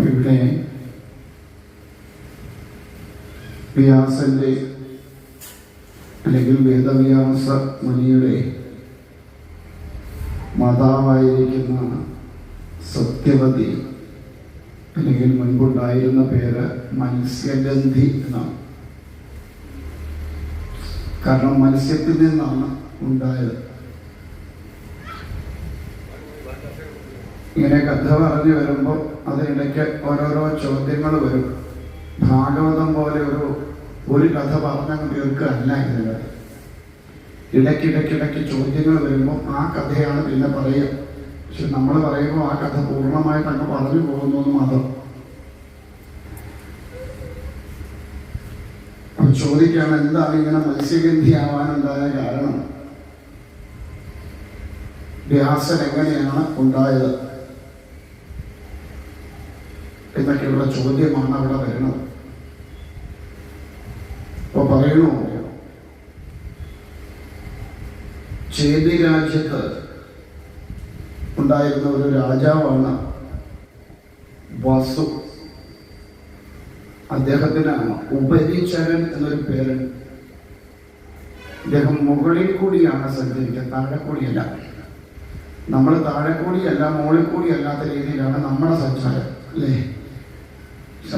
ഇവിടെ വ്യാസന്റെ അല്ലെങ്കിൽ വേദവ്യാസ മുനിയുടെ മാതാവായിരിക്കുന്ന സത്യവതി അല്ലെങ്കിൽ മുൻപുണ്ടായിരുന്ന പേര് മത്സ്യഗന്ധി എന്നാണ്. കാരണം മത്സ്യത്തിൽ നിന്നാണ് ഉണ്ടായത്. ഇങ്ങനെ കഥ പറഞ്ഞു വരുമ്പോൾ അതിനിടയ്ക്ക് ഓരോരോ ചോദ്യങ്ങൾ വരും. ഭാഗവതം പോലെ ഒരു കഥ പറഞ്ഞങ്ങ് തീർക്കുകയല്ല ഇതിന്. ഇടയ്ക്കിടയ്ക്കിടയ്ക്ക് ചോദ്യങ്ങൾ വരുമ്പോൾ ആ കഥയാണ് പിന്നെ പറയുക. പക്ഷെ നമ്മൾ പറയുമ്പോൾ ആ കഥ പൂർണ്ണമായിട്ട് അങ്ങ് പറഞ്ഞു പോകുന്നു എന്ന് മാത്രം. ചോദിക്കുകയാണ്, എന്താണ് ഇങ്ങനെ മത്സ്യഗന്ധിയാവാനുണ്ടായ കാരണം? വ്യാസൻ എങ്ങനെയാണ് ഉണ്ടായത് എന്നൊക്കെയുള്ള ചോദ്യമാണ് അവിടെ വരുന്നത്. അപ്പൊ പറയണു, ചേതി രാജ്യത്ത് ഉണ്ടായിരുന്ന ഒരു രാജാവാണ് വസു. അദ്ദേഹത്തിന് ഉപരിചരൻ എന്നൊരു പേരുണ്ട്. അദ്ദേഹം മുകളിൽ കൂടിയാണ് സഞ്ചരിക്കുക, താഴെക്കൂടിയല്ല. നമ്മൾ താഴെക്കൂടിയല്ല മുകളിൽ കൂടി അല്ലാത്ത രീതിയിലാണ് നമ്മുടെ സഞ്ചാരം, അല്ലേ?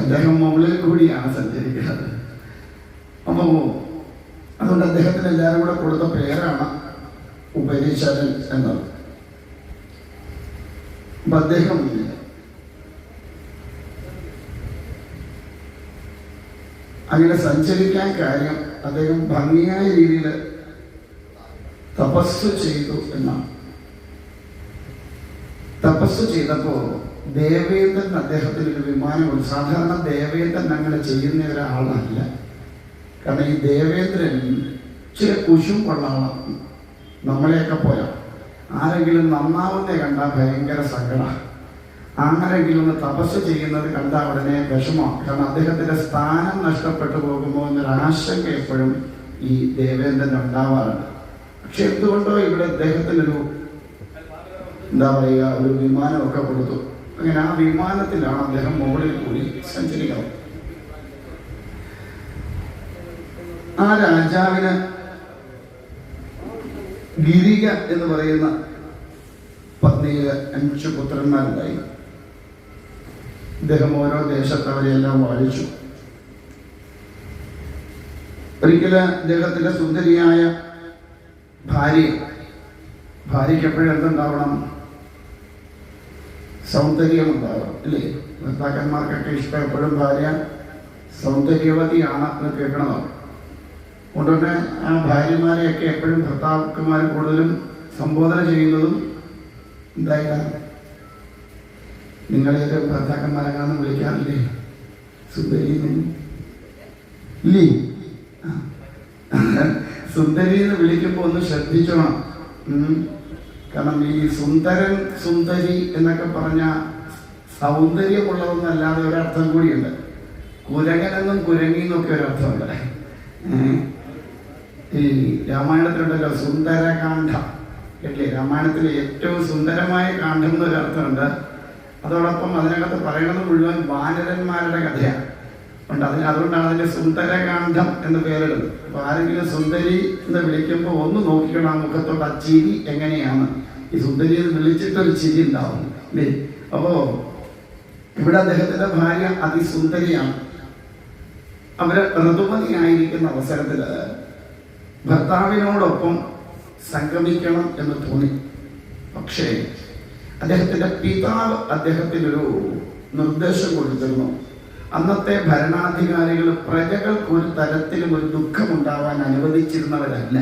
അദ്ദേഹം മുകളിൽ കൂടിയാണ് സഞ്ചരിക്കുന്നത്. അപ്പോൾ അതുകൊണ്ട് അദ്ദേഹത്തിന് എല്ലാവരും കൂടെ കൊടുത്ത പേരാണ് ഉപരിചരൻ എന്നത്. അപ്പൊ അദ്ദേഹം അങ്ങനെ സഞ്ചരിക്കാൻ കാര്യം അദ്ദേഹം ഭംഗിയായ രീതിയിൽ തപസ് ചെയ്തു എന്നാണ്. തപസ് ചെയ്തപ്പോൾ ദേവേന്ദ്രൻ അദ്ദേഹത്തിന് ഒരു വിമാനം. സാധാരണ ദേവേന്ദ്രൻ അങ്ങനെ ചെയ്യുന്ന ഒരാളല്ല. കാരണം ഈ ദേവേന്ദ്രൻ ചില കുശുമ്പുള്ള ആളാണ്. നമ്മളെയൊക്കെ പോയാൽ ആരെങ്കിലും നന്നാവുന്നേ കണ്ടാൽ ഭയങ്കര സങ്കടമാണ്. ആരെങ്കിലും ഒന്ന് തപസ് ചെയ്യുന്നത് കണ്ടാൽ ഉടനെ വിഷമമാണ്. കാരണം അദ്ദേഹത്തിന്റെ സ്ഥാനം നഷ്ടപ്പെട്ടു പോകുമോ എന്നൊരാശങ്ക എപ്പോഴും ഈ ദേവേന്ദ്രൻ ഉണ്ടാവാറുണ്ട്. പക്ഷെ എന്തുകൊണ്ടോ ഇവിടെ അദ്ദേഹത്തിനൊരു എന്താ പറയുക, ഒരു വിമാനമൊക്കെ കൊടുത്തു. അങ്ങനെ ആ വിമാനത്തിലാണ് അദ്ദേഹം മുകളിൽ കൂടി സഞ്ചരിക്കുന്നത്. ആ രാജാവിന് ഗിരിക എന്ന് പറയുന്ന പത്നിയില് 5 പുത്രന്മാരുണ്ടായി. അദ്ദേഹം ഓരോ ദേശത്ത് അവരെല്ലാം വാഴിച്ചു. ഒരിക്കല് അദ്ദേഹത്തിന്റെ സുന്ദരിയായ ഭാര്യയ്ക്ക് എപ്പോഴും എന്തുണ്ടാവണം? സൗന്ദര്യം ഉണ്ടാവണം, അല്ലേ? ഭർത്താക്കന്മാർക്കൊക്കെ ഇഷ്ടം എപ്പോഴും ഭാര്യ സൗന്ദര്യവതിയാണ് എന്ന് കേൾക്കണതാണ്. അതുകൊണ്ട് തന്നെ ആ ഭാര്യമാരെയൊക്കെ എപ്പോഴും ഭർത്താക്കന്മാർ കൂടുതലും സംബോധന ചെയ്യുന്നതും എന്തായാലും നിങ്ങളേത് ഭർത്താക്കന്മാരെങ്ങാനും വിളിക്കാറില്ലേ സുന്ദരി? ഇല്ലേ? സുന്ദരി എന്ന് വിളിക്കുമ്പോൾ ഒന്ന് ശ്രദ്ധിച്ചോണം. കാരണം ഈ സുന്ദരൻ സുന്ദരി എന്നൊക്കെ പറഞ്ഞ സൗന്ദര്യമുള്ളതൊന്നല്ലാതെ ഒരർത്ഥം കൂടിയുണ്ട്. കുരങ്ങനെന്നും കുരങ്ങി എന്നൊക്കെ ഒരർത്ഥമുണ്ട്. ഈ രാമായണത്തിലുണ്ടല്ലോ സുന്ദരകാന്ഡം, അല്ലേ? രാമായണത്തിലെ ഏറ്റവും സുന്ദരമായ കാണ്ഡം എന്നൊരർത്ഥമുണ്ട്. അതോടൊപ്പം അതിനകത്ത് പറയണത് മുഴുവൻ വാനരന്മാരുടെ കഥയാണ്. അതുകൊണ്ടാണ് അതിന്റെ സുന്ദരകാന്ഡം എന്ന് പേരിടുന്നത്. അപ്പൊ ആരെങ്കിലും സുന്ദരി എന്ന് വിളിക്കുമ്പോൾ ഒന്ന് നോക്കിക്കണം ആ മുഖത്തോട്ട് ആ ചിരി എങ്ങനെയാണ്. ഈ സുന്ദരി എന്ന് വിളിച്ചിട്ടൊരു ചിരി ഉണ്ടാവും, അല്ലേ? അപ്പോ ഇവിടെ അദ്ദേഹത്തിന്റെ ഭാര്യ അതിസുന്ദരിയാണ്. അവര് ഋതുമതിയായിരിക്കുന്ന അവസരത്തില് ഭർത്താവിനോടൊപ്പം സംഗമിക്കണം എന്ന് തോന്നി. പക്ഷേ അദ്ദേഹത്തിന്റെ പിതാവ് അദ്ദേഹത്തിനൊരു നിർദ്ദേശം കൊടുത്തിരുന്നു. അന്നത്തെ ഭരണാധികാരികൾ പ്രജകൾക്ക് ഒരു തരത്തിലും ഒരു ദുഃഖമുണ്ടാവാൻ അനുവദിച്ചിരുന്നവരല്ല.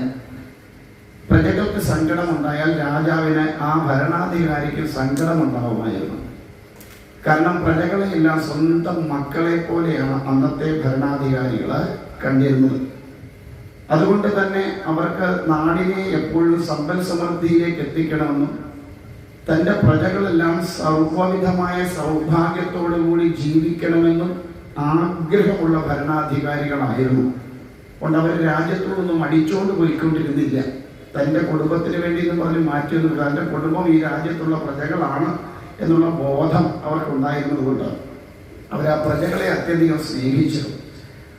പ്രജകൾക്ക് സങ്കടമുണ്ടായാൽ രാജാവിന് ആ ഭരണാധികാരിക്ക് സങ്കടമുണ്ടാവുമായിരുന്നു. കാരണം പ്രജകളെയെല്ലാം സ്വന്തം മക്കളെ പോലെയാണ് അന്നത്തെ ഭരണാധികാരികൾ കണ്ടിരുന്നത്. അതുകൊണ്ട് തന്നെ അവർക്ക് നാടിനെ എപ്പോഴും സമ്പൽ സമൃദ്ധിയിലേക്ക് എത്തിക്കണമെന്നും തൻ്റെ പ്രജകളെല്ലാം സർവ്വവിധമായ സൗഭാഗ്യത്തോടുകൂടി ജീവിക്കണമെന്നും ആഗ്രഹമുള്ള ഭരണാധികാരികളായിരുന്നു. അതുകൊണ്ട് അവർ രാജ്യത്തോടൊന്നും അടിച്ചുകൊണ്ട് പോയിക്കൊണ്ടിരുന്നില്ല. തൻ്റെ കുടുംബത്തിന് വേണ്ടി എന്ന് പറഞ്ഞ് മാറ്റിയൊന്നും, തൻ്റെ കുടുംബം ഈ രാജ്യത്തുള്ള പ്രജകളാണ് എന്നുള്ള ബോധം അവർക്കുണ്ടായിരുന്നത് കൊണ്ട് അവർ ആ പ്രജകളെ അത്യധികം സ്നേഹിച്ചു.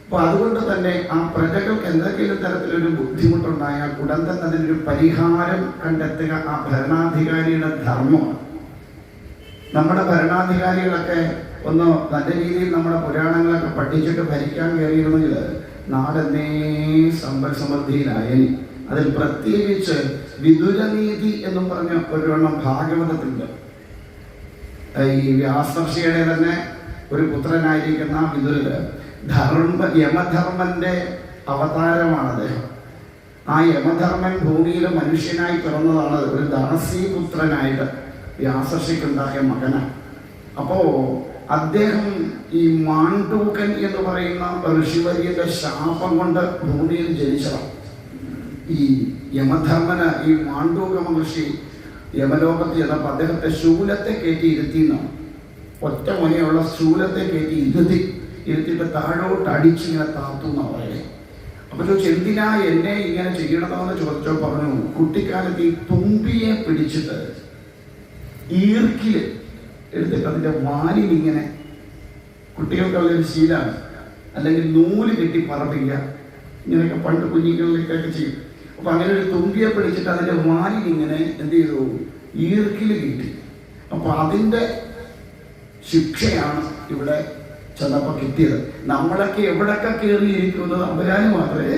അപ്പൊ അതുകൊണ്ട് തന്നെ ആ പ്രജകൾക്ക് എന്തെങ്കിലും തരത്തിലൊരു ബുദ്ധിമുട്ടുണ്ടായാൽ ഉടൻ തന്നെ അതിനൊരു പരിഹാരം കണ്ടെത്തുക ആ ഭരണാധികാരിയുടെ ധർമ്മമാണ്. നമ്മുടെ ഭരണാധികാരികളൊക്കെ ഒന്ന് നല്ല രീതിയിൽ നമ്മുടെ പുരാണങ്ങളൊക്കെ പഠിച്ചിട്ട് ഭരിക്കാൻ കയറിയിരുന്നെങ്കിൽ നാടെന്നേ സമ്പൽ സമൃദ്ധിയിലായനി. അതിൽ പ്രത്യേകിച്ച് വിദുരനീതി എന്നും പറഞ്ഞ ഒരെണ്ണം ഭാഗവതത്തിലുണ്ട്. ഈ വ്യാസർഷിയുടെ തന്നെ ഒരു പുത്രനായിരിക്കുന്ന വിദുരര് യമധർമ്മന്റെ അവതാരമാണ് അദ്ദേഹം. ആ യമധർമ്മൻ ഭൂമിയിൽ മനുഷ്യനായി പിറന്നതാണ്. ഒരു ദാസീപുത്രനായിട്ട് വ്യാസർഷിക്കുണ്ടായ മകനാണ്. അപ്പോ അദ്ദേഹം ഈ മാണ്ഡൂകൻ എന്ന് പറയുന്ന ഋഷിവര്യന്റെ ശാപം കൊണ്ട് ഭൂമിയിൽ ജനിച്ചതാണ്. ഈ യമധർമ്മന് ഈ മാണ്ഡൂക മഹർഷി യമലോകത്ത് ചെന്നപ്പോൾ അദ്ദേഹത്തെ ശൂലത്തെ കയറ്റി ഇരുത്തിയെന്നാണ്. ഒറ്റ മുനയുള്ള ശൂലത്തെ കയറ്റി ഇരുത്തിയിട്ട് താഴോട്ട് അടിച്ചിങ്ങനെ താത്തുന്ന പറയുന്നത്. അപ്പൊ ചോദിച്ചു, എന്തിനാ എന്നെ ഇങ്ങനെ ചെയ്യണമെന്ന് ചോദിച്ചോ പറഞ്ഞു, കുട്ടിക്കാലത്ത് ഈ തുമ്പിയെ പിടിച്ചിട്ട് ഈർക്കില് എടുത്തിട്ട് അതിന്റെ വാലിലിങ്ങനെ, കുട്ടികൾക്കുള്ളൊരു ശീലമാണ്, അല്ലെങ്കിൽ നൂല് കെട്ടി പറപ്പിക്കുക, ഇങ്ങനെയൊക്കെ പണ്ട് കുഞ്ഞുങ്ങളിലേക്കൊക്കെ ചെയ്യും. അപ്പൊ അങ്ങനെ ഒരു തുമ്പിയെ പിടിച്ചിട്ട് അതിന്റെ വാലിലിങ്ങനെ എന്ത് ചെയ്തു, ഈർക്കില് കിട്ടി. അപ്പൊ അതിന്റെ ശിക്ഷയാണ് ഇവിടെ ചെന്നപ്പോ കിട്ടിയത്. നമ്മളൊക്കെ എവിടൊക്കെ കയറിയിരിക്കുന്നത് അവരാന് മാത്രമേ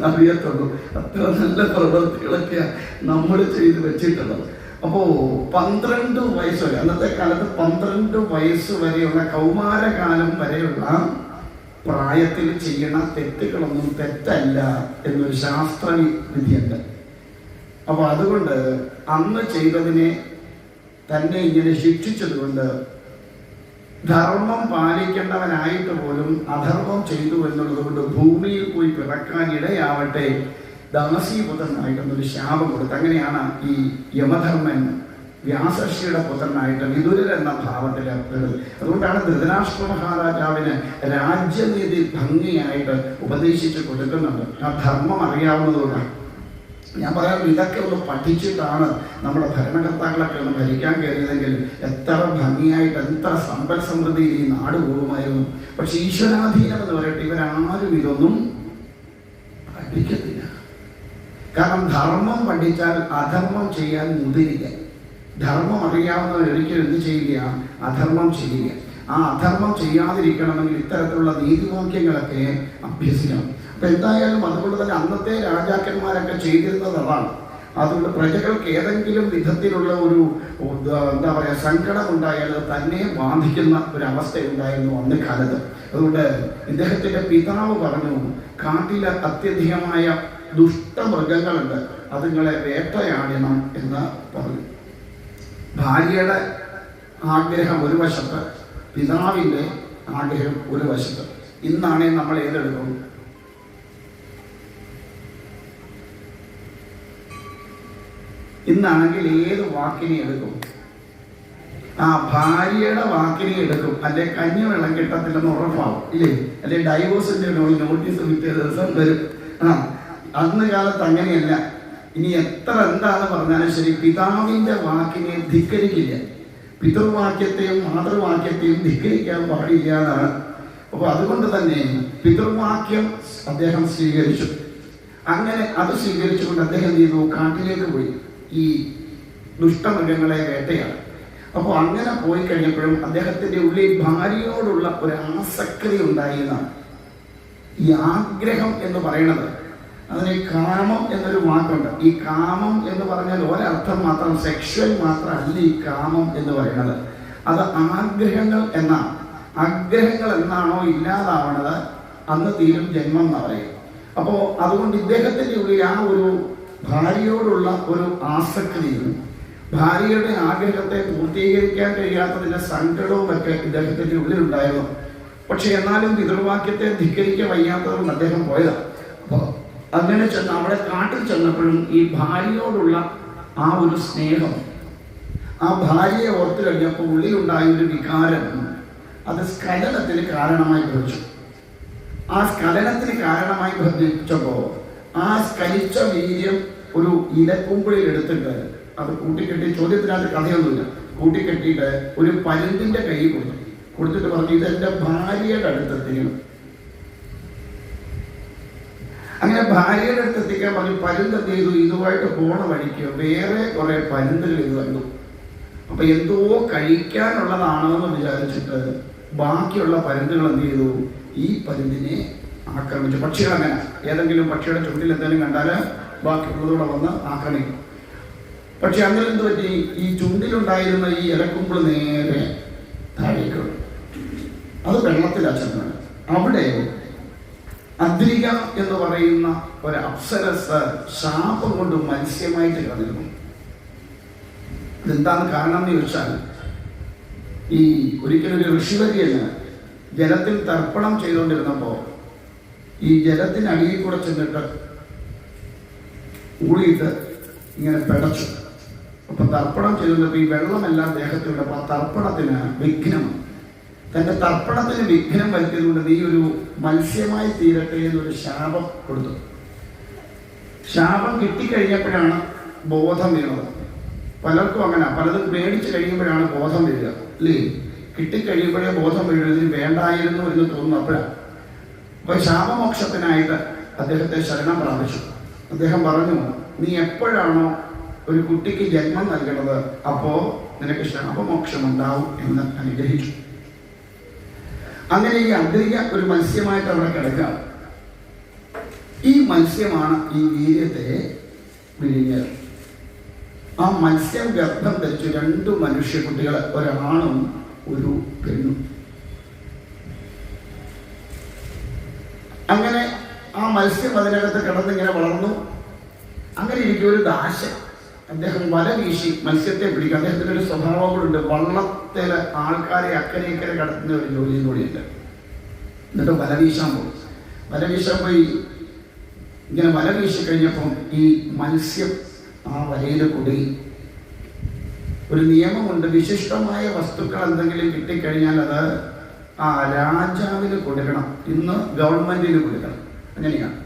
അറിയത്തുള്ളൂ. അത്ര നല്ല പ്രവൃത്തികളൊക്കെയാണ് നമ്മൾ ചെയ്ത് വെച്ചിട്ടുള്ളത്. അപ്പോ 12 വയസ്സ് വരെ, അന്നത്തെ കാലത്ത് 12 വയസ്സ് വരെയുള്ള കൗമാരകാലം വരെയുള്ള പ്രായത്തിൽ ചെയ്യണ തെറ്റുകളൊന്നും തെറ്റല്ല എന്നൊരു ശാസ്ത്രവിധിയുണ്ട്. അപ്പൊ അതുകൊണ്ട് അന്ന് ചെയ്തതിനെ തന്നെ ഇങ്ങനെ ശിക്ഷിച്ചത് കൊണ്ട് ധർമ്മം പാലിക്കേണ്ടവനായിട്ട് പോലും അധർമ്മം ചെയ്തു എന്നുള്ളത് കൊണ്ട് ഭൂമിയിൽ പോയി പിറക്കാൻ ഇടയാവട്ടെ ദാസീപുത്രനായിട്ടൊന്നൊരു ശാപം കൊടുത്തു. അങ്ങനെയാണ് ഈ യമധർമ്മൻ വ്യാസർഷിയുടെ പുത്രനായിട്ട് വിദുരർ എന്ന ഭാവത്തിൽ വരുന്നത്. അതുകൊണ്ടാണ് ധൃതരാഷ്ട്ര മഹാരാജാവിന് രാജ്യനീതി ഭംഗിയായിട്ട് ഉപദേശിച്ച് കൊടുക്കുന്നുണ്ട്. ആ ധർമ്മം അറിയാവുന്നതുകൊണ്ടാണ്. ഞാൻ പറയാം, ഇതൊക്കെ ഒന്ന് പഠിച്ചിട്ടാണ് നമ്മുടെ ഭരണകർത്താക്കളൊക്കെ ഒന്ന് ഭരിക്കാൻ കയറിയതെങ്കിൽ എത്ര ഭംഗിയായിട്ട് എത്ര സമ്പൽ സമൃദ്ധിയിൽ ഈ നാട് പോകുമായിരുന്നു. പക്ഷെ ഈശ്വരാധീനം എന്ന് പറയട്ടെ, ഇവരാരും ഇതൊന്നും പഠിക്കത്തില്ല. കാരണം ധർമ്മം പഠിച്ചാൽ അധർമ്മം ചെയ്യാൻ മുതിരില്ല. ധർമ്മം അറിയാവുന്നവർ ഒരിക്കലും എന്ത് ചെയ്യുക, അധർമ്മം ചെയ്യുക. ആ അധർമ്മം ചെയ്യാതിരിക്കണമെങ്കിൽ ഇത്തരത്തിലുള്ള നീതിവാക്യങ്ങളൊക്കെ അഭ്യസിക്കണം. അപ്പൊ എന്തായാലും അതുകൊണ്ട് തന്നെ അന്നത്തെ രാജാക്കന്മാരൊക്കെ ചെയ്തിരുന്നത് അതാണ്. അതുകൊണ്ട് പ്രജകൾക്ക് ഏതെങ്കിലും വിധത്തിലുള്ള ഒരു എന്താ പറയുക സങ്കടം ഉണ്ടായാൽ തന്നെ ബാധിക്കുന്ന ഒരവസ്ഥ ഉണ്ടായിരുന്നു അന്ന് കാലത്ത്. അതുകൊണ്ട് ഇദ്ദേഹത്തിന്റെ പിതാവ് പറഞ്ഞു, കാട്ടിലെ അത്യധികമായ ദുഷ്ടമൃഗങ്ങളുണ്ട്, അതുങ്ങളെ വേട്ടയാടണം എന്ന് പറഞ്ഞു. ഭാര്യയുടെ ആഗ്രഹം ഒരു വശത്ത്, പിതാവിൻ്റെ ആഗ്രഹം ഒരു വശത്ത്. ഇന്നാണെങ്കിൽ നമ്മൾ ഏതെടുക്കും? ഇന്നാണെങ്കിൽ ഏത് വാക്കിനെ എടുക്കും? ആ ഭാര്യയുടെ വാക്കിനെ എടുക്കും. അല്ലെ കഞ്ഞി വെള്ളം കിട്ടത്തില്ലെന്ന് ഉറപ്പാവും, ഇല്ലേ? അല്ലെ ഡൈവോഴ്സിന്റെ നോട്ടീസ് പിറ്റേ ദിവസം വരും. അന്ന് കാലത്ത് അങ്ങനെയല്ല. ഇനി എത്ര എന്താന്ന് പറഞ്ഞാലും ശരി, പിതാവിന്റെ വാക്കിനെ ധിക്കരിക്കില്ല. പിതൃവാക്യത്തെയും മാതൃവാക്യത്തെയും ധിക്കരിക്കാൻ പാടില്ല എന്നാണ്. അപ്പൊ അതുകൊണ്ട് തന്നെ പിതൃവാക്യം അദ്ദേഹം സ്വീകരിച്ചു. അങ്ങനെ അത് സ്വീകരിച്ചുകൊണ്ട് അദ്ദേഹം ചെയ്തു, കാട്ടിലേക്ക് പോയി ഈ ദുഷ്ടമൃഗങ്ങളെ വേട്ടയാണ്. അപ്പോൾ അങ്ങനെ പോയി കഴിഞ്ഞപ്പോഴും അദ്ദേഹത്തിന്റെ ഉള്ളിൽ ഭാര്യയോടുള്ള ഒരു ആസക്തി ഉണ്ടായിരുന്നാണ്. ഈ ആഗ്രഹം എന്ന് പറയുന്നത്, അതിന് കാമം എന്നൊരു വാക്കുണ്ട്. ഈ കാമം എന്ന് പറഞ്ഞാൽ ഒരർത്ഥം മാത്രം, സെക്ഷൽ മാത്രമല്ല ഈ കാമം എന്ന് പറയുന്നത്. അത് ആഗ്രഹങ്ങൾ എന്നാണ്. ആഗ്രഹങ്ങൾ എന്നാണോ ഇല്ലാതാവണത് അന്ന് തീരും ജന്മം എന്ന് പറയും. അപ്പോൾ അതുകൊണ്ട് ഇദ്ദേഹത്തിന്റെ ഉള്ളിൽ ആ ഒരു ഭാര്യയോടുള്ള ഒരു ആസക്തിയും ഭാര്യയുടെ ആഗ്രഹത്തെ പൂർത്തീകരിക്കാൻ കഴിയാത്തതിന്റെ സങ്കടവും ഒക്കെ ഇദ്ദേഹത്തിന്റെ ഉള്ളിലുണ്ടായിരുന്നു. പക്ഷെ എന്നാലും പിതൃവാക്യത്തെ ധിക്കരിക്കാൻ വയ്യാത്തതുകൊണ്ട് അദ്ദേഹം പോയതാണ്. അപ്പോൾ അങ്ങനെ ചെന്ന് അവിടെ കാട്ടിൽ ചെന്നപ്പോഴും ഈ ഭാര്യയോടുള്ള ആ ഒരു സ്നേഹം, ആ ഭാര്യയെ ഓർത്തു കഴിഞ്ഞപ്പോൾ ഉള്ളിലുണ്ടായ ഒരു വികാരം, അത് സ്ഖലനത്തിന് കാരണമായി ഭവിച്ചു. ആ സ്ഖലനത്തിന് കാരണമായി ഭവിച്ചപ്പോൾ ആ സ്ഖലിച്ച വീര്യം ഒരു ഇലക്കുമ്പിളിൽ എടുത്തിട്ട് അത് കൂട്ടിക്കെട്ടി, ചോദ്യത്തിനകത്ത് കഥയൊന്നുമില്ല, കൂട്ടിക്കെട്ടിയിട്ട് ഒരു പരുന്തിന്റെ കൈ കൊടുത്തു. കൊടുത്തിട്ട് പറഞ്ഞു, ഇതെൻ്റെ ഭാര്യയുടെ അടുത്തെത്തിക്കണം. അങ്ങനെ ഭാര്യയുടെ അടുത്ത് എത്തിക്കാൻ പറഞ്ഞു. പരുന്ത് എന്ത് ചെയ്തു? ഇതുമായിട്ട് പോണ വഴിക്ക് വേറെ കുറെ പരുന്തുകൾ ഇത് കണ്ടു. അപ്പൊ എന്തോ കഴിക്കാനുള്ളതാണോ എന്ന് വിചാരിച്ചിട്ട് ബാക്കിയുള്ള പരുന്തുകൾ എന്ത് ചെയ്തു? ഈ പരുന്തിനെ ആക്രമിച്ചു. പക്ഷികൾ അങ്ങനെ ഏതെങ്കിലും പക്ഷിയുടെ ചുണ്ടിൽ എന്തെങ്കിലും കണ്ടാൽ ബാക്കിയുള്ളതോടെ വന്ന് ആക്രമിക്കും. പക്ഷെ അങ്ങനെ എന്ത് പറ്റി? ഈ ചുണ്ടിലുണ്ടായിരുന്ന ഈ ഇലക്കുമ്പിൾ നേരെ താഴേക്ക്, അത് വെള്ളത്തിലാച്ചെന്നാണ്. അവിടെ അദ്രിക എന്ന് പറയുന്ന ഒരു അപ്സരസ് ശാപം കൊണ്ട് മത്സ്യമായിട്ട് കിടന്നിരുന്നു. ഇതെന്താണ് കാരണം എന്ന് ചോദിച്ചാൽ, ഈ ഒരിക്കലൊരു ഋഷിവര്യന് ജലത്തിൽ തർപ്പണം ചെയ്തുകൊണ്ടിരുന്നപ്പോൾ ഈ ജലത്തിനടിയിൽ കൂടെ ചെന്നിട്ട് ഊളിയിട്ട് ഇങ്ങനെ പിടച്ചു. അപ്പൊ തർപ്പണം ചെയ്തപ്പോൾ ഈ വെള്ളമെല്ലാം ദേഹത്തിലുണ്ടപ്പോൾ ആ തർപ്പണത്തിന് വിഘ്നമാണ്. തന്റെ തർപ്പണത്തിന് വിഘ്നം വരുത്തിയതുകൊണ്ട് നീ ഒരു മത്സ്യമായി തീരട്ടെ എന്നൊരു ശാപം കൊടുത്തു. ശാപം കിട്ടിക്കഴിഞ്ഞപ്പോഴാണ് ബോധം വീണത്. പലർക്കും അങ്ങനെ, പലതും പേടിച്ച് കഴിയുമ്പോഴാണ് ബോധം വീഴുക, അല്ലേ? കിട്ടിക്കഴിയുമ്പോഴേ ബോധം വീഴുന്നതിന് വേണ്ടായിരുന്നു എന്ന് തോന്നുന്നപ്പോഴാണ്. അപ്പൊ ശാപമോക്ഷത്തിനായിട്ട് അദ്ദേഹത്തെ ശരണം പ്രാപിച്ചു. അദ്ദേഹം പറഞ്ഞു, നീ എപ്പോഴാണോ ഒരു കുട്ടിക്ക് ജന്മം നൽകണത് അപ്പോ നിനക്ക് ശാപമോക്ഷം ഉണ്ടാവും എന്ന് അനുഗ്രഹിച്ചു. അങ്ങനെ ഈ അദ്രിക ഒരു മത്സ്യമായിട്ട് അവിടെ കിടക്കാം. ഈ മത്സ്യമാണ് ഈ വീര്യത്തെ വിഴുങ്ങിയത്. ആ മത്സ്യം ഗർഭം ധരിച്ചു 2 മനുഷ്യക്കുട്ടികൾ, ഒരാണും ഒരു പെണ്ണും. അങ്ങനെ ആ മത്സ്യം അതിനകത്ത് കിടന്നിങ്ങനെ വളർന്നു. അങ്ങനെ ഇരിക്കും ഒരു ദാശൻ, അദ്ദേഹം വല വീശി മത്സ്യത്തെ പിടിക്കും. അദ്ദേഹത്തിന് ഒരു സ്വഭാവങ്ങളുണ്ട്. വള്ളത്തിലെ ആൾക്കാരെ അക്കരെ ഇക്കരെ കടത്തുന്ന ഒരു ജോലിയും കൂടിയുണ്ട്. എന്നിട്ട് വല വീശാൻ പോകും. വല വീശാൻ പോയി ഇങ്ങനെ വല വീശി കഴിഞ്ഞപ്പം ഈ മത്സ്യം ആ വലയിൽ കുടുങ്ങി. ഒരു നിയമമുണ്ട്, വിശിഷ്ടമായ വസ്തുക്കൾ എന്തെങ്കിലും കിട്ടിക്കഴിഞ്ഞാൽ അത് ആ രാജാവിന് കൊടുക്കണം. ഇന്ന് ഗവൺമെന്റിന് കൊടുക്കണം, അങ്ങനെയാണ്.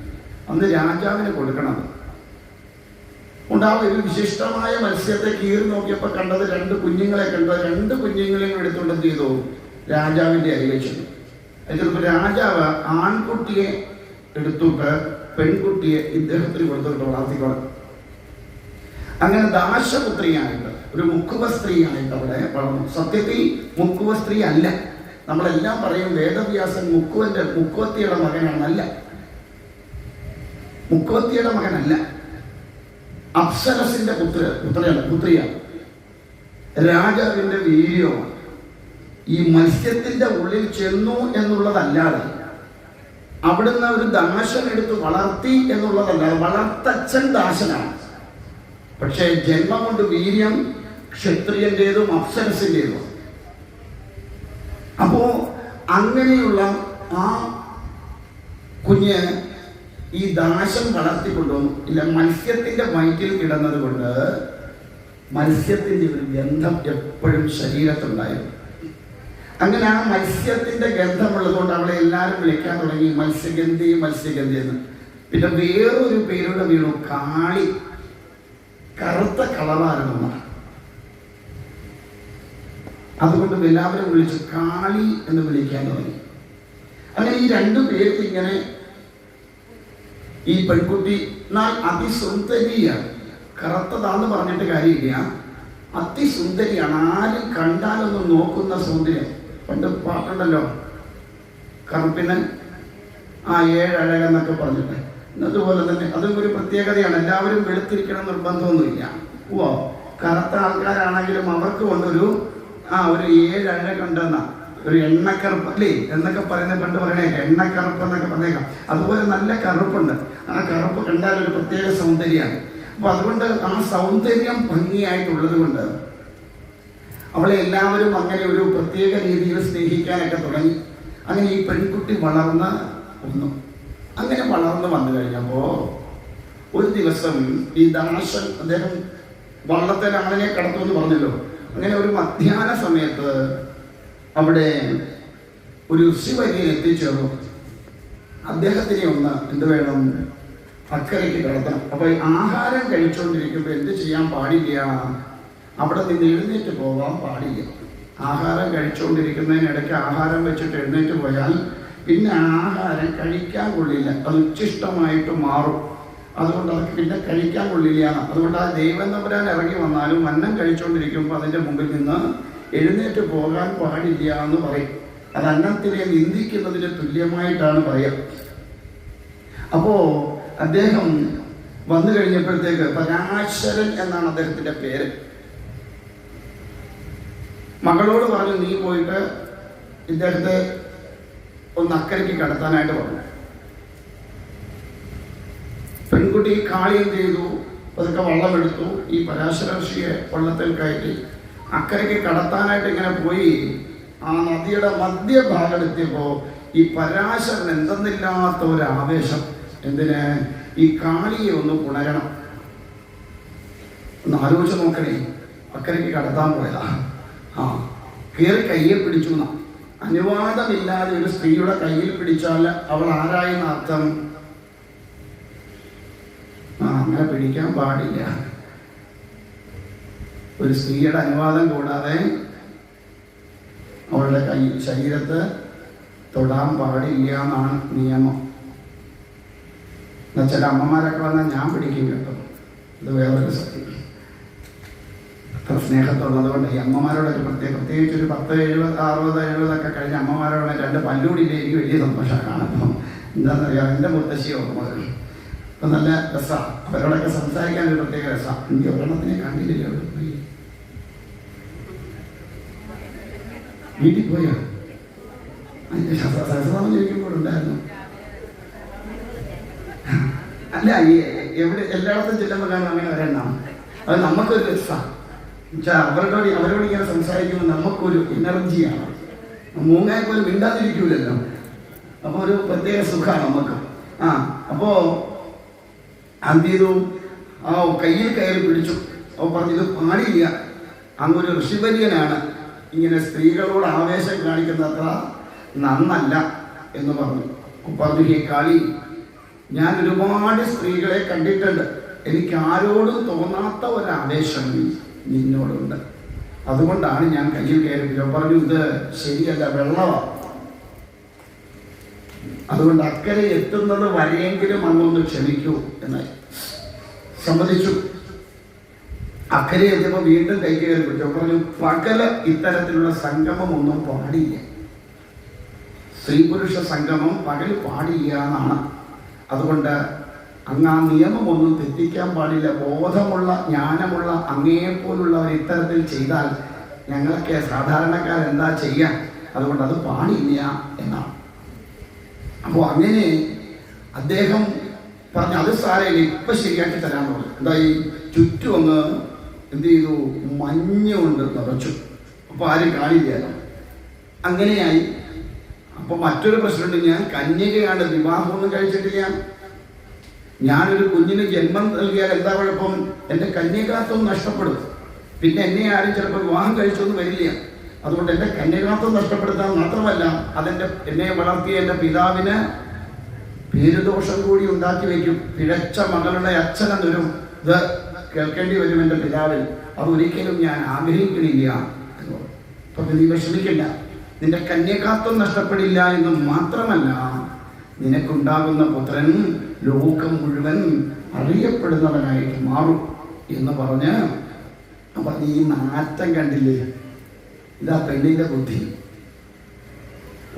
അന്ന് രാജാവിന് കൊടുക്കണം. ഉണ്ടാവും. ഒരു വിശിഷ്ടമായ മത്സ്യത്തെ കീറി നോക്കിയപ്പോൾ കണ്ടത് 2 കുഞ്ഞുങ്ങളെ കണ്ടത്. 2 കുഞ്ഞുങ്ങളെയും എടുത്തുകൊണ്ട് എന്ത് ചെയ്തു? രാജാവിന്റെ അരികെ ചെന്നു. ചിലപ്പോൾ രാജാവ് ആൺകുട്ടിയെ എടുത്തിട്ട് പെൺകുട്ടിയെ ഇദ്ദേഹത്തിന് കൊടുത്തിട്ട് വളർത്തിക്കോളും. അങ്ങനെ ദാശപുത്രിയായിട്ട് ഒരു മുക്കുവ സ്ത്രീയായിട്ട് അവിടെ വളർന്നു. സത്യത്തിൽ മുക്കുവ സ്ത്രീ അല്ല. നമ്മളെല്ലാം പറയും വേദവ്യാസൻ മുക്കുവത്തിയുടെ മകനാണല്ല, മുക്കുവത്തിയുടെ മകനല്ല, അപ്സരസിന്റെ പുത്രിയാണ്. രാജാവിന്റെ വീര്യമാണ്. ഈ മത്സ്യത്തിന്റെ ഉള്ളിൽ ചെന്നു എന്നുള്ളതല്ലാതെ, അവിടുന്ന് ഒരു ദാശൻ എടുത്ത് വളർത്തി എന്നുള്ളതല്ലാതെ, വളർത്തച്ഛൻ ദാശനാണ്. പക്ഷേ ജന്മം കൊണ്ട് വീര്യം ക്ഷത്രിയന്റേതും അപ്സരസിന്റേതും. അപ്പോ അങ്ങനെയുള്ള ആ കുഞ്ഞ് ഈ ദാശൻ വളർത്തിക്കൊണ്ടുവന്നു. ഇല്ല, മത്സ്യത്തിന്റെ വയറ്റിൽ കിടന്നത് കൊണ്ട് മത്സ്യത്തിന്റെ ഒരു ഗന്ധം എപ്പോഴും ശരീരത്തുണ്ടായിരുന്നു. അങ്ങനെ ആ മത്സ്യത്തിന്റെ ഗന്ധമുള്ളതുകൊണ്ട് അവളെ എല്ലാവരും വിളിക്കാൻ തുടങ്ങി മത്സ്യഗന്ധി മത്സ്യഗന്ധി എന്ന്. പിന്നെ വേറൊരു പേരുടെ വീണു, കാളി. കറുത്ത കളറായിരുന്നു. അതുകൊണ്ട് എല്ലാവരും വിളിച്ചു കാളി എന്ന് വിളിക്കാൻ തുടങ്ങി. അങ്ങനെ ഈ 2 പേർക്ക് ഇങ്ങനെ ഈ പെൺകുട്ടി എന്നാൽ അതിസുന്ദരിയാണ്. കറുത്തതാന്ന് പറഞ്ഞിട്ട് കാര്യമില്ല, അതിസുന്ദരിയാണ്. ആരും കണ്ടാലൊന്നും നോക്കുന്ന സൗന്ദര്യം. പണ്ട് പാട്ടുണ്ടല്ലോ, കറുപ്പിന് 7 അഴകെന്നൊക്കെ പറഞ്ഞിട്ട്. അതുപോലെ തന്നെ അതും ഒരു പ്രത്യേകതയാണ്. എല്ലാവരും വെളുത്തിരിക്കണം നിർബന്ധമൊന്നുമില്ല. കറുത്ത ആൾക്കാരാണെങ്കിലും അവർക്ക് കൊണ്ടൊരു ഒരു 7 അഴകുണ്ടെന്ന ഒരു എണ്ണക്കറുപ്പ് അല്ലേ എന്നൊക്കെ പറയുന്നത് പണ്ട് പറയണേക്കാം. എണ്ണക്കറുപ്പ് എന്നൊക്കെ പറഞ്ഞേക്കാം. അതുപോലെ നല്ല കറുപ്പുണ്ട്. ആ കറുപ്പ് കണ്ടാൽ ഒരു പ്രത്യേക സൗന്ദര്യമാണ്. അപ്പൊ അതുകൊണ്ട് ആ സൗന്ദര്യം ഭംഗിയായിട്ടുള്ളത് കൊണ്ട് അവളെ എല്ലാവരും അങ്ങനെ ഒരു പ്രത്യേക രീതിയിൽ സ്നേഹിക്കാനൊക്കെ തുടങ്ങി. അങ്ങനെ ഈ പെൺകുട്ടി വളർന്ന് വന്നു. അങ്ങനെ വളർന്ന് വന്നു കഴിഞ്ഞപ്പോ ഒരു ദിവസം ഈ ദാശൻ, അദ്ദേഹം വള്ളത്തിൽ അങ്ങനെ കടത്തുമെന്ന് പറഞ്ഞല്ലോ. അങ്ങനെ ഒരു മധ്യാഹ്ന സമയത്ത് അവിടെ ഒരു ഋഷിവര്യൻ എത്തിച്ചേർന്നു. അദ്ദേഹത്തിനെ ഒന്ന് എന്ത് വേണം, അക്കരയ്ക്ക് കടത്തണം. അപ്പൊ ആഹാരം കഴിച്ചുകൊണ്ടിരിക്കുമ്പോൾ എന്ത് ചെയ്യാൻ പാടില്ല, അവിടെ നിന്ന് എഴുന്നേറ്റ് പോകാൻ പാടില്ല. ആഹാരം കഴിച്ചുകൊണ്ടിരിക്കുന്നതിനിടയ്ക്ക് ആഹാരം വെച്ചിട്ട് എഴുന്നേറ്റ് പോയാൽ പിന്നെ ആഹാരം കഴിക്കാൻ കൊള്ളില്ല, അത് ഉച്ഛിഷ്ടമായിട്ട് മാറും. അതുകൊണ്ട് അതൊക്കെ പിന്നെ കഴിക്കാൻ കൊള്ളില്ല. അതുകൊണ്ട് ആ ദൈവം തമ്പുരാൻ ഇറങ്ങി വന്നാലും അന്നം കഴിച്ചുകൊണ്ടിരിക്കുമ്പോൾ അതിൻ്റെ മുമ്പിൽ നിന്ന് എഴുന്നേറ്റ് പോകാൻ പാടില്ല എന്ന് പറയും. അത് അന്നത്തിനെ നിന്ദിക്കുന്നതിന് തുല്യമായിട്ടാണ് പറയുക. അപ്പോൾ അദ്ദേഹം വന്നു കഴിഞ്ഞപ്പോഴത്തേക്ക് പരാശരൻ എന്നാണ് അദ്ദേഹത്തിൻ്റെ പേര്. മകളോട് പറഞ്ഞു, നീ പോയിട്ട് ഇദ്ദേഹത്തെ ഒന്ന് അക്കരയ്ക്ക് കടത്താനായിട്ട് പറഞ്ഞു. പെൺകുട്ടി കാളി എന്ത് ചെയ്തു, അതൊക്കെ വള്ളമെടുത്തു, ഈ പരാശര ഋഷിയെ വള്ളത്തിൽ കയറ്റി അക്കരയ്ക്ക് കടത്താനായിട്ട് ഇങ്ങനെ പോയി. ആ നദിയുടെ മധ്യഭാഗത്തെത്തിയപ്പോൾ ഈ പരാശരൻ എന്തെന്നില്ലാത്ത ഒരു ആവേശം. എന്തിന്? ഈ കാളിയെ ഒന്ന് പുണരണം. ഒന്ന് ആലോചിച്ച് നോക്കണേ. അക്കരയ്ക്ക് കടത്താൻ പോയതാ. കയറി കയ്യെ പിടിച്ചു എന്നാ. അനുവാദമില്ലാതെ ഒരു സ്ത്രീയുടെ കയ്യിൽ പിടിച്ചാൽ അവൾ ആരായെന്ന അർത്ഥം. അങ്ങനെ പിടിക്കാൻ പാടില്ല. ഒരു സ്ത്രീയുടെ അനുവാദം കൂടാതെ അവളുടെ ശരീരത്ത് തൊടാൻ പാടില്ല എന്നാണ് നിയമം. ചില അമ്മമാരൊക്കെ വന്നാൽ ഞാൻ പിടിക്കും കേട്ടോ. ഇത് വേറൊരു സത്യം. അത്ര സ്നേഹത്തുള്ളത് കൊണ്ട് ഈ അമ്മമാരോടൊക്കെ പ്രത്യേകിച്ച് ഒരു 10, 70, 60, 70 കഴിഞ്ഞ അമ്മമാരോട് 2 പല്ലൂടിയില്ലേ എനിക്ക് വലിയ സന്തോഷമാണ് കാണുമ്പോൾ. എന്താണെന്നറിയാം, എൻ്റെ മുത്തശ്ശി ഓർമ്മ വരും. അപ്പം നല്ല രസമാണ്. അവരോടൊക്കെ സംസാരിക്കാൻ ഒരു പ്രത്യേക രസമാണ്. എനിക്ക് ഒരെണ്ണത്തിനെ കണ്ടില്ലല്ലോ. വീട്ടിൽ പോയോ? അതിൻ്റെ സഹസ്രാമം ചോദിക്കുമ്പോഴുണ്ടായിരുന്നു. അല്ല, ഈ എവിടെ എല്ലായിടത്തും ചെല്ലുമ്പോൾ കാണും അങ്ങനെ ഒരെണ്ണം. അത് നമുക്കൊരു രസമാണ്. അവരോട് ഇങ്ങനെ സംസാരിക്കുമ്പോൾ നമുക്കൊരു എനർജിയാണ്. മൂങ്ങായപ്പോൾ മിണ്ടാതിരിക്കൂലല്ലോ. അപ്പോൾ ഒരു പ്രത്യേക സുഖമാണ് നമുക്ക്. അപ്പോൾ എന്ത് ചെയ്തു, കയ്യിൽ കയറി പിടിച്ചു. അപ്പോൾ പറഞ്ഞു, ഇത് പാടില്ല, അങ്ങൊരു ഋഷിവര്യനാണ്, ഇങ്ങനെ സ്ത്രീകളോട് ആവേശം കാണിക്കുന്ന അത്ര നന്നല്ല എന്ന് പറഞ്ഞു. പറഞ്ഞു, ഹേ കാളി, ഞാൻ ഒരുപാട് സ്ത്രീകളെ കണ്ടിട്ടുണ്ട്, എനിക്ക് ആരോടും തോന്നാത്ത ഒരാവേശം നിന്നോടുണ്ട്, അതുകൊണ്ടാണ് ഞാൻ കയ്യിൽ കയറി. പറഞ്ഞു, ഇത് ശരിയല്ല, വെള്ളമാണ്, അതുകൊണ്ട് അക്കരെ എത്തുന്നത് വരെയെങ്കിലും അങ്ങൊന്ന് ക്ഷമിക്കൂ എന്ന് സമ്മതിച്ചു. അക്കരെ എത്തിയപ്പോൾ വീണ്ടും കൈ കയറി പിടിച്ചു. പറഞ്ഞു, പകല് ഇത്തരത്തിലുള്ള സംഗമം ഒന്നും പാടില്ല, സ്ത്രീ പുരുഷ സംഗമം പകല് പാടില്ല എന്നാണ്. അതുകൊണ്ട് അങ്ങ് ആ നിയമമൊന്നും തെറ്റിക്കാൻ പാടില്ല. ബോധമുള്ള ജ്ഞാനമുള്ള അങ്ങേപ്പോലുള്ളവർ ഇത്തരത്തിൽ ചെയ്താൽ ഞങ്ങളൊക്കെ സാധാരണക്കാരെന്താ ചെയ്യാൻ, അതുകൊണ്ട് അത് പാടില്ല എന്നാണ്. അപ്പോൾ അങ്ങനെ അദ്ദേഹം പറഞ്ഞു, അത് സാരമില്ല, ഇപ്പം ശരിയാക്കി തരാൻ പറഞ്ഞു. എന്തായി, ചുറ്റും അങ്ങ് എന്ത് ചെയ്തു, മഞ്ഞുകൊണ്ട് നിറച്ചു. അപ്പോൾ ആരും കാണില്ലല്ലോ. അങ്ങനെയായി. അപ്പോൾ മറ്റൊരു പ്രശ്നമുണ്ട്, ഞാൻ കന്യകയാണ്, വിവാഹമൊന്നും കഴിച്ചിട്ടില്ല. ഞാനൊരു കുഞ്ഞിന് ജന്മം നൽകിയാൽ എന്താ കുഴപ്പം? എൻ്റെ കന്യകാത്വം നഷ്ടപ്പെടും. പിന്നെ എന്നെ ആരും ചിലപ്പോൾ വിവാഹം കഴിച്ചൊന്നും വരില്ല. അതുകൊണ്ട് എൻ്റെ കന്യകാത്വം നഷ്ടപ്പെടുത്താൻ മാത്രമല്ല, എന്നെ വളർത്തിയ എൻ്റെ പിതാവിന് പേരുദോഷം കൂടി ഉണ്ടാക്കി വയ്ക്കും. പിഴച്ച മകളുടെ അച്ഛനെന്നൊരു ഇത് കേൾക്കേണ്ടി വരും എൻ്റെ പിതാവിൽ. അതൊരിക്കലും ഞാൻ ആഗ്രഹിക്കണില്ല. അപ്പൊ നീ വിഷമിക്കില്ല, നിന്റെ കന്യകാത്വം നഷ്ടപ്പെടില്ല എന്ന് മാത്രമല്ല, നിനക്കുണ്ടാകുന്ന പുത്രൻ ലോകം മുഴുവൻ അറിയപ്പെടുന്നവനായിട്ട് മാറും എന്ന് പറഞ്ഞ്. അപ്പൊ നീ നാറ്റം കണ്ടില്ലേ, ഇതാ പെണ്ണിന്റെ ബുദ്ധി.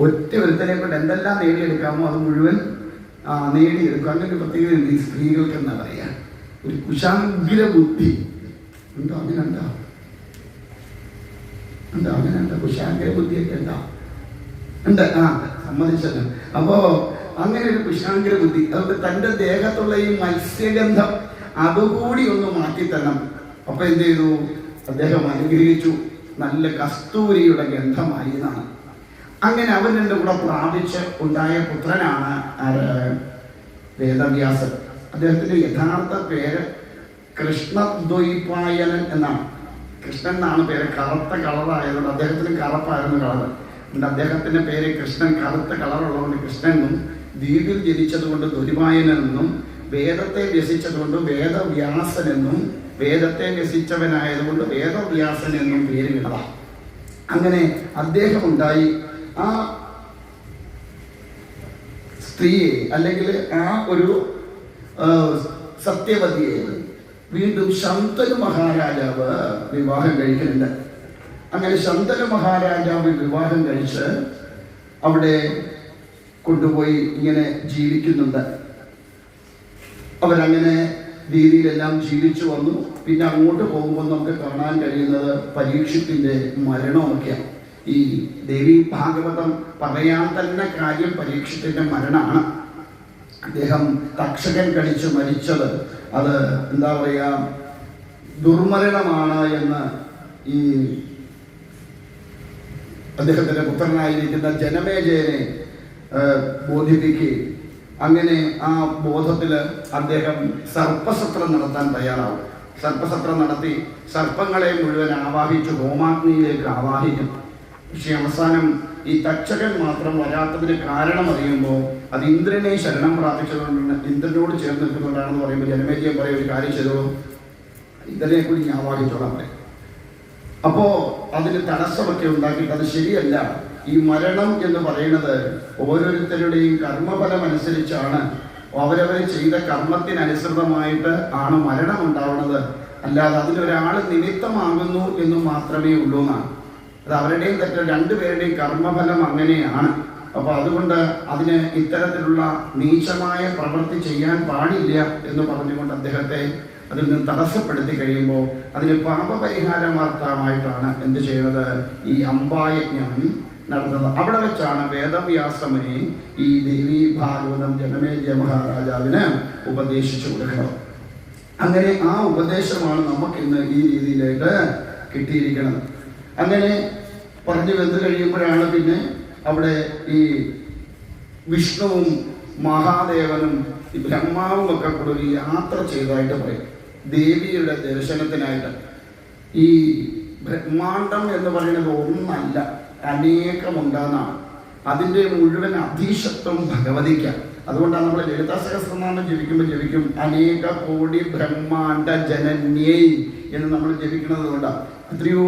ഒറ്റ ഒരുത്തനെ കൊണ്ട് എന്തെല്ലാം നേടിയെടുക്കാമോ അത് മുഴുവൻ നേടിയെടുക്കും. അങ്ങനെ പ്രത്യേക ഈ സ്ത്രീകൾക്ക് എന്താ പറയാ, ഒരു കുശാഗ്ര ബുദ്ധി ഉണ്ടോ? അങ്ങനെ ഉണ്ടോ? ഉണ്ടോ? അങ്ങനെ ഉണ്ടോ? കുശാഗ്ര ബുദ്ധിയൊക്കെ ഉണ്ടോ? ഉണ്ട്. സമ്മതിച്ചല്ലോ. അപ്പോ അങ്ങനെ ഒരു കുശാഗ്ര ബുദ്ധി. അതുകൊണ്ട് തൻ്റെ ദേഹത്തുള്ള ഈ മത്സ്യഗന്ധം അതുകൂടി ഒന്ന് മാറ്റിത്തരണം. അപ്പൊ എന്ത് ചെയ്തു, അദ്ദേഹം അനുഗ്രഹിച്ചു. നല്ല കസ്തൂരിയുടെ ഗന്ധമായി എന്നാണ്. അങ്ങനെ അവൻ എൻ്റെ കൂടെ പ്രാപിച്ച് ഉണ്ടായ പുത്രനാണ് വേദവ്യാസൻ. അദ്ദേഹത്തിന്റെ യഥാർത്ഥ പേര് കൃഷ്ണദ്വൈപായനൻ എന്നാണ്. കൃഷ്ണൻ എന്നാണ് പേര്. കറുത്ത കളറായതുകൊണ്ട് അദ്ദേഹത്തിന് കറുപ്പായിരുന്നു കളർ. അദ്ദേഹത്തിന്റെ പേര് കൃഷ്ണൻ, കറുത്ത കളറുള്ളതുകൊണ്ട് കൃഷ്ണനും, ദ്വീപിൽ ജനിച്ചതുകൊണ്ട് ദ്വൈപായനെന്നും, വേദത്തെ വ്യസിച്ചതുകൊണ്ട് വേദവ്യാസനെന്നും, വേദത്തെ വ്യസിച്ചവനായതുകൊണ്ട് വേദവ്യാസൻ എന്നും പേര് വിടതാണ്. അങ്ങനെ അദ്ദേഹം ഉണ്ടായി. ആ സ്ത്രീയെ അല്ലെങ്കിൽ ആ ഒരു സത്യവതിയെ വീണ്ടും ശന്തനു മഹാരാജാവ് വിവാഹം കഴിക്കുന്നുണ്ട്. അങ്ങനെ ശന്തനു മഹാരാജാവ് വിവാഹം കഴിച്ച് അവിടെ കൊണ്ടുപോയി ഇങ്ങനെ ജീവിക്കുന്നുണ്ട്. അവരങ്ങനെ രീതിയിലെല്ലാം ജീവിച്ചു വന്നു. പിന്നെ അങ്ങോട്ട് പോകുമ്പോൾ നമുക്ക് കാണാൻ കഴിയുന്നത് പരീക്ഷത്തിന്റെ മരണമൊക്കെയാണ്. ഈ ദേവി ഭാഗവതം പറയാൻ തന്നെ കാര്യം പരീക്ഷത്തിന്റെ മരണമാണ്. അദ്ദേഹം തക്ഷകൻ കടിച്ച് മരിച്ചത് അത് എന്താ പറയുക, ദുർമരണമാണ് എന്ന് ഈ അദ്ദേഹത്തിന്റെ പുത്രനായിരിക്കുന്ന ജനമേജയനെ ബോധിപ്പിക്കുകയും അങ്ങനെ ആ ബോധത്തില് അദ്ദേഹം സർപ്പസത്രം നടത്താൻ തയ്യാറാവും. സർപ്പസത്രം നടത്തി സർപ്പങ്ങളെ മുഴുവൻ ആവാഹിച്ച് ഹോമാഗ്നിയിലേക്ക് ആവാഹിക്കും. പക്ഷെ അവസാനം ഈ തക്ഷകൻ മാത്രം വരാത്തതിന് കാരണം അറിയുമ്പോൾ അത് ഇന്ദ്രനെ ശരണം പ്രാപിച്ചതുകൊണ്ട് ഇന്ദ്രനോട് ചേർന്ന് നിൽക്കുന്നുണ്ടാണെന്ന് പറയുമ്പോൾ ജനമേജയം പറയും, ഒരു കാര്യം ചെയ്തോ, ഇന്ദ്രനെ കൂടി ഞാൻ ആവാഹിച്ചോളാൻ പറയും. അപ്പോ അതിന് തടസ്സമൊക്കെ ഉണ്ടാക്കിയിട്ട് അത് ശരിയല്ല. ഈ മരണം എന്ന് പറയുന്നത് ഓരോരുത്തരുടെയും കർമ്മഫലം അനുസരിച്ചാണ്, അവരവർ ചെയ്ത കർമ്മത്തിനനുസൃതമായിട്ട് ആണ് മരണം ഉണ്ടാവുന്നത്. അല്ലാതെ അതിനൊരാൾ നിമിത്തമാകുന്നു എന്ന് മാത്രമേ ഉള്ളൂ എന്നാണ്. അത് അവരുടെയും തെറ്റ്, രണ്ടുപേരുടെയും കർമ്മഫലം അങ്ങനെയാണ്. അപ്പൊ അതുകൊണ്ട് അതിന് ഇത്തരത്തിലുള്ള നീചമായ പ്രവൃത്തി ചെയ്യാൻ പാടില്ല എന്ന് പറഞ്ഞുകൊണ്ട് അദ്ദേഹത്തെ അതിൽ നിന്ന് തടസ്സപ്പെടുത്തി കഴിയുമ്പോൾ അതിന് പാപപരിഹാരമാർത്തമായിട്ടാണ് എന്ത് ചെയ്യുന്നത്, ഈ അമ്പായജ്ഞം നടത്തുന്നത്. അവിടെ വെച്ചാണ് വേദവ്യാസമുനി ഈ ദേവി ഭാഗവതം ജനമേജയ മഹാരാജാവിന് ഉപദേശിച്ചു കൊടുക്കുന്നത്. അങ്ങനെ ആ ഉപദേശമാണ് നമുക്ക് ഇന്ന് ഈ രീതിയിലേക്ക് കിട്ടിയിരിക്കുന്നത്. അങ്ങനെ പറഞ്ഞു വന്നു കഴിയുമ്പോഴാണ് പിന്നെ അവിടെ ഈ വിഷ്ണുവും മഹാദേവനും ഈ ബ്രഹ്മാവും ഒക്കെ കൂടെ ഒരു യാത്ര ചെയ്തതായിട്ട് പറയും, ദേവിയുടെ ദർശനത്തിനായിട്ട്. ഈ ബ്രഹ്മാണ്ടം എന്ന് പറയുന്നത് ഒന്നല്ല, അനേകമുണ്ടെന്നാണ്. അതിൻ്റെ മുഴുവൻ അധീശത്വം ഭഗവതിക്കാണ്. അതുകൊണ്ടാണ് നമ്മൾ ലളിതാ സഹസ്രനാമം ജപിക്കും അനേക കോടി ബ്രഹ്മാണ്ട ജനന്യേ എന്ന് നമ്മൾ ജപിക്കുന്നത് കൊണ്ടാണ്. എത്രയോ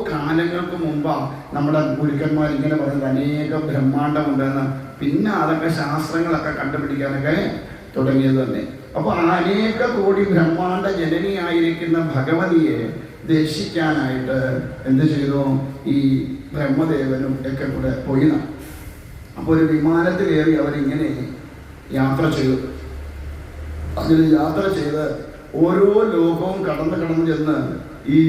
കാലങ്ങൾക്ക് മുമ്പാണ് നമ്മുടെ ഗുരുക്കന്മാർ ഇങ്ങനെ പറയുന്നത് അനേക ബ്രഹ്മാണ്ടമുണ്ടെന്ന്. പിന്നെ അതൊക്കെ ശാസ്ത്രങ്ങളൊക്കെ കണ്ടുപിടിക്കാനൊക്കെ തുടങ്ങിയത് തന്നെ. അപ്പോൾ ആ അനേക കോടി ബ്രഹ്മാണ്ട ജനനിയായിരിക്കുന്ന ഭഗവതിയെ ദർശിക്കാനായിട്ട് എന്ത് ചെയ്തു, ഈ ബ്രഹ്മദേവനും ഒക്കെ കൂടെ പോയി. അപ്പോൾ ഒരു വിമാനത്തിലേറി അവരിങ്ങനെ യാത്ര ചെയ്തു. അതിൽ യാത്ര ചെയ്ത് ഓരോ ലോകവും കടന്ന് ചെന്ന് ഈ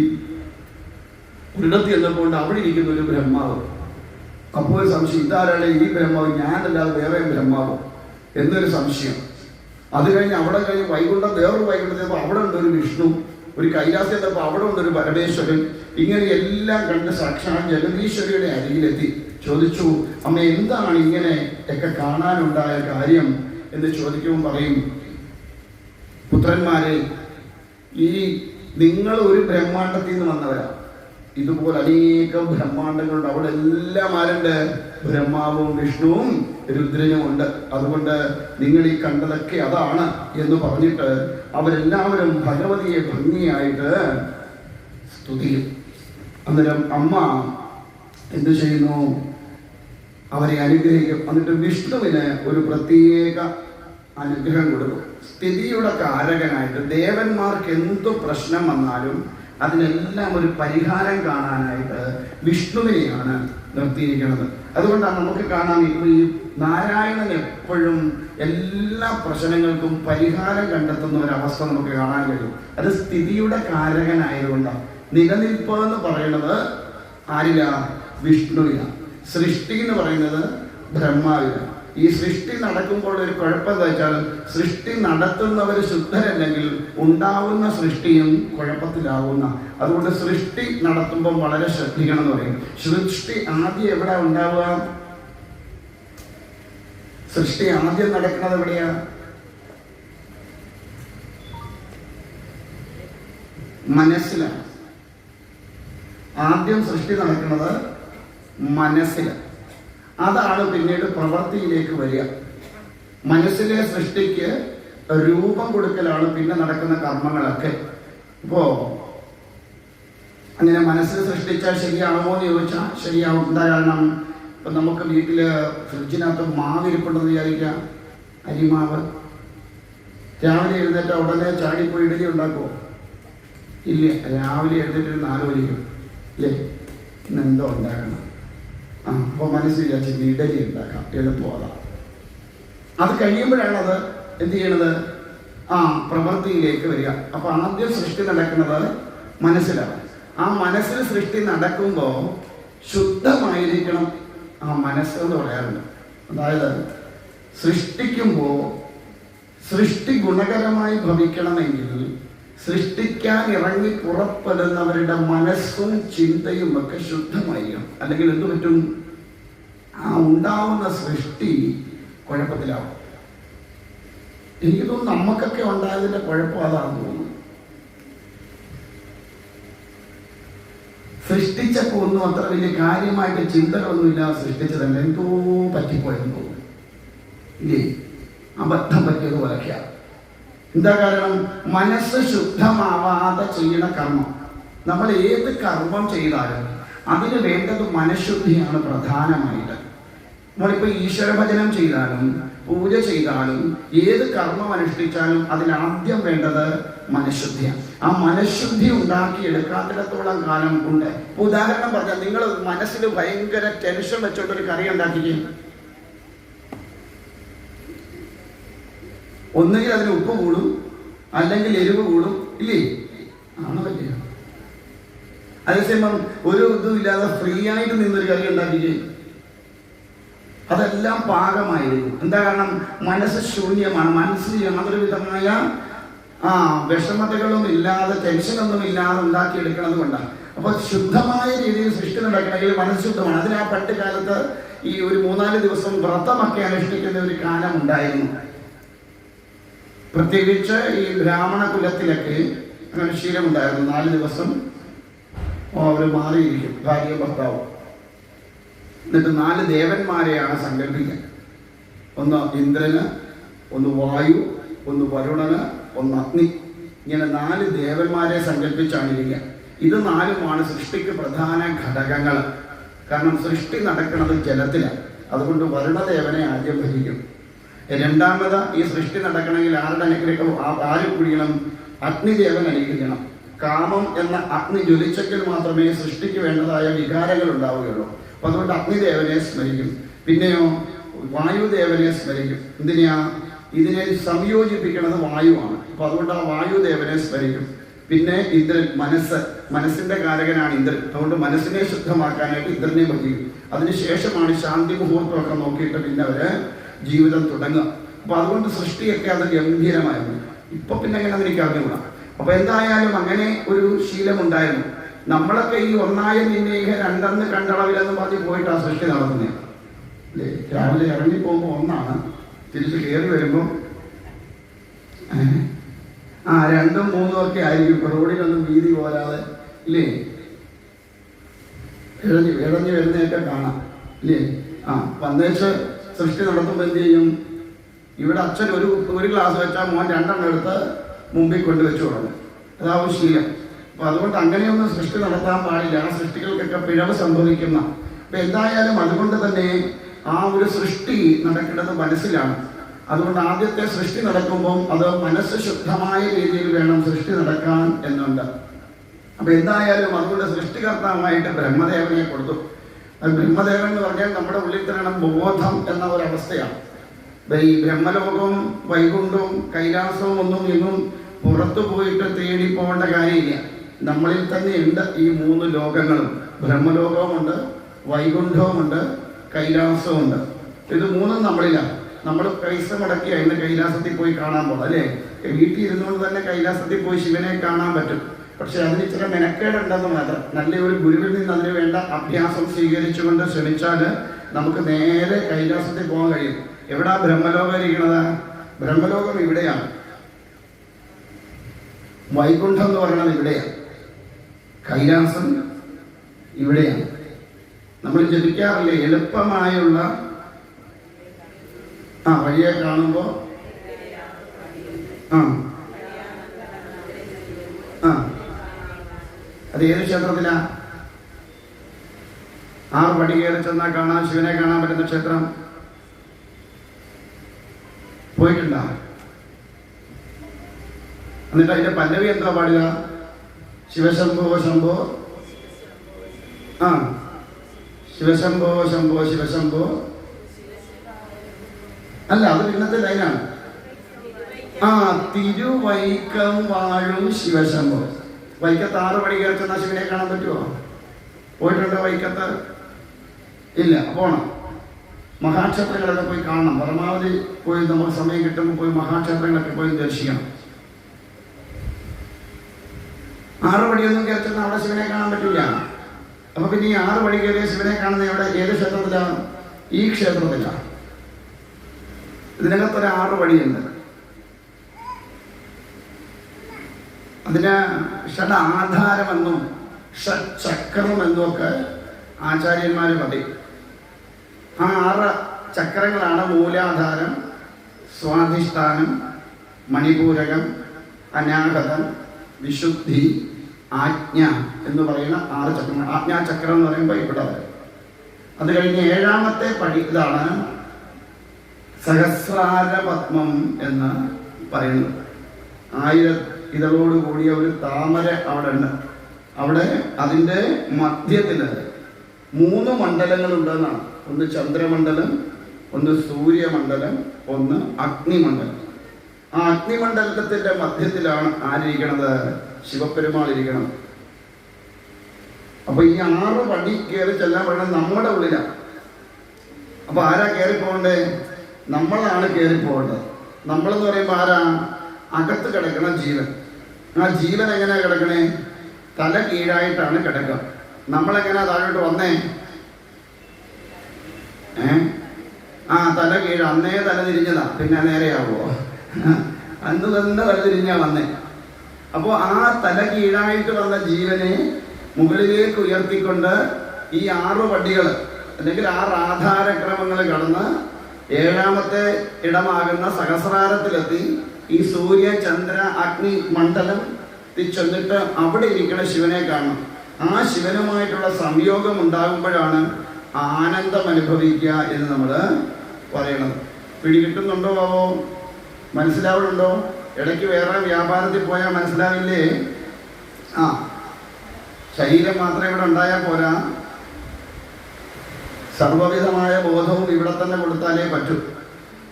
ഒരിടത്ത് ചെന്നപ്പോൾ അവിടെ ഇരിക്കുന്ന ഒരു ബ്രഹ്മാവ്. അപ്പോൾ ഒരു സംശയം, ഇതാരാണ് ഈ ബ്രഹ്മാവ്, ഞാനല്ലാതെ വേറെ ബ്രഹ്മാവ് എന്നൊരു സംശയം. അത് കഴിഞ്ഞ് അവിടെ കഴിഞ്ഞ് വൈകുണ്ഠം, വേറൊരു വൈകുണ്ഠത്തിൽ അവിടെ ഉണ്ട് ഒരു വിഷ്ണു, ഒരു കൈലാസം എത്തപ്പോൾ അവിടെ ഉണ്ടൊരു പരമേശ്വരൻ. ഇങ്ങനെ എല്ലാം കണ്ട് സാക്ഷാൽ ജഗദീശ്വരിയുടെ അരികിലെത്തി ചോദിച്ചു, അമ്മ എന്താണ് ഇങ്ങനെ ഒക്കെ കാണാനുണ്ടായ കാര്യം എന്ന് ചോദിക്കുമ്പോൾ പറയും, പുത്രന്മാരെ, ഈ നിങ്ങൾ ഒരു ബ്രഹ്മാണ്ടത്തിൽ നിന്ന് വന്നവരാ. ഇതുപോലെ അനേകം ബ്രഹ്മാണ്ടങ്ങളുണ്ട്. അവിടെ എല്ലാം ആരുണ്ട്, ബ്രഹ്മാവും വിഷ്ണുവും രുദ്രനും ഉണ്ട്. അതുകൊണ്ട് നിങ്ങൾ ഈ കണ്ടതൊക്കെ അതാണ് എന്ന് പറഞ്ഞിട്ട് അവരെല്ലാവരും ഭഗവതിയെ ഭംഗിയായിട്ട് സ്തുതിക്കും. അന്നേരം അമ്മ എന്ത് ചെയ്യുന്നു, അവരെ അനുഗ്രഹിക്കും. എന്നിട്ട് വിഷ്ണുവിന് ഒരു പ്രത്യേക അനുഗ്രഹം കൊടുക്കും. സ്ഥിതിയുടെ കാരകനായിട്ട് ദേവന്മാർക്ക് എന്തു പ്രശ്നം വന്നാലും അതിനെല്ലാം ഒരു പരിഹാരം കാണാനായിട്ട് വിഷ്ണുവിനെയാണ് നിർത്തിയിരിക്കുന്നത്. അതുകൊണ്ടാണ് നമുക്ക് കാണാൻ ഈ നാരായണൻ എപ്പോഴും എല്ലാ പ്രശ്നങ്ങൾക്കും പരിഹാരം കണ്ടെത്തുന്ന ഒരവസ്ഥ നമുക്ക് കാണാൻ കഴിയും. അത് സ്ഥിതിയുടെ കാരകനായതുകൊണ്ടാണ്. നിലനിൽപ്പ് എന്ന് പറയുന്നത് ആരില, വിഷ്ണുവില. സൃഷ്ടി എന്ന് പറയുന്നത് ബ്രഹ്മാവില. ഈ സൃഷ്ടി നടക്കുമ്പോൾ ഒരു കുഴപ്പം എന്താ വെച്ചാൽ, സൃഷ്ടി നടത്തുന്നവർ ശുദ്ധരല്ലെങ്കിൽ ഉണ്ടാവുന്ന സൃഷ്ടിയും കുഴപ്പത്തിലാവുന്ന. അതുകൊണ്ട് സൃഷ്ടി നടത്തുമ്പോൾ വളരെ ശ്രദ്ധിക്കണം എന്ന് പറയും. സൃഷ്ടി ആദ്യം എവിടെ ഉണ്ടാവുക, സൃഷ്ടി ആദ്യം നടക്കുന്നത് എവിടെയാ, മനസ്സിലാണ്. ആദ്യം സൃഷ്ടി നടക്കുന്നത് മനസ്സിൽ. അതാണ് പിന്നീട് പ്രവൃത്തിയിലേക്ക് വരിക. മനസ്സിലെ സൃഷ്ടിക്ക് രൂപം കൊടുക്കലാണ് പിന്നെ നടക്കുന്ന കർമ്മങ്ങളൊക്കെ. ഇപ്പോ അങ്ങനെ മനസ്സിൽ സൃഷ്ടിച്ചാൽ ശരിയാവുമോ എന്ന് ചോദിച്ചാൽ ശരിയാവും. എന്താ കാരണം? ഇപ്പം നമുക്ക് വീട്ടിൽ ഫ്രിഡ്ജിനകത്ത് മാവിരിപ്പുണ്ടെന്ന് വിചാരിക്കാം, അരിമാവ്. രാവിലെ എഴുന്നേറ്റ ഉടനെ ചാടിപ്പോയി ഇഡലി ഉണ്ടാക്കുമോ? ഇല്ല. രാവിലെ എഴുന്നേറ്റ് 4 മണിക്കും ഇല്ലേ, ഇന്ന് എന്തോ ഉണ്ടാക്കണം. അപ്പോൾ മനസ്സ് വിചാരിച്ചിട്ട് ഇഡലി ഉണ്ടാക്കാം, എളുപ്പമാണ്. അത് കഴിയുമ്പോഴാണത് എന്ത് ചെയ്യണത്? പ്രവൃത്തിയിലേക്ക് വരിക. അപ്പോൾ ആദ്യം സൃഷ്ടി നടക്കുന്നത് മനസ്സിലാണ്. ആ മനസ്സിൽ സൃഷ്ടി നടക്കുമ്പോൾ ശുദ്ധമായിരിക്കണം ആ മനസ്സെന്ന് പറയാറുണ്ട്. അതായത് സൃഷ്ടിക്കുമ്പോൾ സൃഷ്ടി ഗുണകരമായി ഭവിക്കണമെങ്കിൽ സൃഷ്ടിക്കാൻ ഇറങ്ങി പുറപ്പെടുന്നവരുടെ മനസ്സും ചിന്തയും ഒക്കെ ശുദ്ധമായിരിക്കണം. അല്ലെങ്കിൽ എന്തു പറ്റും? ഉണ്ടാവുന്ന സൃഷ്ടി കുഴപ്പത്തിലാവും. എനിക്ക് തോന്നുന്നു നമുക്കൊക്കെ ഉണ്ടായതിന്റെ കുഴപ്പം അതാണെന്ന് തോന്നുന്നു. സൃഷ്ടിച്ചപ്പോൾ ഒന്നും അത്ര വലിയ കാര്യമായിട്ട് ചിന്തകളൊന്നുമില്ലാതെ സൃഷ്ടിച്ചതല്ല, എന്തോ പറ്റിപ്പോയെന്ന് തോന്നുന്നു. ഇല്ലേ? അബദ്ധം പറ്റിയതുപോലൊക്കെയാണ്. എന്താ കാരണം? മനസ്സ് ശുദ്ധമാവാതെ ചെയ്യണ കർമ്മം. നമ്മൾ ഏത് കർമ്മം ചെയ്താലും അതിന് വേണ്ടത് മനഃശുദ്ധിയാണ് പ്രധാനമായിട്ട്. നമ്മളിപ്പോൾ ഈശ്വരഭജനം ചെയ്താലും പൂജ ചെയ്താലും ഏത് കർമ്മം അനുഷ്ഠിച്ചാലും അതിലാദ്യം വേണ്ടത് മനഃശുദ്ധിയാണ്. ആ മനഃശുദ്ധി ഉണ്ടാക്കിയെടുക്കാത്തിടത്തോളം കാലം ഉണ്ട്. ഉദാഹരണം പറഞ്ഞാൽ, നിങ്ങൾ മനസ്സിൽ ഭയങ്കര ടെൻഷൻ വെച്ചോണ്ടൊരു കറി ഉണ്ടാക്കിക്കും, ഒന്നുകിൽ അതിന് ഉപ്പ് കൂടും, അല്ലെങ്കിൽ എരിവ് കൂടും. ഇല്ലേ? ആണോ പറ്റിയ? അതേസമയം ഒരു ഇതും ഇല്ലാതെ ഫ്രീ ആയിട്ട് നിന്നൊരു കറി ഉണ്ടാക്കിക്കേ, അതെല്ലാം പാകമായിരുന്നു. എന്താ കാരണം? മനസ്സ് ശൂന്യമാണ്. മനസ്സിൽ യാതൊരു വിധമായ വിഷമതകളും ഇല്ലാതെ ടെൻഷനൊന്നും ഇല്ലാതെ ഉണ്ടാക്കിയെടുക്കുന്നത് കൊണ്ടാണ്. അപ്പൊ ശുദ്ധമായ രീതിയിൽ സൃഷ്ടി നടക്കണമെങ്കിൽ മനസ്സ് ശുദ്ധമാണ്. അതിന് ആ പണ്ട് കാലത്ത് ഈ ഒരു 3-4 ദിവസം വ്രതമൊക്കെ അനുഷ്ഠിക്കുന്ന ഒരു കാലം ഉണ്ടായിരുന്നു. പ്രത്യേകിച്ച് ഈ ബ്രാഹ്മണ കുലത്തിലൊക്കെ അങ്ങനെ ശീലമുണ്ടായിരുന്നു. 4 ദിവസം അവർ മാറിയിരിക്കും, ഭാര്യ ഭർത്താവും. എന്നിട്ട് 4 ദേവന്മാരെയാണ് സങ്കല്പിക്കുക. ഒന്ന് ഇന്ദ്രന്, ഒന്ന് വായു, ഒന്ന് വരുണന്, ഒന്ന് അഗ്നി. ഇങ്ങനെ 4 ദേവന്മാരെ സങ്കല്പിച്ചാണ് ഇരിക്കുക. ഇത് 4ഉമാണ് സൃഷ്ടിക്ക് പ്രധാന ഘടകങ്ങൾ. കാരണം സൃഷ്ടി നടക്കുന്നത് ജലത്തിലാണ്. അതുകൊണ്ട് വരുണദേവനെ ആദ്യം ഭജിക്കും. രണ്ടാമത് ഈ സൃഷ്ടി നടക്കണമെങ്കിൽ ആരുടെ അനുഗ്രഹം? ആര് കുടിക്കണം? അഗ്നിദേവൻ അനുഗ്രഹിക്കണം. കാമം എന്ന അഗ്നി ജ്വലിച്ചെങ്കിൽ മാത്രമേ സൃഷ്ടിക്ക് വേണ്ടതായ വികാരങ്ങൾ ഉണ്ടാവുകയുള്ളൂ. അപ്പൊ അതുകൊണ്ട് അഗ്നിദേവനെ സ്മരിക്കും. പിന്നെയോ വായുദേവനെ സ്മരിക്കും. എന്തിനാ? ഇതിനെ സംയോജിപ്പിക്കുന്നത് വായുവാണ്. അപ്പൊ അതുകൊണ്ട് ആ വായുദേവനെ സ്മരിക്കും. പിന്നെ ഇന്ദ്രൻ, മനസ്സിന്റെ കാരകനാണ് ഇന്ദ്രൻ. അതുകൊണ്ട് മനസ്സിനെ ശുദ്ധമാക്കാനായിട്ട് ഇന്ദ്രനെ ഭജിക്കും. അതിനുശേഷമാണ് ശാന്തി മുഹൂർത്തമൊക്കെ നോക്കിയിട്ട് പിന്നെ അവര് ജീവിതം തുടങ്ങുക. അപ്പൊ അതുകൊണ്ട് സൃഷ്ടിയൊക്കെ അത് ഗംഭീരമായിരുന്നു. ഇപ്പൊ പിന്നെ എങ്ങനെ എനിക്ക് അറിഞ്ഞുകൂടാ. അപ്പൊ എന്തായാലും അങ്ങനെ ഒരു ശീലമുണ്ടായിരുന്നു. നമ്മളൊക്കെ ഈ ഒന്നായ നിന്നേക രണ്ടെന്ന് കണ്ടളവിലെന്ന് പറഞ്ഞ് പോയിട്ട് ആ സൃഷ്ടി നടത്തുന്നത് അല്ലേ? രാവിലെ ഇറങ്ങി പോകുമ്പോൾ ഒന്നാണ്, തിരിച്ച് കയറി വരുമ്പോൾ 2ഉം 3ഉം ഒക്കെ ആയിരിക്കും. റോഡിലൊന്നും വീതി പോരാതെ ഇല്ലേ? ഇഴഞ്ഞു വരുന്നതൊക്കെ കാണാം ഇല്ലേ? വന്നേച്ച് സൃഷ്ടി നടത്തുമ്പോൾ എന്ത് ചെയ്യും? ഇവിടെ അച്ഛൻ ഒരു ഗ്ലാസ് വെച്ചാൽ മോൻ 2 എടുത്ത് മുമ്പിൽ കൊണ്ടുവച്ചു തുടങ്ങും. അതാവും ശീലം. അപ്പൊ അതുകൊണ്ട് അങ്ങനെയൊന്നും സൃഷ്ടി നടത്താൻ പാടില്ല. ആ സൃഷ്ടികൾക്കൊക്കെ പിഴവ് സംഭവിക്കുന്ന. അപ്പൊ എന്തായാലും അതുകൊണ്ട് തന്നെ ആ ഒരു സൃഷ്ടി നടക്കേണ്ടത് മനസ്സിലാണ്. അതുകൊണ്ട് ആദ്യത്തെ സൃഷ്ടി നടക്കുമ്പോൾ അത് മനസ്സ് ശുദ്ധമായ രീതിയിൽ വേണം സൃഷ്ടി നടക്കാൻ എന്നുണ്ട്. അപ്പൊ എന്തായാലും അതുകൊണ്ട് സൃഷ്ടികർത്താവായിട്ട് ബ്രഹ്മദേവനെ കൊടുത്തു. ബ്രഹ്മദേവൻ എന്ന് പറഞ്ഞാൽ നമ്മുടെ ഉള്ളിൽ തരണം ബോധം എന്ന ഒരവസ്ഥയാണ്. ഈ ബ്രഹ്മലോകവും വൈകുണ്ഠവും കൈലാസവും ഒന്നും ഇന്നും പുറത്തു പോയിട്ട് തേടി പോകേണ്ട കാര്യമില്ല. നമ്മളിൽ തന്നെ ഉണ്ട് ഈ 3 ലോകങ്ങളും. ബ്രഹ്മലോകവുമുണ്ട്, വൈകുണ്ഠവുമുണ്ട്, കൈലാസവുമുണ്ട്. ഇത് 3ഉം നമ്മളിലാണ്. നമ്മൾ പൈസ മുടക്കി അതിന് കൈലാസത്തിൽ പോയി കാണാൻ പോകണം അല്ലേ? വീട്ടിൽ ഇരുന്നുകൊണ്ട് തന്നെ കൈലാസത്തിൽ പോയി ശിവനെ കാണാൻ പറ്റും. പക്ഷെ അതിന് ഇച്ചിരി മെനക്കേടുണ്ടെന്ന് മാത്രം. നല്ലൊരു ഗുരുവിൽ നിന്ന് അതിന് വേണ്ട അഭ്യാസം സ്വീകരിച്ചുകൊണ്ട് ശ്രമിച്ചാൽ നമുക്ക് നേരെ കൈലാസത്തിൽ പോകാൻ കഴിയും. എവിടാ ബ്രഹ്മലോകം ഇരിക്കണത്? ബ്രഹ്മലോകം ഇവിടെയാണ്. വൈകുണ്ഠം എന്ന് പറയുന്നത് ഇവിടെയാണ്. കൈലാസം ഇവിടെയാണ്. നമ്മൾ ജപിക്കാറില്ലേ എളുപ്പമായുള്ള വഴിയെ കാണുമ്പോ അത് ഏത് ക്ഷേത്രത്തിലാ? 6 പടി കയറി ചെന്നാൽ കാണാൻ ശിവനെ കാണാൻ പറ്റുന്ന ക്ഷേത്രം പോയിട്ടുണ്ടോ? എന്നിട്ട് അതിന്റെ പല്ലവി എന്താ പാടുക? ശിവശംഭോ ശംഭോ, ആ ശിവശംഭോ ശംഭോ ശിവശംഭോ, അല്ല അത് പിന്നത്തെ ലൈനാണ്. ആ തിരുവൈക്കം വാഴും ശിവശംഭോ. വൈക്കത്ത് 6 പടി കയറി ചെന്നാൽ ശിവനെ കാണാൻ പറ്റുമോ? പോയിട്ടുണ്ടോ വൈക്കത്ത്? ഇല്ല. പോണം. മഹാക്ഷേത്രങ്ങളൊക്കെ പോയി കാണണം. പരമാവധി പോയി നമുക്ക് സമയം കിട്ടുമ്പോൾ പോയി മഹാക്ഷേത്രങ്ങളൊക്കെ പോയി ദർശിക്കണം. 6 പടിയൊന്നും കയറി ചെന്നാൽ അവിടെ ശിവനെ കാണാൻ പറ്റില്ല. അപ്പൊ പിന്നെ ഈ 6 പടി കയറിയ ശിവനെ കാണുന്ന എവിടെ? ഏത് ക്ഷേത്രത്തിലാണ്? ഈ ക്ഷേത്രത്തിലാണ്. ഇതിനകത്തൊരു 6 പടിയുണ്ട്. അതിന് ഷഡാധാരമെന്നും ഷഡ്ചക്രമെന്നും ഒക്കെ ആചാര്യന്മാർ പറയും. ആ 6 ചക്രങ്ങളാണ് മൂലാധാരം, സ്വാധിഷ്ഠാനം, മണിപൂരകം, അനാഹതം, വിശുദ്ധി, ആജ്ഞ എന്ന് പറയുന്ന 6 ചക്രങ്ങൾ. ആജ്ഞാചക്രം എന്ന് പറയുമ്പോൾ ഇവിടെ വരും. അത് കഴിഞ്ഞ് 7ാമത്തെ പടി ഇതാണ് സഹസ്രാര പത്മം എന്ന് പറയുന്നത്. 1000 ഇതളോട് കൂടിയ ഒരു താമര അവിടെ ഉണ്ട്. അവിടെ അതിൻ്റെ മധ്യത്തിൽ 3 മണ്ഡലങ്ങളുണ്ടെന്നാണ്. ഒന്ന് ചന്ദ്രമണ്ഡലം, ഒന്ന് സൂര്യമണ്ഡലം, ഒന്ന് അഗ്നിമണ്ഡലം. ആ അഗ്നിമണ്ഡലത്തിന്റെ മധ്യത്തിലാണ് ആരിയ്ക്കണത്? ശിവപെരുമാൾ ഇരിക്കണം. അപ്പൊ ഈ 6 പടി കയറി ചെല്ലാൻ പറയുന്നത് നമ്മുടെ ഉള്ളിലാണ്. അപ്പൊ ആരാ കയറിപ്പോണ്ടേ? നമ്മളാണ് കയറിപ്പോകേണ്ടത്. നമ്മളെന്ന് പറയുമ്പോൾ ആരാ? അകത്ത് കിടക്കണ ജീവൻ. ആ ജീവൻ എങ്ങനെയാ കിടക്കണേ? തല കീഴായിട്ടാണ് കിടക്കുക. നമ്മളെങ്ങനെയാ താഴോട്ട് വന്നേ? തല കീഴ. അന്നേ തല തിരിഞ്ഞതാ, പിന്നെ നേരെയാവോ? അന്ന് തന്നെ തല തിരിഞ്ഞാ വന്നേ. അപ്പോൾ ആ തല കീഴായിട്ട് വന്ന ജീവനെ മുകളിലേക്ക് ഉയർത്തിക്കൊണ്ട് ഈ 6 പടികൾ അല്ലെങ്കിൽ 6 ആധാരക്രമങ്ങൾ കടന്ന് 7ാമത്തെ ഇടമാകുന്ന സഹസ്രാരത്തിലെത്തി ഈ സൂര്യ ചന്ദ്ര അഗ്നി മണ്ഡലം ചെന്നിട്ട് അവിടെ ഇരിക്കുന്ന ശിവനെ കാണണം. ആ ശിവനുമായിട്ടുള്ള സംയോഗം ഉണ്ടാകുമ്പോഴാണ് ആനന്ദം അനുഭവിക്കുക എന്ന് നമ്മൾ പറയണത്. പിടികിട്ടുന്നുണ്ടോ? ആവോ? മനസ്സിലാവുന്നുണ്ടോ? ഇടയ്ക്ക് വേറെ വ്യാപാരത്തിൽ പോയാൽ മനസ്സിലാവില്ലേ? ശരീരം മാത്രം ഇവിടെ ഉണ്ടായാൽ പോരാ, സർവവിധമായ ബോധവും ഇവിടെ തന്നെ കൊടുത്താലേ പറ്റൂ.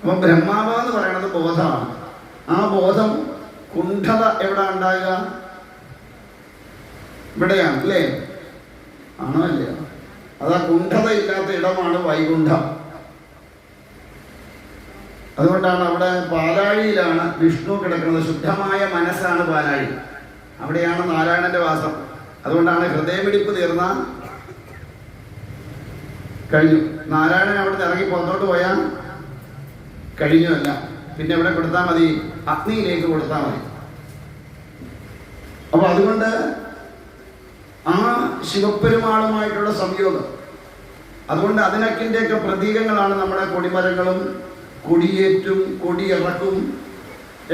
അപ്പൊ ബ്രഹ്മാവ് എന്ന് പറയുന്നത് ബോധമാണ്. ആ ബോധം കുണ്ഠത എവിടെ ഉണ്ടാകുക? ഇവിടെയാണ് അല്ലേ? ആണോ അല്ലേ? അതാ കുണ്ഠത ഇല്ലാത്ത ഇടമാണ് വൈകുണ്ഠം. അതുകൊണ്ടാണ് അവിടെ പാലാഴിയിലാണ് വിഷ്ണു കിടക്കുന്നത്. ശുദ്ധമായ മനസ്സാണ് പാലാഴി. അവിടെയാണ് നാരായണന്റെ വാസം. അതുകൊണ്ടാണ് ഹൃദയമിടിപ്പ് തീർന്ന കഴിഞ്ഞു. നാരായണൻ അവിടെ നിന്ന് ഇറങ്ങി പുറത്തോട്ട് പോയാൽ കഴിഞ്ഞുമല്ല. പിന്നെ എവിടെ കൊടുത്താൽ മതി? അഗ്നിയിലേക്ക് കൊടുത്താൽ മതി. അപ്പൊ അതുകൊണ്ട് ആ ശിവപെരുമാളുമായിട്ടുള്ള സംയോഗം, അതുകൊണ്ട് അതിനൊക്കെ പ്രതീകങ്ങളാണ് നമ്മുടെ കൊടിമരങ്ങളും കൊടിയേറ്റും കൊടിയിറക്കും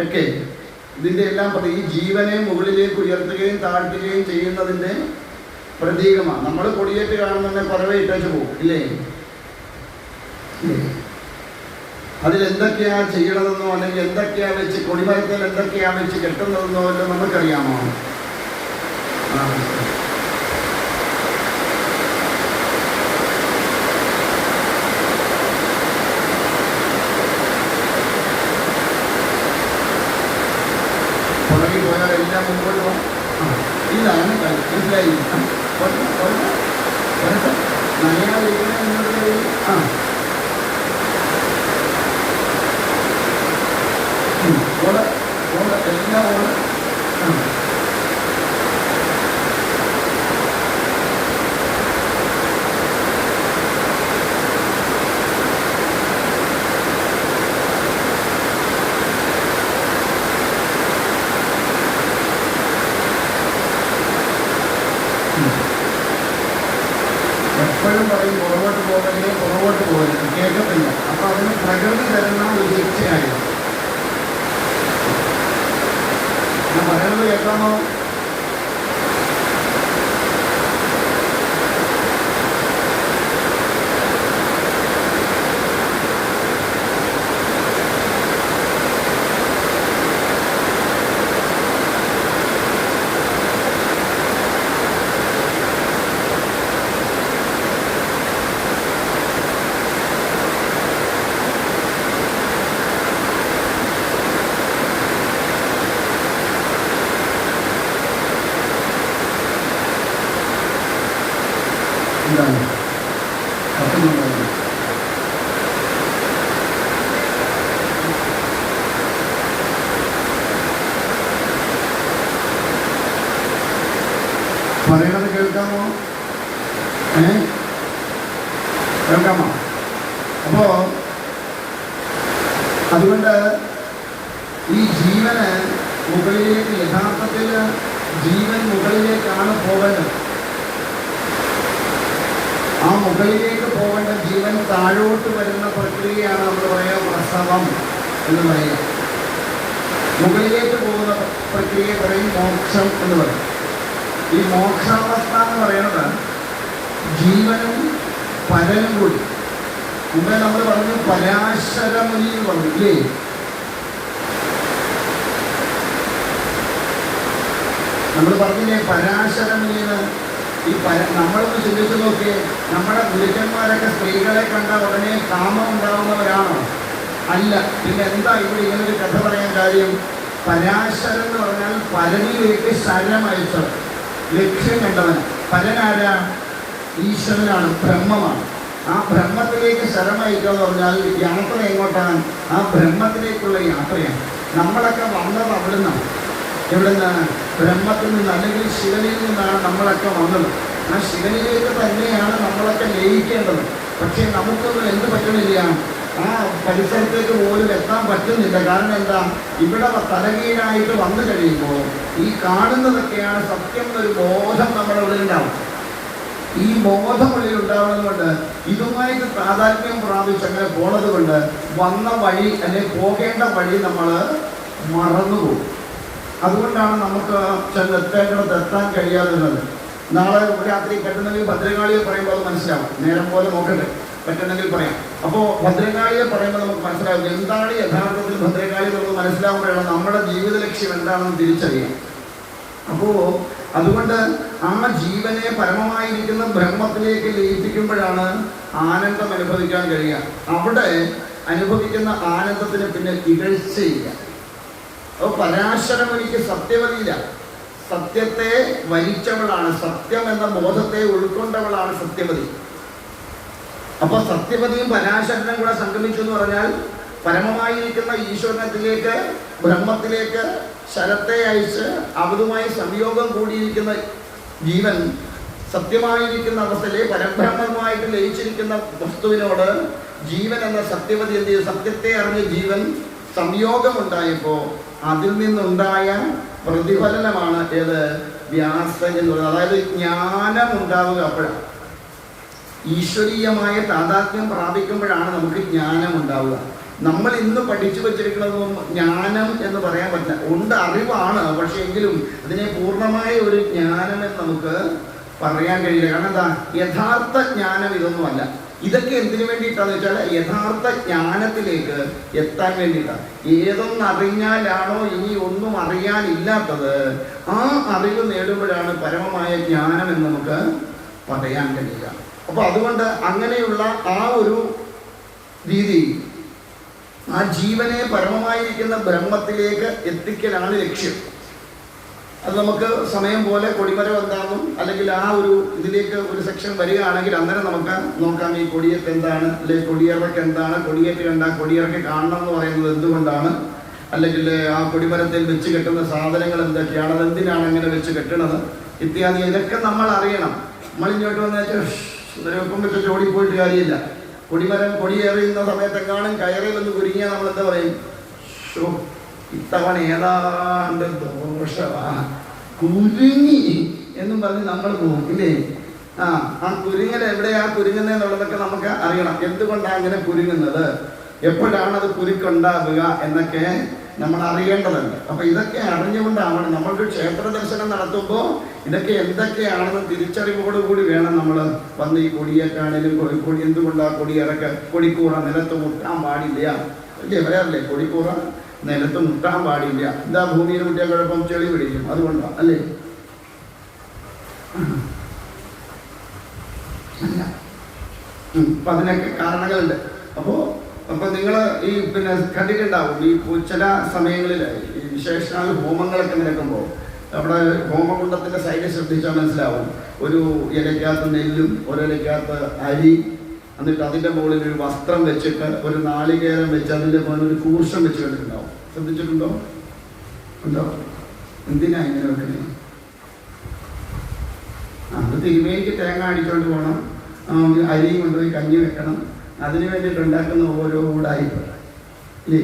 ഒക്കെ. ഇതിൻ്റെ എല്ലാം ഈ ജീവനെ മുകളിലേക്ക് ഉയർത്തുകയും താഴ്ത്തുകയും ചെയ്യുന്നതിൻ്റെ പ്രതീകമാണ്. നമ്മൾ കൊടിയേറ്റ് കാണുന്നതിനെ കുറവേ ഇട്ടു പോകും ഇല്ലേ? അതിലെന്തൊക്കെയാ ചെയ്യണതെന്നോ അല്ലെങ്കിൽ എന്തൊക്കെയാ വെച്ച് കൊടിമരത്തിൽ എന്തൊക്കെയാ വെച്ച് കെട്ടുന്നതെന്നോ എല്ലാം നമുക്കറിയാമോ? പുറകെ പോയാൽ എല്ലാം മുമ്പോട്ട് പോകാം. ഇല്ല മനസ്സിലായി. നനയാതിരിക്കുന്ന ഓടെ എല്ലാം ഓടെ എപ്പോഴും പറയും പുറകോട്ട് പോകരുത് കേൾക്കത്തില്ല. അപ്പൊ അതിന് പ്രകൃതി തരുന്ന ഒരു ശിക്ഷയായിരുന്നു. ഞാൻ പറയുന്നത് കേൾക്കാമോ? അപ്പോ അതുകൊണ്ട് ഈ ജീവന് മുകളിലേക്ക്, യഥാർത്ഥത്തിൽ ജീവൻ മുകളിലേക്കാണ് പോകേണ്ടത്. ആ മുകളിലേക്ക് പോകേണ്ട ജീവൻ താഴോട്ട് വരുന്ന പ്രക്രിയയാണ് നമ്മൾ പറയുക പ്രസവം എന്ന് പറയുക. മുകളിലേക്ക് പോകുന്ന പ്രക്രിയ പറയും മോക്ഷം എന്ന് പറയും. ഈ മോക്ഷാവസ്ഥ എന്ന് പറയുന്നത് ജീവനും പരനും കൂടി. മുമ്പേ നമ്മൾ പറഞ്ഞു പരാശരമുനി എന്ന് പറഞ്ഞു ഇല്ലേ? നമ്മൾ പറഞ്ഞില്ലേ പരാശരമുനിന്ന്. ഈ നമ്മളൊന്ന് ചിന്തിച്ചു നോക്കിയേ, നമ്മുടെ ഗുരുക്കന്മാരൊക്കെ സ്ത്രീകളെ കണ്ട ഉടനെ കാമം ഉണ്ടാവുന്നവരാണോ? അല്ല. പിന്നെ എന്താ ഇവിടെ ഇങ്ങനൊരു കഥ പറയാൻ കാര്യം? പരാശരൻ എന്ന് പറഞ്ഞാൽ പരനിലേക്ക് ശരം അയച്ചത്, ലക്ഷ്യം കണ്ടവൻ. പരനാരാ? ഈശ്വരനാണ്, ബ്രഹ്മമാണ്. ആ ബ്രഹ്മത്തിലേക്ക് ശരം അയക്കുക എന്ന് പറഞ്ഞാൽ യാത്ര എങ്ങോട്ടാണ്? ആ ബ്രഹ്മത്തിലേക്കുള്ള യാത്രയാണ്. നമ്മളൊക്കെ വന്നത് അവിടുന്നാണ്. എവിടുന്ന്? ബ്രഹ്മത്തിൽ നിന്ന്, അല്ലെങ്കിൽ ശിവനിൽ നിന്നാണ് നമ്മളൊക്കെ വന്നത്. ആ ശിവനിലേക്ക് തന്നെയാണ് നമ്മളൊക്കെ ലയിക്കേണ്ടത്. പക്ഷേ നമുക്കൊന്നും എന്ത് പറ്റുന്നില്ല, ആ പരിസരത്തേക്ക് പോലും എത്താൻ പറ്റുന്നില്ല. കാരണം എന്താ? ഇവിടെ തലകീഴായിട്ട് വന്നു കഴിയുമ്പോൾ ഈ കാണുന്നതൊക്കെയാണ് സത്യം എന്നൊരു ബോധം നമ്മുടെ ഉള്ളിലുണ്ടാവും. ഈ ബോധം ഉള്ളിൽ ഉണ്ടാവുന്നത് കൊണ്ട് ഇതുമായിട്ട് താതാത്മ്യം പ്രാപിച്ച് അങ്ങനെ പോണത് കൊണ്ട് വന്ന വഴി, അല്ലെങ്കിൽ പോകേണ്ട വഴി നമ്മൾ മറന്നുപോകും. അതുകൊണ്ടാണ് നമുക്ക് ചെന്നെത്തേണ്ടത് എത്താൻ കഴിയാതിരുന്നത്. നാളെ രാത്രി പറ്റുന്നെങ്കിൽ ഭദ്രകാളിയെ പറയുമ്പോൾ അത് മനസ്സിലാവും. നേരം പോലെ നോക്കട്ടെ, പറ്റുന്നെങ്കിൽ പറയാം. അപ്പോൾ ഭദ്രകാളിയെ പറയുമ്പോൾ നമുക്ക് മനസ്സിലാവും എന്താണ് യഥാർത്ഥത്തിൽ ഭദ്രകാളി നമുക്ക് മനസ്സിലാവുമ്പോഴാണ് നമ്മുടെ ജീവിത ലക്ഷ്യം എന്താണെന്ന് തിരിച്ചറിയാം. അപ്പോൾ അതുകൊണ്ട് ആ ജീവനെ പരമമായിരിക്കുന്ന ബ്രഹ്മത്തിലേക്ക് ലയിപ്പിക്കുമ്പോഴാണ് ആനന്ദം അനുഭവിക്കാൻ കഴിയുക. അവിടെ അനുഭവിക്കുന്ന ആനന്ദത്തിന് പിന്നെ ഇകഴ്ചയില്ല. അപ്പോൾ പരാശരമുനിക്ക് സത്യവതിയില്ല. സത്യത്തെ വരിച്ചവളാണ്, സത്യം എന്ന ബോധത്തെ ഉൾക്കൊണ്ടവളാണ് സത്യവതി. അപ്പൊ സത്യവതിയും പരാശരനും കൂടെ സംഗമിച്ചു എന്ന് പറഞ്ഞാൽ പരമമായിരിക്കുന്ന ഈശ്വരനത്തിലേക്ക്, ബ്രഹ്മത്തിലേക്ക് ശരത്തെ അയച്ച് അവതുമായി സംയോഗം കൂടിയിരിക്കുന്ന ജീവൻ സത്യമായിരിക്കുന്ന അവസ്ഥയിലെ പരബ്രഹ്മമായിട്ട് ലയിച്ചിരിക്കുന്ന വസ്തുവിനോട് ജീവൻ എന്ന സത്യവതി എന്ത് ചെയ്തു? സത്യത്തെ അറിഞ്ഞ ജീവൻ സംയോഗമുണ്ടായപ്പോൾ അതിൽ നിന്നുണ്ടായ പ്രതിഫലനമാണ് ഏത്? വ്യാസൻ എന്ന് പറയുന്നത്. അതായത് ജ്ഞാനം ഉണ്ടാവുക അപ്പോഴാണ്. ഈശ്വരീയമായ താതാത്മ്യം പ്രാപിക്കുമ്പോഴാണ് നമുക്ക് ജ്ഞാനം ഉണ്ടാവുക. നമ്മൾ ഇന്ന് പഠിച്ചു വച്ചിരിക്കുന്നതും ജ്ഞാനം എന്ന് പറയാൻ പറ്റില്ല. ഉണ്ട്, അറിവാണ്, പക്ഷെ എങ്കിലും അതിനെ പൂർണ്ണമായ ഒരു ജ്ഞാനമെന്ന് നമുക്ക് പറയാൻ കഴിയില്ല. കാരണം എന്താ? യഥാർത്ഥ ജ്ഞാനം ഇതൊന്നുമല്ല. ഇതൊക്കെ എന്തിനു വേണ്ടിയിട്ടാന്ന് വെച്ചാൽ യഥാർത്ഥ ജ്ഞാനത്തിലേക്ക് എത്താൻ വേണ്ടിയിട്ടാണ്. ഏതൊന്നറിഞ്ഞാലാണോ ഇനി ഒന്നും അറിയാനില്ലാത്തത്, ആ അറിവ് നേടുമ്പോഴാണ് പരമമായ ജ്ഞാനം എന്ന് നമുക്ക് പറയാൻ കഴിയുക. അപ്പൊ അതുകൊണ്ട് അങ്ങനെയുള്ള ആ ഒരു രീതി, ആ ജീവനെ പരമമായിരിക്കുന്ന ബ്രഹ്മത്തിലേക്ക് എത്തിക്കലാണ് ലക്ഷ്യം. അത് നമുക്ക് സമയം പോലെ കൊടിമരം എന്താണെന്നും അല്ലെങ്കിൽ ആ ഒരു ഇതിലേക്ക് ഒരു സെക്ഷൻ വരികയാണെങ്കിൽ അന്നേരം നമുക്ക് നോക്കാം ഈ കൊടിയേറ്റ് എന്താണ്, അല്ലെങ്കിൽ കൊടിയേറക്ക് എന്താണ്, കൊടിയേറ്റ് കണ്ട കൊടിയേറക്ക് കാണണം എന്ന് പറയുന്നത് എന്തുകൊണ്ടാണ്, അല്ലെങ്കിൽ ആ കൊടിമരത്തിൽ വെച്ച് കെട്ടുന്ന സാധനങ്ങൾ എന്തൊക്കെയാണ്, അതെന്തിനാണ് അങ്ങനെ വെച്ച് കെട്ടണത് ഇത്യാദി. ഇതൊക്കെ നമ്മൾ അറിയണം. നമ്മളിങ്ങോട്ട് വന്നു വെച്ചാൽ വെപ്പം വെച്ച് ഓടിപ്പോയിട്ട് കാര്യമില്ല. കൊടിമരം കൊടിയേറിയുന്ന സമയത്തെങ്ങാനും കയറിലൊന്ന് കുരുങ്ങിയാൽ നമ്മൾ എന്താ പറയും? ഷോ, ഇത്തവണ ഏതാണ്ട് ദോഷമാ, കുരുങ്ങി എന്നും പറഞ്ഞ് നമ്മൾ പോകും ഇല്ലേ? ആ കുരുങ്ങൽ എവിടെയാ കുരുങ്ങുന്നതെന്നുള്ളതൊക്കെ നമുക്ക് അറിയണം. എന്തുകൊണ്ടാണ് അങ്ങനെ കുരുങ്ങുന്നത്, എപ്പോഴാണ് അത് കുരുക്കുണ്ടാവുക എന്നൊക്കെ നമ്മൾ അറിയേണ്ടതുണ്ട്. അപ്പൊ ഇതൊക്കെ അറിഞ്ഞുകൊണ്ടാവണം നമ്മൾക്ക് ക്ഷേത്ര ദർശനം നടത്തുമ്പോൾ ഇതൊക്കെ എന്തൊക്കെയാണെന്ന് തിരിച്ചറിവോടുകൂടി വേണം നമ്മൾ വന്ന് ഈ കൊടിയേറ്റാണേലും കൊടി എന്തുകൊണ്ടാണ് കൊടിയിറക്ക, കൊടിക്കൂറ നിലത്ത് മുട്ടാൻ പാടില്ല അല്ലേ? പറയാറില്ലേ? കൊടിക്കൂറ നിലത്ത് മുട്ടാൻ പാടില്ല. എന്താ? ഭൂമിയിൽ മുട്ടിയ കുഴപ്പം ചെളി പിടിക്കും, അതുകൊണ്ടാണ് അല്ലേ? അല്ല, അപ്പൊ അതിനൊക്കെ കാരണങ്ങളുണ്ട്. അപ്പൊ നിങ്ങൾ ഈ പിന്നെ കണ്ടിട്ടുണ്ടാവും ഈ ചില സമയങ്ങളിൽ ഈ വിശേഷാൽ ഹോമങ്ങളൊക്കെ നടക്കുമ്പോൾ അവിടെ ഹോമകുണ്ടത്തിന്റെ സൈഡ് ശ്രദ്ധിച്ചാൽ മനസ്സിലാവും. ഒരു ഇലയ്ക്കകത്ത് നെല്ലും ഒരിലയ്ക്കകത്ത് അരി, എന്നിട്ട് അതിൻ്റെ മുകളിൽ ഒരു വസ്ത്രം വെച്ചിട്ട് ഒരു നാളികേരം വെച്ച് അതിൻ്റെ മുകളിൽ ഒരു കൂർഷം വെച്ച് കണ്ടിട്ടുണ്ടാവും. ശ്രദ്ധിച്ചിട്ടുണ്ടോ? ഉണ്ടോ? എന്തിനാ ഇങ്ങനെ വെക്കുന്നത്? അത് തിരുമേനിക്ക് തേങ്ങ അടിച്ചുകൊണ്ട് പോകണം, അരിയും കൊണ്ടുപോയി കഞ്ഞി വെക്കണം, അതിനു വേണ്ടിയിട്ട് ഉണ്ടാക്കുന്ന ഓരോ ഉടായിപ്പ് ഇല്ലേ?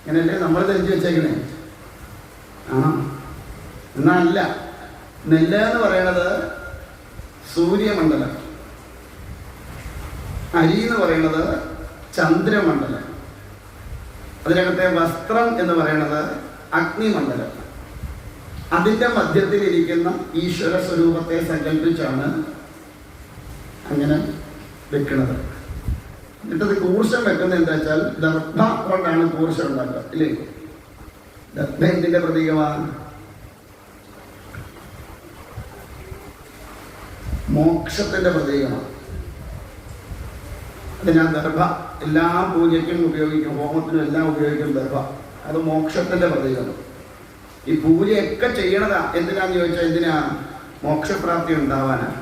ഇങ്ങനെയല്ലേ നമ്മൾ ധരിച്ചു വെച്ചേക്കണേ? ആ എന്നല്ല, നെല്ല് എന്ന് പറയണത് സൂര്യമണ്ഡലം, അരി എന്ന് പറയുന്നത് ചന്ദ്രമണ്ഡലം, അതിനകത്തെ വസ്ത്രം എന്ന് പറയുന്നത് അഗ്നിമണ്ഡലം. അതിൻ്റെ മധ്യത്തിലിരിക്കുന്ന ഈശ്വര സ്വരൂപത്തെ സങ്കല്പിച്ചാണ് അങ്ങനെ വെക്കുന്നത്. എന്നിട്ടത് കൂർശം വെക്കുന്നത് എന്താ വെച്ചാൽ ദർഭ കൊണ്ടാണ് കൂർശം ഉണ്ടാക്കുക ഇല്ലേ? ദർഭ എന്തിന്റെ പ്രതീകമാണ്? മോക്ഷത്തിന്റെ പ്രതീകമാണ്. അതിനാ ദർഭ എല്ലാ പൂജയ്ക്കും ഉപയോഗിക്കും, ഹോമത്തിനും എല്ലാം ഉപയോഗിക്കും ദർഭ. അത് മോക്ഷത്തിന്റെ പ്രതീകമാണ്. ഈ പൂജയൊക്കെ ചെയ്യണതാ എന്തിനാന്ന് ചോദിച്ചാൽ എന്തിനാ? മോക്ഷപ്രാപ്തി ഉണ്ടാവാനാണ്.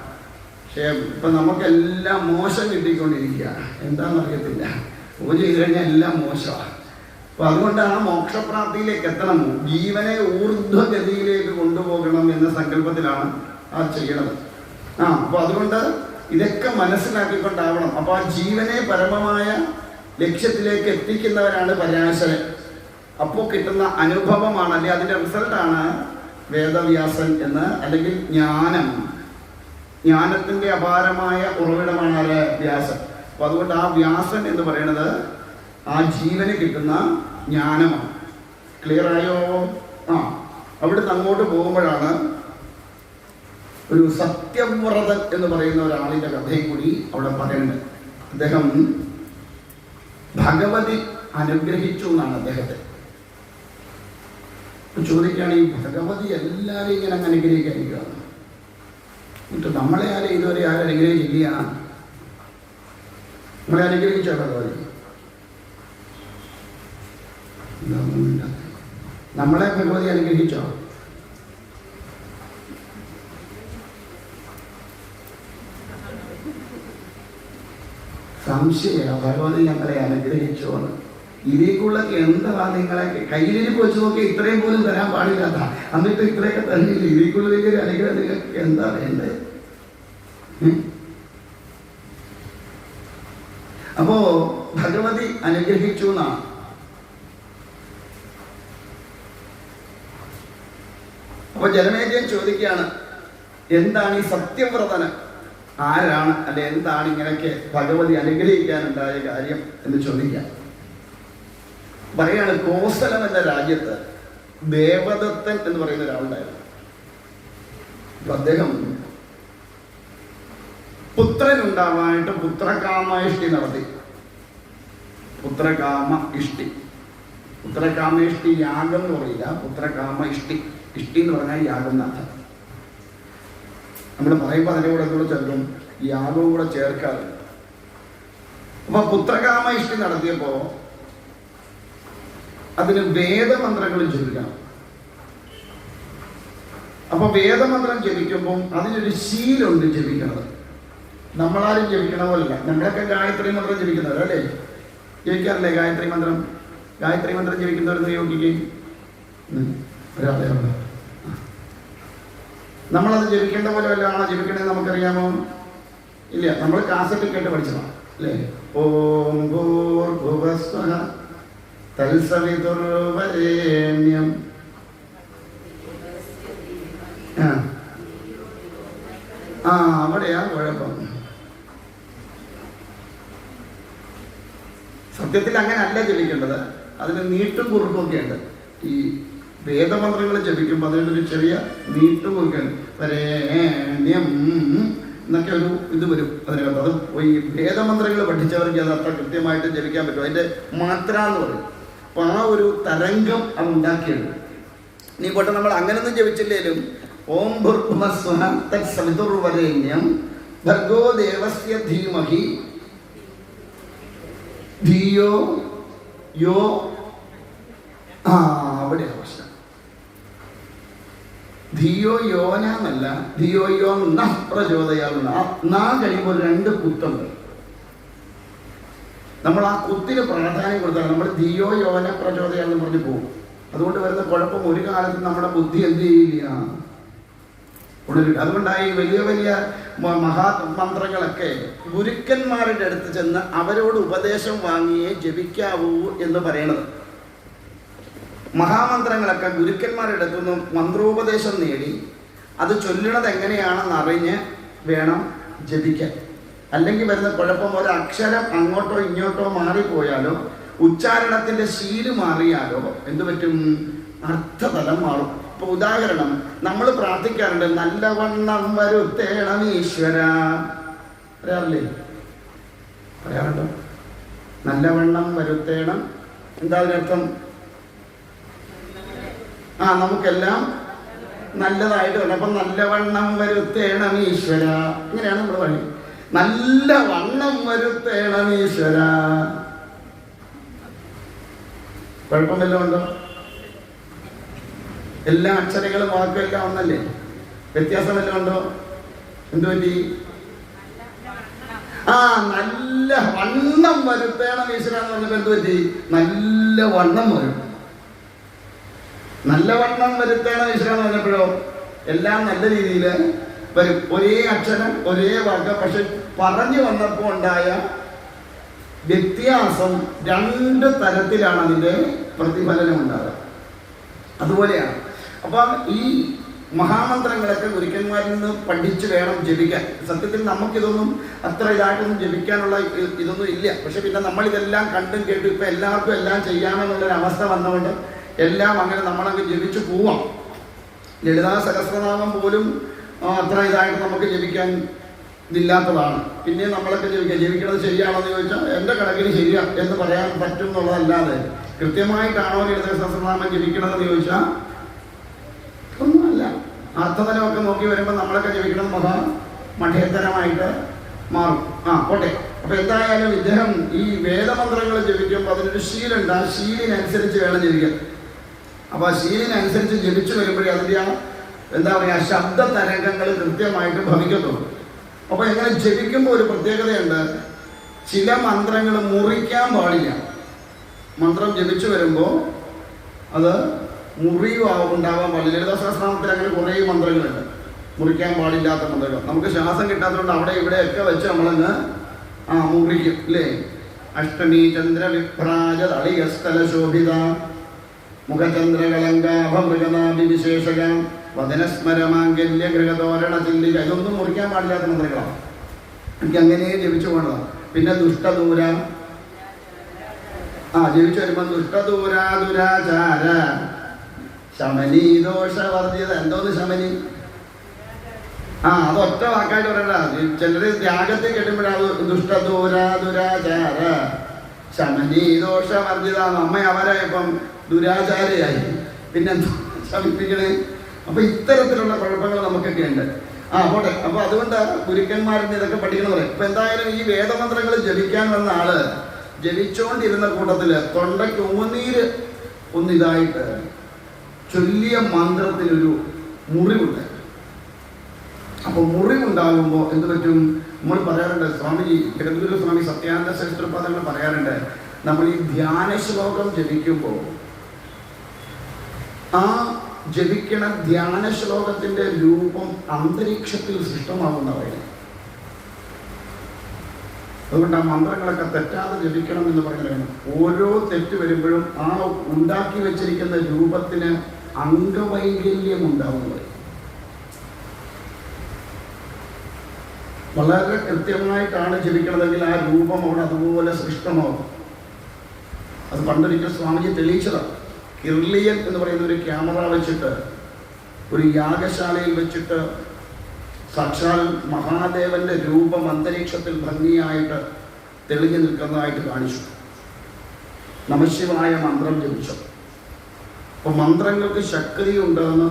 പക്ഷേ ഇപ്പൊ നമുക്കെല്ലാം മോശം കിട്ടിക്കൊണ്ടിരിക്കുക, എന്താണെന്നറിയത്തില്ല. പൂജ ചെയ്ത് കഴിഞ്ഞാൽ എല്ലാം മോശമാണ്. അപ്പൊ അതുകൊണ്ടാണ് മോക്ഷപ്രാപ്തിയിലേക്ക് എത്തണം, ജീവനെ ഊർധ്വഗതിയിലേക്ക് കൊണ്ടുപോകണം എന്ന സങ്കല്പത്തിലാണ് അത് ചെയ്യണത്. അപ്പൊ അതുകൊണ്ട് ഇതൊക്കെ മനസ്സിലാക്കിക്കൊണ്ടാവണം. അപ്പൊ ആ ജീവനെ പരമമായ ലക്ഷ്യത്തിലേക്ക് എത്തിക്കുന്നവരാണ് പരാശരൻ. അപ്പോൾ കിട്ടുന്ന അനുഭവമാണ്, അല്ലെങ്കിൽ അതിന്റെ റിസൾട്ടാണ് വേദവ്യാസൻ എന്ന്, അല്ലെങ്കിൽ ജ്ഞാനത്തിന്റെ അപാരമായ ഉറവിടമാണ് ആര്? വ്യാസൻ. അപ്പൊ അതുകൊണ്ട് ആ വ്യാസൻ എന്ന് പറയുന്നത് ആ ജീവന് കിട്ടുന്ന ജ്ഞാനമാണ്. ക്ലിയർ ആയോ? അവിടുന്ന് അങ്ങോട്ട് പോകുമ്പോഴാണ് ഒരു സത്യവ്രതൻ എന്ന് പറയുന്ന ഒരാളിന്റെ കഥയും കൂടി അവിടെ പറയുന്നത്. അദ്ദേഹം ഭഗവതി അനുഗ്രഹിച്ചു എന്നാണ് അദ്ദേഹത്തെ. ചോദിക്കുകയാണ്, ഈ ഭഗവതി എല്ലാവരെയും ഇങ്ങനെ അങ്ങ് അനുഗ്രഹിക്കാതിരിക്കുകയാണ്, എന്നിട്ട് നമ്മളെ ആരും ഇതുവരെ ആരും അനുഗ്രഹിച്ചില്ല. നമ്മളെ അനുഗ്രഹിച്ചോ ഭഗവതി? നമ്മളെ ഭഗവതി അനുഗ്രഹിച്ചോ? സംശയ ഭഗവതി ഞങ്ങളെ അനുഗ്രഹിച്ചോ? ഇതിലേക്കുള്ളൊക്കെ എന്താ നിങ്ങളെ കയ്യിലിരിപ്പ് വെച്ച് നോക്കി ഇത്രയും പോലും തരാൻ പാടില്ലാത്ത, എന്നിട്ട് ഇത്രയൊക്കെ തന്നില്ല. ഇതിലേക്കുള്ളതിലേക്ക് ഒരു അനുഗ്രഹം നിങ്ങൾക്ക് എന്താ വേണ്ടത്? അപ്പോ ഭഗവതി അനുഗ്രഹിച്ചു എന്നാണ്. അപ്പൊ ജനമേജയൻ ചോദിക്കുകയാണ്, എന്താണ് ഈ സത്യവ്രതന്? ആരാണ്, അല്ലെ എന്താണ് ഇങ്ങനെയൊക്കെ ഭഗവതി അനുഗ്രഹിക്കാനുണ്ടായ കാര്യം എന്ന് ചോദിക്കാം. പറയാണ്, കോസലം എന്ന രാജ്യത്ത് ദേവദത്തൻ എന്ന് പറയുന്ന ഒരാളുണ്ടായിരുന്നു. അപ്പൊ അദ്ദേഹം പുത്രനുണ്ടാവാനായിട്ട് പുത്രകാമ ഇഷ്ടി നടത്തി. പുത്രകാമ ഇഷ്ടി യാഗം എന്ന് പറയില്ല, പുത്രകാമ ഇഷ്ടി എന്ന് പറഞ്ഞാൽ യാഗം എന്നർത്ഥം. നമ്മൾ പറയുമ്പോൾ അതിൻ്റെ കൂടെ എന്തുകൂടെ ചേർക്കും? യാഗവും കൂടെ ചേർക്കാറുണ്ട്. അപ്പൊ പുത്രകാമ ഇഷ്ടി നടത്തിയപ്പോ അതിന് വേദമന്ത്രങ്ങൾ ജപിക്കണം. അപ്പൊ വേദമന്ത്രം ജപിക്കുമ്പോൾ അതിനൊരു ശീലമുണ്ട് ജപിക്കണത്. നമ്മളാരും ജപിക്കണ പോലല്ല. നമ്മളൊക്കെ ഗായത്രി മന്ത്രം ജപിക്കുന്നവരല്ലേ? ജപിക്കാറില്ലേ ഗായത്രി മന്ത്രം? ഗായത്രി മന്ത്രം ജപിക്കുന്നവരെന്ന് യോഗിക്കുകയും ഒരാളെ നമ്മളത് ജപിക്കേണ്ട പോലെ വല്ലതാണോ ജപിക്കണേ നമുക്കറിയാമോ? ഇല്ല. നമ്മൾ കാസറ്റ് കേട്ട് പഠിച്ചതാണ് അല്ലേ? ഓം ഭൂർഭുവസ്വഃ തത്സവിതുർവരേണ്യം. അവിടെയാ കുഴപ്പം. സത്യത്തിൽ അങ്ങനെ അല്ല ജപിക്കേണ്ടത്. അതിന് നീട്ടും കുറുക്കൊക്കെ ഉണ്ട്. ഈ വേദമന്ത്രങ്ങൾ ജപിക്കുമ്പോൾ അതിനൊരു ചെറിയ നീട്ടും കുറുക്കുണ്ട്. വരേണ്യം എന്നൊക്കെ ഒരു ഇത് വരും അതിനകത്ത്. അത് ഈ വേദമന്ത്രങ്ങൾ പഠിച്ചവർക്ക് അത് അത്ര കൃത്യമായിട്ട് ജപിക്കാൻ പറ്റും. അതിന്റെ മാത്ര എന്ന് പറയും. അപ്പൊ ആ ഒരു തരംഗം അത് ഉണ്ടാക്കിയെടുക്കും. ഇനി പോട്ടെ, നമ്മൾ അങ്ങനൊന്നും ജപിച്ചില്ലേലും ഓം ഭൂർഭുവസ്വഃ തത്സവിതുർവരേണ്യം ഭർഗോ ദേവസ്യ ധീമഹി ധിയോ യോ. അവിടെ പ്രശ്നം. ധിയോ യോന എന്നല്ല, ധിയോ യോ ന പ്രചോദയാകുന്ന നാ കഴിയുമ്പോൾ രണ്ട് കുത്തുണ്ട്. നമ്മൾ ആ കുത്തിന് പ്രാധാന്യം കൊടുത്താൽ നമ്മൾ ധിയോ യോന പ്രചോദയാന്ന് പറഞ്ഞ് പോകും. അതുകൊണ്ട് വരുന്ന കുഴപ്പം ഒരു കാലത്ത് നമ്മുടെ ബുദ്ധി എന്ത് ചെയ്യില്ല, ഉണരില്ല. അതുകൊണ്ടായി വലിയ വലിയ മഹാമന്ത്രങ്ങളൊക്കെ ഗുരുക്കന്മാരുടെ അടുത്ത് ചെന്ന് അവരോട് ഉപദേശം വാങ്ങിയേ ജപിക്കാവൂ എന്ന് പറയണത്. മഹാമന്ത്രങ്ങളൊക്കെ ഗുരുക്കന്മാരുടെ അടുത്തുനിന്ന് മന്ത്രോപദേശം നേടി അത് ചൊല്ലണത് എങ്ങനെയാണെന്ന് അറിഞ്ഞ് വേണം ജപിക്കാൻ. അല്ലെങ്കിൽ വരുന്ന കുഴപ്പം ഒരക്ഷരം അങ്ങോട്ടോ ഇങ്ങോട്ടോ മാറിപ്പോയാലോ ഉച്ചാരണത്തിന്റെ ശീല് മാറിയാലോ എന്തു പറ്റും? അർത്ഥതലം മാറും. ഇപ്പൊ ഉദാഹരണം, നമ്മൾ പ്രാർത്ഥിക്കാറുണ്ട്, നല്ലവണ്ണം വരുത്തേണം ഈശ്വര. പറയാറില്ലേ? പറയാറുണ്ടോ? നല്ലവണ്ണം വരുത്തേണം. എന്താ അതിനർത്ഥം? നമുക്കെല്ലാം നല്ലതായിട്ട് വരണം. അപ്പൊ നല്ലവണ്ണം വരുത്തേണം ഈശ്വര, ഇങ്ങനെയാണ് നമ്മൾ പറയുന്നത്. നല്ലവണ്ണം വരുത്തേണം ഈശ്വര. കുഴപ്പം വല്ലതും ഉണ്ടോ? എല്ലാ അക്ഷരങ്ങളും വാക്കും എല്ലാം ഒന്നല്ലേ? വ്യത്യാസം വല്ലതും ഉണ്ടോ? എന്തു പറ്റി? നല്ല വണ്ണം വരുത്തേണം ഈശ്വര എന്ന് പറഞ്ഞപ്പോ എന്തു പറ്റി? നല്ല വണ്ണം വരും. നല്ല വണ്ണം വരുത്തേണം ഈശ്വര എന്ന് പറഞ്ഞപ്പോഴോ എല്ലാം നല്ല രീതിയിൽ വരും. ഒരേ അക്ഷരം ഒരേ വാക്ക്, പക്ഷെ പറഞ്ഞു വന്നപ്പോൾ ഉണ്ടായ വ്യത്യാസം രണ്ട് തരത്തിലാണ് അതിൻ്റെ പ്രതിഫലനം ഉണ്ടാകുക. അതുപോലെയാണ്. അപ്പം ഈ മഹാമന്ത്രങ്ങളൊക്കെ ഗുരുക്കന്മാരിൽ നിന്ന് പഠിച്ച് വേണം ജപിക്കാൻ. സത്യത്തിൽ നമുക്കിതൊന്നും അത്ര ഇതായിട്ടൊന്നും ജപിക്കാനുള്ള ഇതൊന്നും ഇല്ല. പക്ഷെ പിന്നെ നമ്മളിതെല്ലാം കണ്ടും കേട്ടും ഇപ്പം എല്ലാവർക്കും എല്ലാം ചെയ്യാമെന്നുള്ളൊരവസ്ഥ വന്നുകൊണ്ട് എല്ലാം അങ്ങനെ നമ്മളങ്ങ് ജപിച്ച് പോവാം. ലളിതാ സഹസ്രനാമം പോലും അത്ര ഇതായിട്ട് നമുക്ക് ജപിക്കാൻ ഇതില്ലാത്തതാണ്. പിന്നെ നമ്മളൊക്കെ ജപിക്കണത് ശരിയാണെന്ന് ചോദിച്ചാൽ എൻ്റെ കണക്കിന് ശരിയാ എന്ന് പറയാൻ പറ്റും എന്നുള്ളതല്ലാതെ കൃത്യമായിട്ടാണോ ലളിതാ സഹസ്രനാമം ജപിക്കണമെന്ന് ചോദിച്ചാൽ ഒന്നുമല്ല. അർത്ഥതലമൊക്കെ നോക്കി വരുമ്പോൾ നമ്മളൊക്കെ ജപിക്കണത് മഠേത്തരമായിട്ട് മാറും. പോട്ടെ. അപ്പൊ എന്തായാലും ഇദ്ദേഹം ഈ വേദമന്ത്രങ്ങൾ ജപിക്കുമ്പോൾ അതിനൊരു ശീലുണ്ട്. ആ ശീലിനനുസരിച്ച് വേണം ജപിക്കാൻ. അപ്പൊ ആ ശീലിനനുസരിച്ച് ജപിച്ചു വരുമ്പോഴേ അതിൻ്റെ എന്താ പറയുക ശബ്ദ തരംഗങ്ങൾ കൃത്യമായിട്ട് ഭവിക്കത്തുള്ളൂ. അപ്പൊ എങ്ങനെ ജപിക്കുമ്പോൾ ഒരു പ്രത്യേകതയുണ്ട്. ചില മന്ത്രങ്ങൾ മുറിക്കാൻ പാടില്ല. മന്ത്രം ജപിച്ചു വരുമ്പോൾ അത് ഉണ്ടാവാൻ പാടില്ല. ലളിതാ സഹസ്രനാമത്തിൽ അങ്ങനെ കുറേ മന്ത്രങ്ങളുണ്ട് മുറിക്കാൻ പാടില്ലാത്ത മന്ത്രങ്ങൾ. നമുക്ക് ശ്വാസം കിട്ടാത്തതുകൊണ്ട് അവിടെ ഇവിടെയൊക്കെ വെച്ച് നമ്മളങ്ങ് മുറിക്കും അല്ലേ? അഷ്ടമി ചന്ദ്ര വിഭ്രാജ തളികസ്ഥല ശോഭിത മുഖചന്ദ്രകളങ്കാഭമൃഗനാഭിവിശേഷക വദനസ്മരമാംഗല്യ ഗൃഹതോരണ ചില്ലിക, ഇതൊന്നും മുറിക്കാൻ പാടില്ലാത്ത മന്ത്രങ്ങളാണ്. എനിക്ക് അങ്ങനെ ജപിച്ചു പോകണതാണ്. പിന്നെ ദുഷ്ടദൂര ജപിച്ചു വരുമ്പോൾ ദുഷ്ടദൂരാചാര ശമനി ദോഷവർജിത. എന്തോന്ന് ശമനി? അതൊറ്റ വാക്കായിട്ട് പറയണ്ട. ചിലര് ത്യാഗത്തിൽ കെട്ടുമ്പോഴാണ് ദുഷ്ടദൂരാചാര ശമനി ദോഷവർജിത. അമ്മ അവരായപ്പം ദുരാചാരയായി, പിന്നെ ശമിപ്പിക്കണേ. അപ്പൊ ഇത്തരത്തിലുള്ള കുഴപ്പങ്ങൾ നമുക്കൊക്കെ ഉണ്ട്. പോട്ടെ. അപ്പൊ അതുകൊണ്ട് ഗുരുക്കന്മാരിൽ ഇതൊക്കെ പഠിക്കണം പറയും. ഇപ്പൊ എന്തായാലും ഈ വേദമന്ത്രങ്ങൾ ജപിക്കാൻ വന്ന ആള് ജപിച്ചോണ്ടിരുന്ന കൂട്ടത്തില് തൊണ്ടയ്ക്ക് ഉമിനീര് ഒന്നിതായിട്ട് ചൊല്ലിയ മന്ത്രത്തിനൊരു മുറിവുണ്ട്. അപ്പൊ മുറിവുണ്ടാകുമ്പോൾ എന്ത് പറ്റും? നമ്മൾ പറയാറുണ്ട്, സ്വാമിജി ജഗദ്ഗുരു സ്വാമി സത്യാനന്ദ സഹസ്രപാദങ്ങൾ പറയാറുണ്ട്, നമ്മൾ ഈ ധ്യാന ശ്ലോകം ജപിക്കുമ്പോൾ ആ ജപിക്കണ ധ്യാന ശ്ലോകത്തിന്റെ രൂപം അന്തരീക്ഷത്തിൽ സൃഷ്ടമാകുന്നവയാണ്. അതുകൊണ്ട് ആ മന്ത്രങ്ങളൊക്കെ തെറ്റാതെ ജപിക്കണം എന്ന് പറയുന്നത്. ഓരോ തെറ്റ് വരുമ്പോഴും ആ ഉണ്ടാക്കി വെച്ചിരിക്കുന്ന രൂപത്തിന് അംഗവൈകല്യം ഉണ്ടാവുന്നത്. വളരെ കൃത്യമായിട്ടാണ് ജപിക്കണതെങ്കിൽ ആ രൂപം അവിടെ അതുപോലെ സൃഷ്ടമാകും. അത് പണ്ടൊരിക്കൽ സ്വാമിജി തെളിയിച്ചതാണ്. കിർലിയൻ എന്ന് പറയുന്ന ഒരു ക്യാമറ വെച്ചിട്ട് ഒരു യാഗശാലയിൽ വെച്ചിട്ട് സാക്ഷാൽ മഹാദേവന്റെ രൂപം അന്തരീക്ഷത്തിൽ ഭംഗിയായിട്ട് തെളിഞ്ഞു നിൽക്കുന്നതായിട്ട് കാണിച്ചു. നമഃശിവായ മന്ത്രം ജപിച്ചു. അപ്പോൾ മന്ത്രങ്ങൾക്ക് ശക്തിയുണ്ടെന്ന്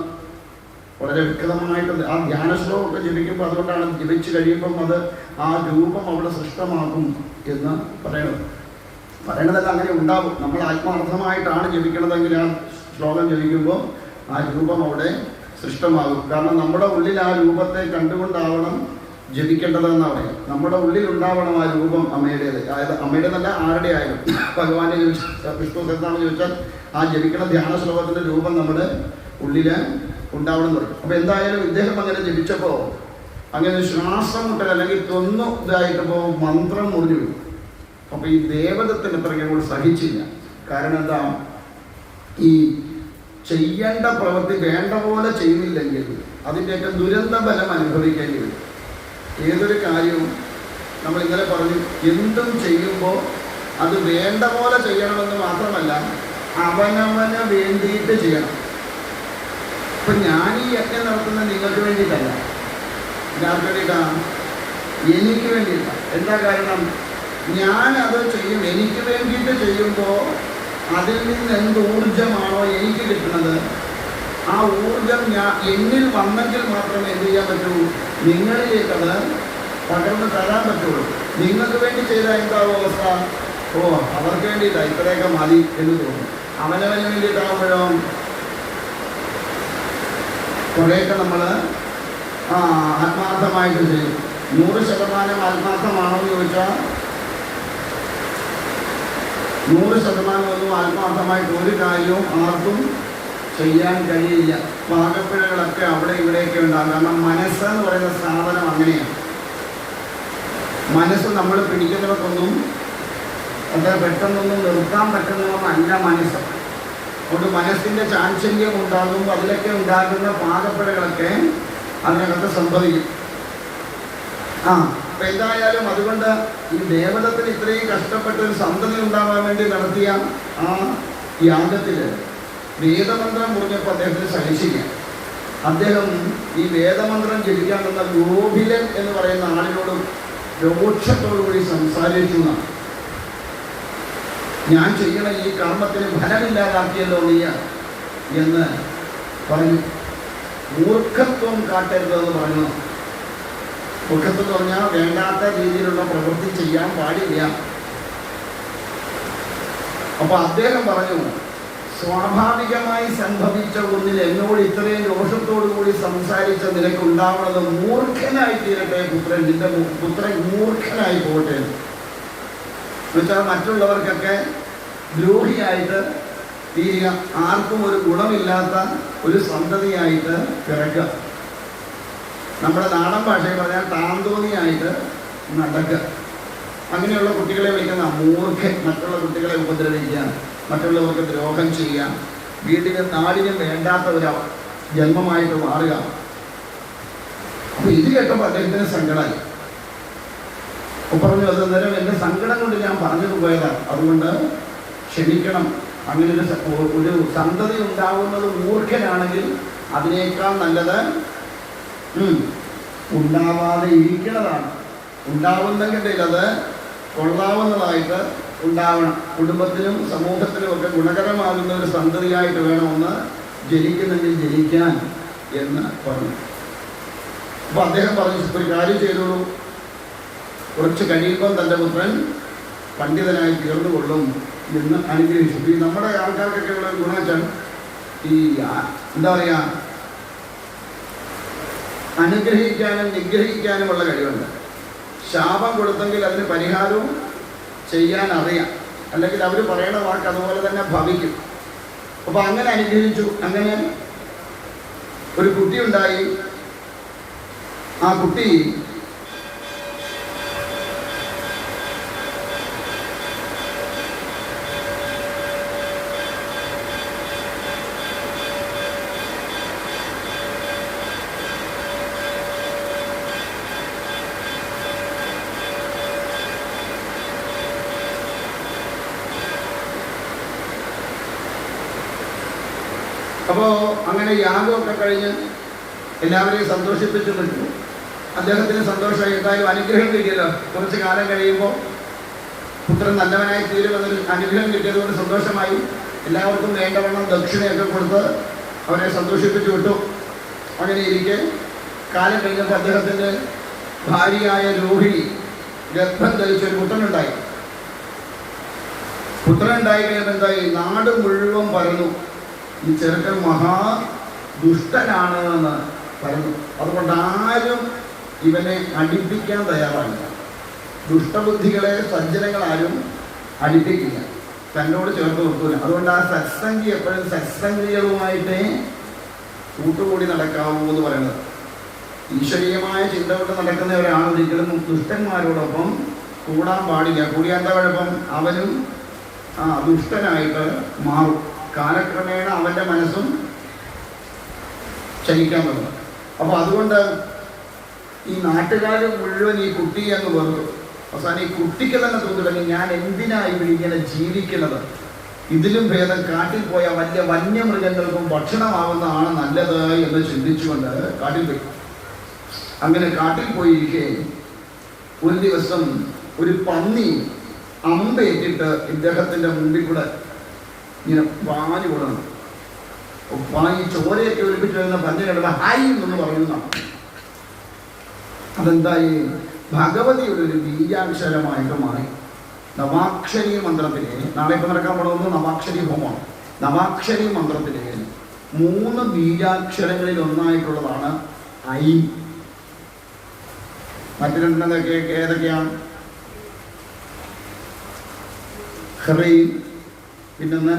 വളരെ വ്യക്തമായിട്ട് ആ ധ്യാന ശ്ലോകമൊക്കെ ജപിക്കുമ്പോൾ അതുകൊണ്ടാണ് ജപിച്ചു കഴിയുമ്പം അത് ആ രൂപം അവിടെ സൃഷ്ടമാകും എന്ന് പറയണതല്ല അങ്ങനെ ഉണ്ടാകും. നമ്മൾ ആത്മാർത്ഥമായിട്ടാണ് ജപിക്കണതെങ്കിൽ ആ ശ്ലോകം ജപിക്കുമ്പോൾ ആ രൂപം അവിടെ സൃഷ്ടമാകും. കാരണം നമ്മുടെ ഉള്ളിൽ ആ രൂപത്തെ കണ്ടുകൊണ്ടാവണം ജപിക്കേണ്ടതെന്നാണ് പറയുക. നമ്മുടെ ഉള്ളിൽ ഉണ്ടാവണം ആ രൂപം അമ്മയുടേത്. അതായത് അമ്മയുടേതല്ല, ആരുടെ ആയാലും. ഭഗവാനെ ചോദിച്ചാൽ വിഷ്ണു സഹസ്രനാമം ചോദിച്ചാൽ ആ ജപിക്കണ ധ്യാന ശ്ലോകത്തിന്റെ രൂപം നമ്മുടെ ഉള്ളിൽ ഉണ്ടാവണം എന്ന് പറയും. അപ്പൊ എന്തായാലും ഇദ്ദേഹം അങ്ങനെ ജപിച്ചപ്പോൾ അങ്ങനെ ശ്വാസം മുട്ടൽ അല്ലെങ്കിൽ തൊന്നു ഇതായിട്ടപ്പോൾ മന്ത്രം മുറിഞ്ഞു വരും. അപ്പൊ ഈ ദേവദത്തിന് ഇത്രയും സഹിച്ചില്ല. കാരണം എന്താ, ഈ ചെയ്യേണ്ട പ്രവൃത്തി വേണ്ട പോലെ ചെയ്യുന്നില്ലെങ്കിൽ അതിൻ്റെയൊക്കെ ദുരന്ത ഫലം അനുഭവിക്കേണ്ടി വരും. ഏതൊരു കാര്യവും നമ്മൾ ഇന്നലെ പറഞ്ഞു, എന്തും ചെയ്യുമ്പോൾ അത് വേണ്ട പോലെ ചെയ്യണമെന്ന് മാത്രമല്ല, അവനവന് വേണ്ടിയിട്ട് ചെയ്യണം. ഇപ്പം ഞാൻ ഈ യജ്ഞം നടത്തുന്നത് നിങ്ങൾക്ക് വേണ്ടിയിട്ടല്ല. ആർക്ക് വേണ്ടിയിട്ടാണ്? എനിക്ക് വേണ്ടിയിട്ടാണ്. എന്താ കാരണം? ഞാനത് ചെയ്യും, എനിക്ക് വേണ്ടിയിട്ട് ചെയ്യുമ്പോൾ അതിൽ നിന്ന് എന്ത് ഊർജമാണോ എനിക്ക് കിട്ടുന്നത്, ആ ഊർജം എന്നിൽ വന്നെങ്കിൽ മാത്രമേ എന്ത് ചെയ്യാൻ പറ്റൂ, നിങ്ങളിലേക്കത് പകർന്ന് തരാൻ പറ്റുള്ളൂ. നിങ്ങൾക്ക് വേണ്ടി ചെയ്താൽ എന്താവും അവസ്ഥ? ഓ, അവർക്ക് വേണ്ടിയിട്ടാണ്, ഇത്രയൊക്കെ മതി എന്ന് തോന്നും. അവനവന് വേണ്ടിയിട്ടാകുമ്പോഴോ കുറേയൊക്കെ നമ്മൾ ആത്മാർത്ഥമായിട്ട് ചെയ്യും. 100% ആത്മാർത്ഥമാണോ എന്ന് ചോദിച്ചാൽ 100% ഒന്നും ആത്മാർത്ഥമായിട്ട് ഒരു കാര്യവും ആർക്കും ചെയ്യാൻ കഴിയില്ല. പാകപ്പിഴകളൊക്കെ അവിടെ ഇവിടെയൊക്കെ ഉണ്ടാകും. കാരണം മനസ്സെന്ന് പറയുന്ന സാധനം അങ്ങനെയാണ്. മനസ്സ് നമ്മൾ പിടിക്കുന്നവർക്കൊന്നും അത്ര പെട്ടെന്നൊന്നും നിർത്താൻ പറ്റുന്നതൊന്നല്ല മനസ്സ്. അതുകൊണ്ട് മനസ്സിൻ്റെ ചാഞ്ചല്യം ഉണ്ടാകുമ്പോൾ അതിലൊക്കെ ഉണ്ടാകുന്ന പാകപ്പിഴകളൊക്കെ അതിനകത്ത് സംഭവിക്കും. അപ്പം എന്തായാലും അതുകൊണ്ട് ഈ ദേവതത്തിന് ഇത്രയും കഷ്ടപ്പെട്ട ഒരു സന്തതി ഉണ്ടാകാൻ വേണ്ടി നടത്തിയ ആ യാഗത്തിൽ വേദമന്ത്രം മുറിഞ്ഞപ്പോൾ അദ്ദേഹത്തിന് സഹിച്ചില്ല. അദ്ദേഹം ഈ വേദമന്ത്രം ജപിക്കാൻ വന്ന ഗോപിലൻ എന്ന് പറയുന്ന ആളിനോട് രോക്ഷത്തോടുകൂടി സംസാരിച്ചു എന്നാണ്. ഞാൻ ചെയ്യണ ഈ കർമ്മത്തിന് ഫലമില്ലാതാക്കിയല്ലോ നീ എന്ന് പറഞ്ഞു. മൂർഖത്വം കാട്ടരുതെന്ന് പറഞ്ഞു. മൂർഖത്വം എന്ന് പറഞ്ഞാൽ വേണ്ടാത്ത രീതിയിലുള്ള പ്രവൃത്തി ചെയ്യാൻ പാടില്ല. അപ്പൊ അദ്ദേഹം പറഞ്ഞു, സ്വാഭാവികമായി സംഭവിച്ച ഒന്നിൽ എന്നോട് ഇത്രയും രോഷത്തോടു കൂടി സംസാരിച്ച നിനക്കുണ്ടാവുന്നത് മൂർഖനായി തീരട്ടെ പുത്രൻ, നിന്റെ പുത്രൻ മൂർഖനായി പോകട്ടെ. എന്നുവെച്ചാൽ മറ്റുള്ളവർക്കൊക്കെ ദ്രോഹിയായിട്ട് തീരുക, ആർക്കും ഒരു ഗുണമില്ലാത്ത ഒരു സന്തതിയായിട്ട് പിറക്കുക. നമ്മുടെ നാടൻ ഭാഷയിൽ പറഞ്ഞാൽ താന്തോന്നിയായിട്ട് നടക്കുക. അങ്ങനെയുള്ള കുട്ടികളെ വിളിക്കുന്ന മൂർഖൻ. മറ്റുള്ള കുട്ടികളെ ഉപദ്രവിക്കുക, മറ്റുള്ളവർക്ക് ദ്രോഹം ചെയ്യുക, വീട്ടിലും നാടിനും വേണ്ടാത്ത ഒരു ജന്മമായിട്ട് മാറുക. അപ്പോൾ ഇത് കേട്ടപ്പോൾ അദ്ദേഹത്തിന് സങ്കടമായി. പറഞ്ഞു, അത് നേരം എൻ്റെ സങ്കടം കൊണ്ട് ഞാൻ പറഞ്ഞത് പോയതാണ്, അതുകൊണ്ട് ക്ഷമിക്കണം. അങ്ങനെ ഒരു സന്തതി ഉണ്ടാകുന്നത് മൂർഖനാണെങ്കിൽ അതിനേക്കാൾ നല്ലത് ഉണ്ടാവാതെ ഇരിക്കുന്നതാണ്. ഉണ്ടാവുന്നെങ്കിൽ അത് കൊള്ളാവുന്നതായിട്ട് ഉണ്ടാവണം. കുടുംബത്തിനും സമൂഹത്തിനും ഒക്കെ ഗുണകരമാകുന്ന ഒരു സന്തതിയായിട്ട് വേണമെന്ന് ജനിക്കുന്നെങ്കിൽ ജനിക്കാൻ എന്ന് പറഞ്ഞു. അപ്പോൾ അദ്ദേഹം പറഞ്ഞു, ഒരു കാര്യം ചെയ്തോളൂ, കുറച്ച് കഴിയുമ്പം തൻ്റെ പുത്രൻ പണ്ഡിതനായി തീർന്നുകൊള്ളും എന്ന് അനുഗ്രഹിച്ചു. ഈ നമ്മുടെ ആൾക്കാർക്കൊക്കെ ഉള്ള ഗുണവെച്ചാൽ ഈ എന്താ പറയുക, അനുഗ്രഹിക്കാനും നിഗ്രഹിക്കാനുമുള്ള കഴിവുണ്ട്. ശാപം കൊടുത്തെങ്കിൽ അതിന് പരിഹാരവും ചെയ്യാൻ അറിയാം, അല്ലെങ്കിൽ അവർ പറയണ വാക്ക് അതുപോലെ തന്നെ ഭവിക്കും. അപ്പോൾ അങ്ങനെ അനുഗ്രഹിച്ചു. അങ്ങനെ ഒരു കുട്ടി ഉണ്ടായി. ആ കുട്ടി അപ്പോൾ അങ്ങനെ യാഗമൊക്കെ കഴിഞ്ഞ് എല്ലാവരെയും സന്തോഷിപ്പിച്ചു നിൽക്കും. അദ്ദേഹത്തിന് സന്തോഷമായി. എന്തായാലും അനുഗ്രഹം കിട്ടിയല്ലോ. കുറച്ച് കാലം കഴിയുമ്പോൾ പുത്രൻ നല്ലവനായി തീരുമെന്നൊരു അനുഗ്രഹം കിട്ടിയതുകൊണ്ട് സന്തോഷമായി. എല്ലാവർക്കും വേണ്ടവണ്ണം ദക്ഷിണയൊക്കെ കൊടുത്ത് അവരെ സന്തോഷിപ്പിച്ചു വിട്ടു. അങ്ങനെ ഇരിക്കെ കാലം കഴിഞ്ഞപ്പോൾ അദ്ദേഹത്തിൻ്റെ ഭാര്യയായ രോഹിണി ഗർഭം ധരിച്ചൊരു പുത്രനുണ്ടായി. പുത്രനുണ്ടായി കഴിയുമ്പോൾ എന്തായി, നാട് മുഴുവൻ പരന്നു, ഈ ചെറുക്കൻ മഹാദുഷ്ടനാണ് എന്ന് പറഞ്ഞു. അതുകൊണ്ട് ആരും ഇവനെ അടിപ്പിക്കാൻ തയ്യാറായില്ല. ദുഷ്ടബുദ്ധികളെ സജ്ജനങ്ങളാരും അടിപ്പിക്കില്ല, തന്നോട് ചേർത്ത് നിർത്തൂല. അതുകൊണ്ട് ആ സത്സംഗി എപ്പോഴും സത്സംഗികളുമായിട്ടേ കൂട്ടുകൂടി നടക്കാവൂ എന്ന് പറയുന്നത്. ഈശ്വരീയമായ ചിന്ത കൊണ്ട് നടക്കുന്ന ഒരാൾ ഒരിക്കലും ദുഷ്ടന്മാരോടൊപ്പം കൂടാൻ പാടില്ല. കൂടിയാൽ എന്താ കുഴപ്പം? അവനും ദുഷ്ടനായിട്ട് മാറും. കാലക്രമേണ അവൻ്റെ മനസ്സും ചലിക്കാൻ തുടങ്ങും. അപ്പോൾ അതുകൊണ്ട് ഈ നാട്ടുകാർ മുഴുവൻ ഈ കുട്ടിയെ അങ്ങ് വെറുത്തു. അവസാനം ഈ കുട്ടിക്ക് തന്നെ തോന്നി, ഞാൻ എന്തിനായി ഇവിടെ ഇങ്ങനെ ജീവിക്കുന്നത്? ഇതിലും ഭേദം കാട്ടിൽ പോയ വലിയ വന്യമൃഗങ്ങൾക്കും ഭക്ഷണമാവുന്നതാണ് നല്ലത് എന്ന് ചിന്തിച്ചുകൊണ്ട് കാട്ടിൽ പോയി. അങ്ങനെ കാട്ടിൽ പോയിരിക്കെ ഒരു ദിവസം ഒരു പന്നി അമ്പേറ്റിട്ട് ഇദ്ദേഹത്തിൻ്റെ മുമ്പിൽ കൂടെ ഇങ്ങനെ പാഞ്ഞു കൊടുക്കണം. ഈ ചോരയൊക്കെ ഒലിപ്പിച്ച് വരുന്ന പന്നി കിടന്ന് ഹായ് എന്ന് പറയുന്നതാണ്. അതെന്തായി? ഭഗവതിയുടെ ഒരു ബീജാക്ഷരമായിട്ട് മാറി. നവാക്ഷരി മന്ത്രത്തിലെ, നാളെ ഇപ്പം നടക്കാൻ പോകുന്നത് നവാക്ഷരി ഹോമമാണ്. നവാക്ഷരി മന്ത്രത്തിലെ 3 ബീജാക്ഷരങ്ങളിൽ ഒന്നായിട്ടുള്ളതാണ് ഐ. മറ്റു രണ്ടെണ്ണതൊക്കെ ഏതൊക്കെയാണ്? ഹ്രീം, പിന്നൊന്ന്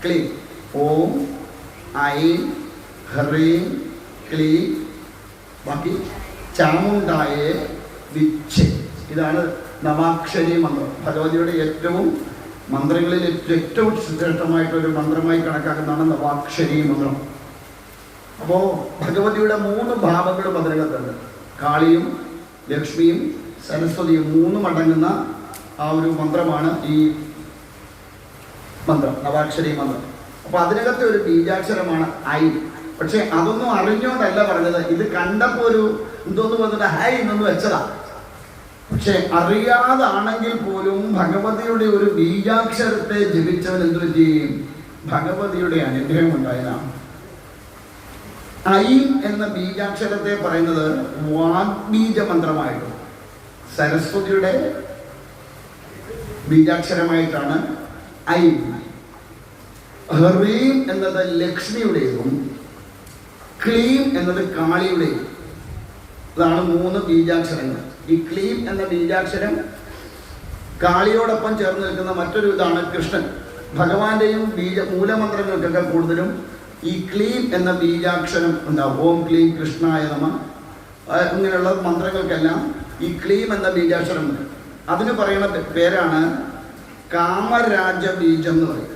ക്ലീം. ഓം, ഐം, ഹ്രീം, ക്ലീം, ബാക്കി ചാമുണ്ടായേ വിച്ഛേ. ഇതാണ് നവാക്ഷരി മന്ത്രം. ഭഗവതിയുടെ ഏറ്റവും മന്ത്രങ്ങളിൽ ഏറ്റവും ശ്രേഷ്ഠമായിട്ടൊരു മന്ത്രമായി കണക്കാക്കുന്നതാണ് നവാക്ഷരി മന്ത്രം. അപ്പോൾ ഭഗവതിയുടെ 3 ഭാവങ്ങളും അതിനകത്തുണ്ട്. കാളിയും ലക്ഷ്മിയും സരസ്വതിയും 3 അടങ്ങുന്ന ആ ഒരു മന്ത്രമാണ് ഈ മന്ത്രം, നവാക്ഷരി മന്ത്രം. അപ്പോൾ അതിനകത്തെ ഒരു ബീജാക്ഷരമാണ് ഐ. പക്ഷെ അതൊന്നും അറിഞ്ഞോണ്ടല്ല പറഞ്ഞത്. ഇത് കണ്ടപ്പോൾ ഒരു എന്തോന്ന് പറഞ്ഞിട്ട് ഹൈ എന്നൊന്ന് വെച്ചതാ. പക്ഷെ അറിയാതാണെങ്കിൽ പോലും ഭഗവതിയുടെ ഒരു ബീജാക്ഷരത്തെ ജപിച്ചവൻ എന്തു ചെയ്യും? ഭഗവതിയുടെ അനുഗ്രഹം ഉണ്ടായതാണ്. ഐം എന്ന ബീജാക്ഷരത്തെ പറയുന്നത് വാഗ്ബീജ മന്ത്രമായിട്ടും സരസ്വതിയുടെ ബീജാക്ഷരമായിട്ടാണ് ഐം. ഹ്രീം എന്നത് ലക്ഷ്മിയുടേതും ക്ലീം എന്നത് കാളിയുടെയും. ഇതാണ് 3 ബീജാക്ഷരങ്ങൾ. ഈ ക്ലീം എന്ന ബീജാക്ഷരം കാളിയോടൊപ്പം ചേർന്ന് നിൽക്കുന്ന മറ്റൊരു ഇതാണ് കൃഷ്ണൻ. ഭഗവാന്റെയും മൂലമന്ത്രങ്ങൾക്കൊക്കെ കൂടുതലും ഈ ക്ലീം എന്ന ബീജാക്ഷരം ഉണ്ടാവും. ഓം ക്ലീം കൃഷ്ണായ നമഃ ഇങ്ങനെയുള്ള മന്ത്രങ്ങൾക്കെല്ലാം ഈ ക്ലീം എന്ന ബീജാക്ഷരം ഉണ്ട്. അതിന് പറയുന്ന പേരാണ് കാമരാജ ബീജം എന്ന് പറയും.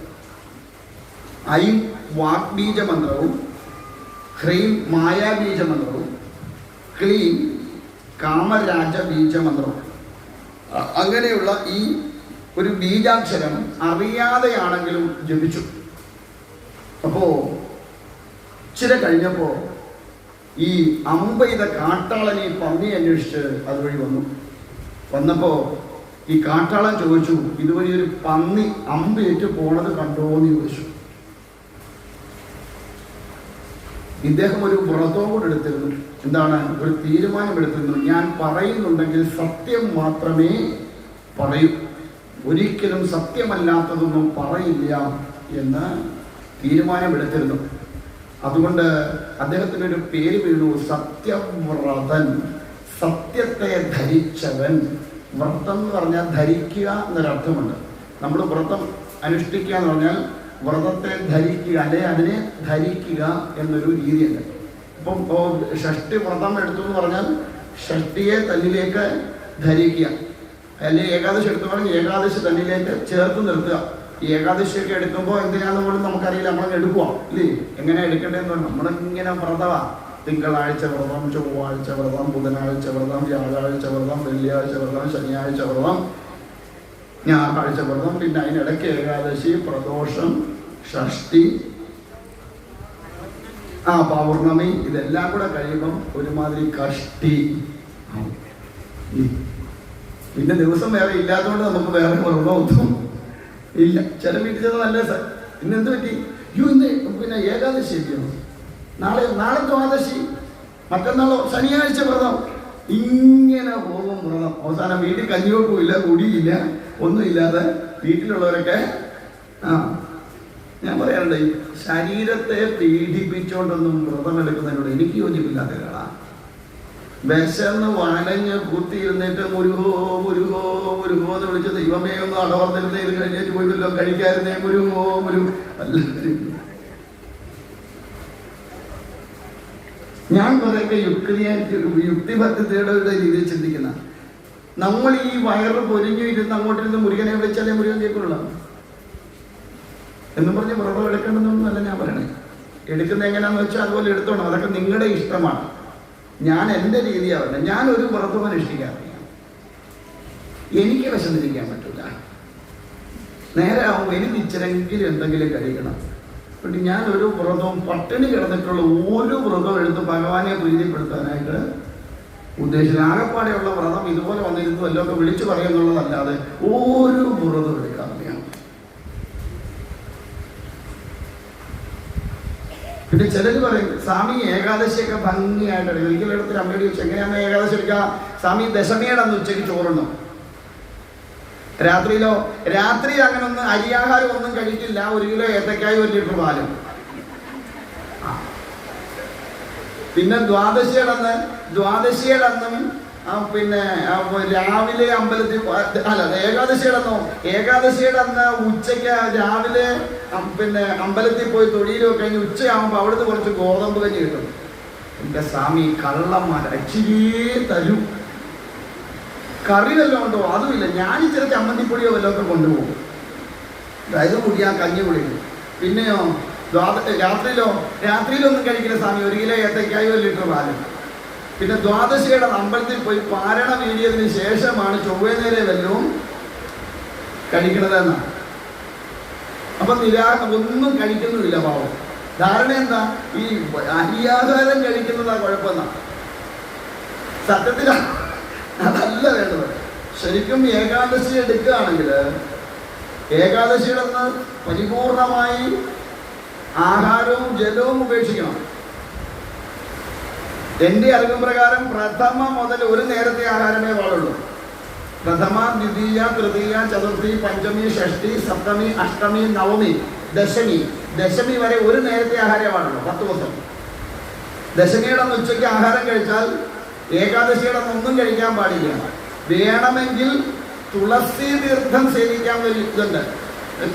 ഐം വാഗ്ബീജ മന്ത്രവും ഹ്രീം മായാബീജ മന്ത്രവും ക്ലീം കാമരാജ ബീജ മന്ത്രവും. അങ്ങനെയുള്ള ഈ ഒരു ബീജാക്ഷരം അറിയാതെയാണെങ്കിലും ജപിച്ചു. അപ്പോൾ ഇച്ചിരി കഴിഞ്ഞപ്പോൾ ഈ അമ്പെയ്ത കാട്ടാളൻ ഈ പന്നി അന്വേഷിച്ച് അതുവഴി വന്നപ്പോൾ ഈ കാട്ടാളൻ ചോദിച്ചു, ഇതുവഴി ഒരു പന്നി അമ്പേറ്റ് പോണത് കണ്ടോ എന്ന് ചോദിച്ചു. ഇദ്ദേഹം ഒരു വ്രതവും കൂടെ എടുത്തിരുന്നു. എന്താണ്? ഒരു തീരുമാനമെടുത്തിരുന്നു. ഞാൻ പറയുന്നുണ്ടെങ്കിൽ സത്യം മാത്രമേ പറയൂ, ഒരിക്കലും സത്യമല്ലാത്തതൊന്നും പറയില്ല എന്ന് തീരുമാനമെടുത്തിരുന്നു. അതുകൊണ്ട് അദ്ദേഹത്തിനൊരു പേര് വീണു, സത്യവ്രതൻ, സത്യത്തെ ധരിച്ചവൻ. വ്രതം എന്ന് പറഞ്ഞാൽ ധരിക്കുക എന്നൊരർത്ഥമുണ്ട്. നമ്മൾ വ്രതം അനുഷ്ഠിക്കുക എന്ന് പറഞ്ഞാൽ വ്രതത്തെ ധരിക്കുക, അല്ലെ അതിനെ ധരിക്കുക എന്നൊരു രീതിയുണ്ട്. ഇപ്പം ഷഷ്ടി വ്രതം എടുത്തു എന്ന് പറഞ്ഞാൽ ഷഷ്ടിയെ തന്നിലേക്ക് ധരിക്കുക, അല്ലെ ഏകാദശി എടുത്തു പറഞ്ഞാൽ ഏകാദശി തന്നിലേക്ക് ചേർത്ത് നിർത്തുക. ഈ ഏകാദശിയൊക്കെ എടുക്കുമ്പോൾ എന്തിനാന്ന് പോലും നമുക്കറിയില്ല, നമ്മളങ്ങ് എടുക്കുക ഇല്ലേ? എങ്ങനെ എടുക്കേണ്ടതെന്ന് പറഞ്ഞാൽ നമ്മളിങ്ങനെ വ്രതമാണ്. തിങ്കളാഴ്ച വ്രതം, ചൊവ്വാഴ്ച വ്രതം, ബുധനാഴ്ച വ്രതം, വ്യാഴാഴ്ച വ്രതം, വെള്ളിയാഴ്ച വ്രതം, ശനിയാഴ്ച വ്രതം, ഞായറാഴ്ച വ്രതം, പിന്നെ അതിനിടയ്ക്ക് ഏകാദശി, പ്രദോഷം, ഷഷ്ടി, പൗർണമി, ഇതെല്ലാം കൂടെ കഴിയുമ്പം ഒരുമാതിരി കഷ്ടി. പിന്നെ ദിവസം വേറെ ഇല്ലാത്തതുകൊണ്ട് നമുക്ക് വേറെ വ്രതമൊന്നും ഇല്ല. ചില വീട്ടിൽ ചെന്ന് നല്ല ഇന്നെന്ത് പറ്റി, ഇന്ന് പിന്നെ ഏകാദശി ഇരിക്കുന്നു, നാളെ ദ്വാദശി, മറ്റന്നാളോ ശനിയാഴ്ച വ്രതം, ഇങ്ങനെ പോകും വ്രതം. അവസാനം വീട്ടിൽ കഞ്ഞിവെപ്പും ഇല്ല, കുടിയില്ല, ഒന്നുമില്ലാതെ വീട്ടിലുള്ളവരൊക്കെ ഞാൻ പറയാറുണ്ട്, ഈ ശരീരത്തെ പീഡിപ്പിച്ചുകൊണ്ടൊന്നും വ്രതം എടുക്കുന്നതിനോട് എനിക്ക് യോജിപ്പില്ലാത്ത ഒരാളാണ്. വിശന്ന് വനഞ്ഞ് കുത്തിയിരുന്നിട്ട് മുരുകോ മുരുകോ മുരുകോ എന്ന് വിളിച്ച് ദൈവമേ ഒന്ന് അടവർന്നിരുന്നേ, ഇത് കഴിഞ്ഞിട്ട് പോയില്ലോ കഴിക്കായിരുന്നേ, മുരുകോ മുരുകോ. അല്ല, ഞാൻ കുറേയൊക്കെ യുക്തിഭദ്രതയുടെ രീതിയിൽ ചിന്തിക്കുന്ന, നമ്മൾ ഈ വയറ് പൊരിഞ്ഞു ഇരുന്ന് അങ്ങോട്ടിരുന്ന് മുരുകനെ വിളിച്ചാലേ മുരുകൻ കേൾക്കുള്ളൂ എന്നും പറഞ്ഞ് വ്രതം എടുക്കേണ്ടതൊന്നുമല്ല ഞാൻ പറയണേ. എടുക്കുന്നത് എങ്ങനെയാണെന്ന് വെച്ചാൽ അതുപോലെ എടുത്തോണം, അതൊക്കെ നിങ്ങളുടെ ഇഷ്ടമാണ്. ഞാൻ എൻ്റെ രീതിയാവില്ല. ഞാനൊരു വ്രതവും അനുഷ്ഠിക്കാറില്ല. എനിക്ക് വിശന്നിരിക്കാൻ പറ്റില്ല. നേരെ ആവുമ്പോൾ എനിക്ക് ഇച്ചിരെങ്കിലും എന്തെങ്കിലും കഴിക്കണം. പിന്നെ ഞാനൊരു വ്രതവും പട്ടിണി കിടന്നിട്ടുള്ള ഒരു വ്രതവും എടുത്ത് ഭഗവാനെ പ്രീതിപ്പെടുത്താനായിട്ട് ഉദ്ദേശിച്ചില്ല. ആകപ്പാടെയുള്ള വ്രതം ഇതുപോലെ വന്നിരുന്നു വല്ലതൊക്കെ വിളിച്ചു പറയുന്നുള്ളതല്ലാതെ ഒരു വ്രതം എടുക്കാറില്ല. പിന്നെ ചിലർ പറയും സ്വാമി ഏകാദശിയൊക്കെ ഭംഗിയായിട്ട് എടുക്കും. ഒരിക്കലും എടുത്തൊരു അമ്മയോട് ചോദിച്ചു, എങ്ങനെയാണ് ഏകാദശി എടുക്കുക? സ്വാമി ദശമിയുടെ അന്ന് ഉച്ചയ്ക്ക് ചോറുണ്ണും. രാത്രിയിലോ? രാത്രി അങ്ങനെ ഒന്നും അരിയാഹാരം ഒന്നും കഴിക്കില്ല. 1 കിലോ ഏത്തക്കായും 1 ലിറ്റർ പാലും. പിന്നെ ദ്വാദശിയുടെ അന്നും പിന്നെ രാവിലെ അമ്പലത്തിൽ ഏകാദശിയുടെ അന്ന് ഉച്ചയ്ക്ക് രാവിലെ പിന്നെ അമ്പലത്തിൽ പോയി തൊഴിലൊക്കെ കഴിഞ്ഞ് ഉച്ചയാകുമ്പോൾ അവിടുന്ന് കുറച്ച് ഗോതമ്പ് കഞ്ഞി കിട്ടും. എൻ്റെ സ്വാമി കള്ളന്മാർ ഇച്ചിരിയേ തരൂ. കറി വല്ലതും ഉണ്ടോ? അതുമില്ല. ഞാൻ ഇച്ചിരി ചമ്മന്തിപ്പൊടിയോ വല്ലതൊക്കെ കൊണ്ടുപോകും. അതായത് കുടിയാൻ കഞ്ഞി കുടിക്കും. പിന്നെയോ രാത്രിയിലൊന്നും കഴിക്കില്ല സ്വാമി. 1 കിലോ ഏത്തക്കായും 1 ലിറ്റർ പാലും. പിന്നെ ദ്വാദശിയുടെ അമ്പലത്തിൽ പോയി പാരണ വീടിയതിന് ശേഷമാണ് ചൊവ്വേനേരെ വല്ലതും കഴിക്കണതെന്നാണ്. അപ്പൊ ഒന്നും കഴിക്കുന്നുമില്ല പാവം. ധാരണ എന്താ? ഈ അരിയാഹാരം കഴിക്കുന്നതാ കുഴപ്പമെന്നാ. സത്യത്തിൽ അതല്ല വേണ്ടത്. ശരിക്കും ഏകാദശി എടുക്കുകയാണെങ്കിൽ ഏകാദശിയുടെ അന്ന് പരിപൂർണമായി ആഹാരവും ജലവും ഉപേക്ഷിക്കണം. എൻ്റെ അറിവ് പ്രകാരം പ്രഥമ മുതൽ ഒരു നേരത്തെ ആഹാരമേ പാടുള്ളൂ. പ്രഥമ, ദ്വിതീയ, തൃതീയ, ചതുർത്ഥി, പഞ്ചമി, ഷഷ്ടി, സപ്തമി, അഷ്ടമി, നവമി, ദശമി വരെ ഒരു നേരത്തെ ആഹാരമേ പാടുള്ളൂ 10 ദിവസം. ദശമിയുടെ അന്ന് ഉച്ചയ്ക്ക് ആഹാരം കഴിച്ചാൽ ഏകാദശിയുടെ അന്ന് ഒന്നും കഴിക്കാൻ പാടില്ല. വേണമെങ്കിൽ തുളസി തീർത്ഥം സേവിക്കാൻ ഇതുണ്ട്.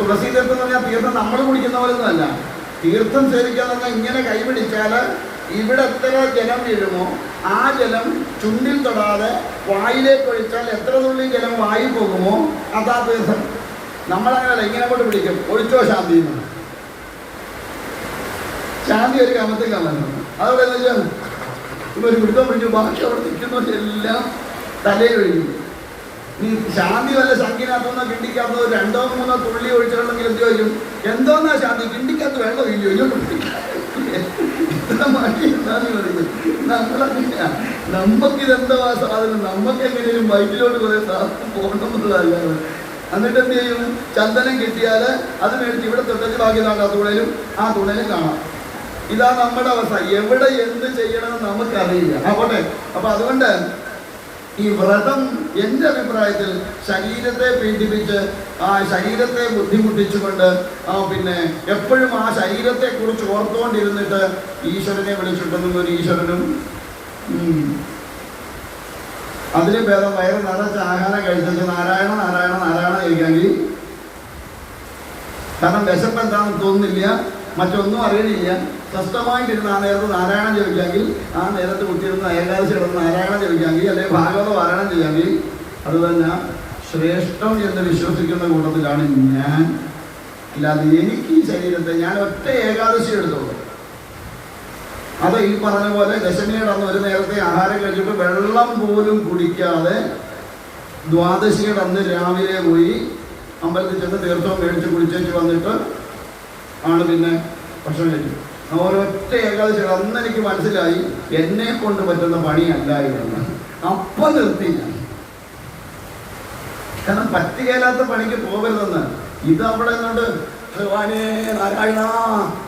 തുളസി തീർത്ഥം എന്ന് പറഞ്ഞാൽ തീർത്ഥം നമ്മൾ കുടിക്കുന്ന പോലെ ഒന്നുമല്ല. തീർത്ഥം സേവിക്കാന്ന് പറഞ്ഞാൽ ഇങ്ങനെ കൈപിടിച്ചാൽ ഇവിടെ എത്ര ജലം വീഴുമോ ആ ജലം ചുണ്ടിൽ തൊടാതെ വായിലേക്ക് ഒഴിച്ചാൽ എത്ര തുള്ളി ജലം വായി പോകുമോ അതാ തീർത്ഥം. നമ്മളങ്ങനല്ല, ഇങ്ങനെ കൊണ്ട് പിടിക്കും. ഒഴിച്ചോ ശാന്തി എന്ന്. ശാന്തി ഒരു കമത്തിൽ കമന്നു. അതോടെ എന്താ വെച്ചാൽ ഒരു പിടുത്തം പിടിച്ചു. ബാക്കി അവിടെ നിൽക്കുന്നവരെല്ലാം തലയിൽ ഒഴിക്കും. നീ ശാന്തി വല്ല ശങ്കിനകത്തുനിന്നോ കിണ്ടിക്കകത്തോ 2 or 3 തുള്ളി ഒഴിച്ചിട്ടുണ്ടെങ്കിൽ എന്ത് ചോദിക്കും? എന്തോന്നാ ശാന്തി? കിണ്ടിക്കകത്ത് വെള്ളം ഇല്ലയോ? നമ്മളങ്ങനെയാ. നമുക്കിതെന്താ സാധനം? നമുക്ക് എങ്ങനെയും വയറ്റിലോട്ട് കുറെ സാധനം പോകണമെന്നുള്ളതല്ലാതെ. എന്നിട്ട് എന്ത് ചെയ്യും? ചന്ദനം കിട്ടിയാൽ അത് മേടിച്ച് ഇവിടെ തൊട്ടച്ച് ബാക്കി ആ തുണലും കാണാം. ഇതാ നമ്മുടെ അവസ്ഥ. എവിടെ എന്ത് ചെയ്യണമെന്ന് നമുക്കറിയില്ല. പോട്ടെ. അപ്പൊ അതുകൊണ്ട് ഈ വ്രതം എൻ്റെ അഭിപ്രായത്തിൽ ശരീരത്തെ പീഡിപ്പിച്ച് ആ ശരീരത്തെ ബുദ്ധിമുട്ടിച്ചുകൊണ്ട് പിന്നെ എപ്പോഴും ആ ശരീരത്തെ കുറിച്ച് ഓർത്തുകൊണ്ടിരുന്നിട്ട് ഈശ്വരനെ വിളിച്ചിട്ടൊന്നും ഒരു ഈശ്വരനും അതിന് ഭേദം വയറ് നിറച്ച് ആഹാരം കഴിച്ചിട്ട് നാരായണ നാരായണ നാരായണ കഴിക്കാമെങ്കിൽ, കാരണം വിശപ്പ് എന്താണെന്ന് തോന്നുന്നില്ല, മറ്റൊന്നും അറിയണില്ല, സ്വസ്ഥമായിട്ടിരുന്ന് ആ നേരത്ത് നാരായണം ജപിക്കാമെങ്കിൽ, ആ നേരത്ത് കുത്തിയിരുന്ന് ഏകാദശി കിടന്ന് നാരായണം ജപിക്കാമെങ്കിൽ, അല്ലെങ്കിൽ ഭാഗവത പാരായണം ചെയ്യാമെങ്കിൽ അത് തന്നെ ശ്രേഷ്ഠം എന്ന് വിശ്വസിക്കുന്ന കൂട്ടത്തിലാണ് ഞാൻ. അല്ലാതെ എനിക്ക് ഈ ശരീരത്തെ ഞാൻ ഒറ്റ ഏകാദശി എടുത്തോളൂ. അത് ഈ പറഞ്ഞ പോലെ ദശമിയുടെ അന്ന് ഒരു നേരത്തെ ആഹാരം കഴിച്ചിട്ട് വെള്ളം പോലും കുടിക്കാതെ ദ്വാദശിയുടെ അന്ന് രാവിലെ പോയി അമ്പലത്തിൽ ചെന്ന് തീർത്ഥവും മേടിച്ച് കുടിച്ചേച്ച് വന്നിട്ട് ആണ് പിന്നെ ഭക്ഷണം കഴിച്ചു. ഒരൊറ്റ ഏകാദശി അന്ന് എനിക്ക് മനസ്സിലായി എന്നെ കൊണ്ട് പറ്റുന്ന പണിയല്ലായിരുന്നു. അപ്പം നിർത്തി ഞാൻ. കാരണം പറ്റുകയില്ലാത്ത പണിക്ക് പോകരുതെന്ന്. ഇത് അവിടെ നിന്നുകൊണ്ട് ഭഗവാനേ നാരായണ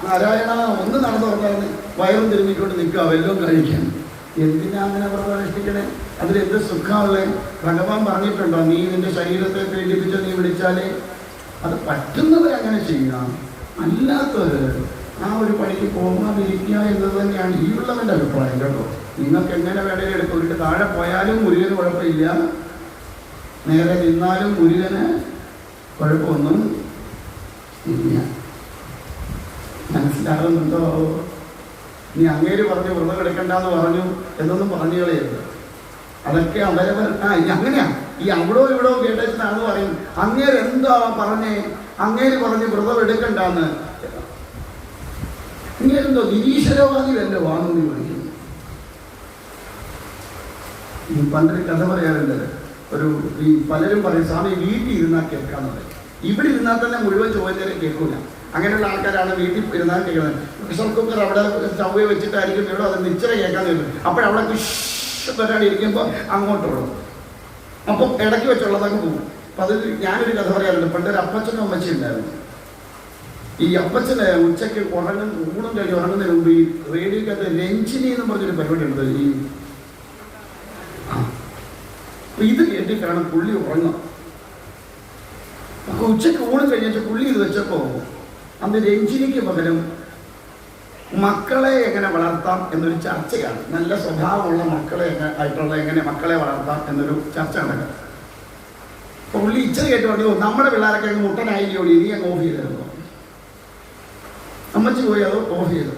നാരായണ ഒന്ന് നടന്നു പറഞ്ഞാൽ വയറും തിരുമ്മിക്കൊണ്ട് നിൽക്കുക വല്ലതും കഴിക്കാൻ. എന്തിനാ അങ്ങനെ വ്രതം അനുഷ്ഠിക്കണേ? അതിലെന്ത് സുഖമുള്ളേ? ഭഗവാൻ പറഞ്ഞിട്ടുണ്ടോ നീ നിന്റെ ശരീരത്തെ പീഡിപ്പിച്ച് നീ വിളിച്ചാലേ? അത് പറ്റുന്നവരങ്ങനെ ചെയ്യണം. അല്ലാത്തവര് ആ ഒരു പണിക്ക് പോകാതിരിക്കുക എന്നത് തന്നെയാണ് ഈ ഉള്ളവൻ്റെ അഭിപ്രായം കേട്ടോ. നിങ്ങൾക്ക് എങ്ങനെ വേണേലും എടുക്കും. ഒരു താഴെ പോയാലും മുരുകന് കുഴപ്പമില്ല, നേരെ നിന്നാലും മുരുകന് കുഴപ്പമൊന്നും ഇല്ല. മനസ്സിലാകുന്നുണ്ടോ? നീ അങ്ങേര് പറഞ്ഞു വ്രതം എടുക്കണ്ടെന്ന് പറഞ്ഞു എന്നൊന്നും പറഞ്ഞു കളയരുത്. അതൊക്കെ അവരവർ അങ്ങനെയാ. ഈ അവിടോ ഇവിടോ കേട്ടാന്ന് പറയും. അങ്ങേര് എന്താ പറഞ്ഞേ, അങ്ങേര് പറഞ്ഞ് വ്രതം എടുക്കണ്ടെന്ന്. ഇങ്ങനെന്തോ നിരീശ്വരവാദി വല്ല വാങ്ങുന്നു ചോദിക്കുന്നു. പണ്ടൊരു കഥ പറയാറുണ്ട്. ഈ പലരും പറയും സ്വാമി വീട്ടിൽ ഇരുന്നാൽ കേൾക്കാന്നുള്ളത്. ഇവിടെ ഇരുന്നാൽ തന്നെ മുഴുവൻ ചോദ്യം കേൾക്കൂല. അങ്ങനെയുള്ള ആൾക്കാരാണ് വീട്ടിൽ ഇരുന്നാൽ കേൾക്കുന്നത്. പ്രഷർ കുക്കർ അവിടെ സ്റ്റൗവേ വെച്ചിട്ടായിരിക്കും ഇവിടെ അത് നിശ്ചയം കേൾക്കാൻ കേൾക്കും. അപ്പോഴവിടെ ഒരാൾ ഇരിക്കുമ്പോൾ അങ്ങോട്ടുള്ളൂ. അപ്പം ഇടയ്ക്ക് വെച്ചുള്ളതൊക്കെ പോകും. അപ്പം അത് ഞാനൊരു കഥ പറയാറുണ്ട്. പണ്ടൊരു അപ്പച്ചനും അമ്മച്ചി ഉണ്ടായിരുന്നു. ഈ അപ്പച്ചന് ഉച്ചയ്ക്ക് ഊണും കഴിഞ്ഞ് ഉറങ്ങുന്നതിന് മുമ്പ് ഈ റേഡിയോക്കകത്ത് രഞ്ജിനി എന്ന് പറഞ്ഞൊരു പരിപാടി ഉണ്ട്. ഇത് കേട്ടിട്ടാണ് പുള്ളി ഉറങ്ങുക. അപ്പൊ ഉച്ചയ്ക്ക് ഊണും കഴിഞ്ഞ പുള്ളി ഇത് വെച്ചപ്പോ അന്ന് രഞ്ജിനിക്ക് പകരം മക്കളെ എങ്ങനെ വളർത്താം എന്നൊരു ചർച്ചയാണ്. നല്ല സ്വഭാവമുള്ള മക്കളെ ആയിട്ടുള്ള എങ്ങനെ മക്കളെ വളർത്താം എന്നൊരു ചർച്ച നടക്കുക. അപ്പൊ പുള്ളി ഇച്ചിരി കേട്ട് പറഞ്ഞു, നമ്മുടെ പിള്ളേരൊക്കെ അങ്ങ് മുട്ടനായില്ലോ, ഇനി അങ്ങ് ഓഫ് ചെയ്തിരുന്നു. അമ്മച്ചി പോയി അത് ഓഫ് ചെയ്തു.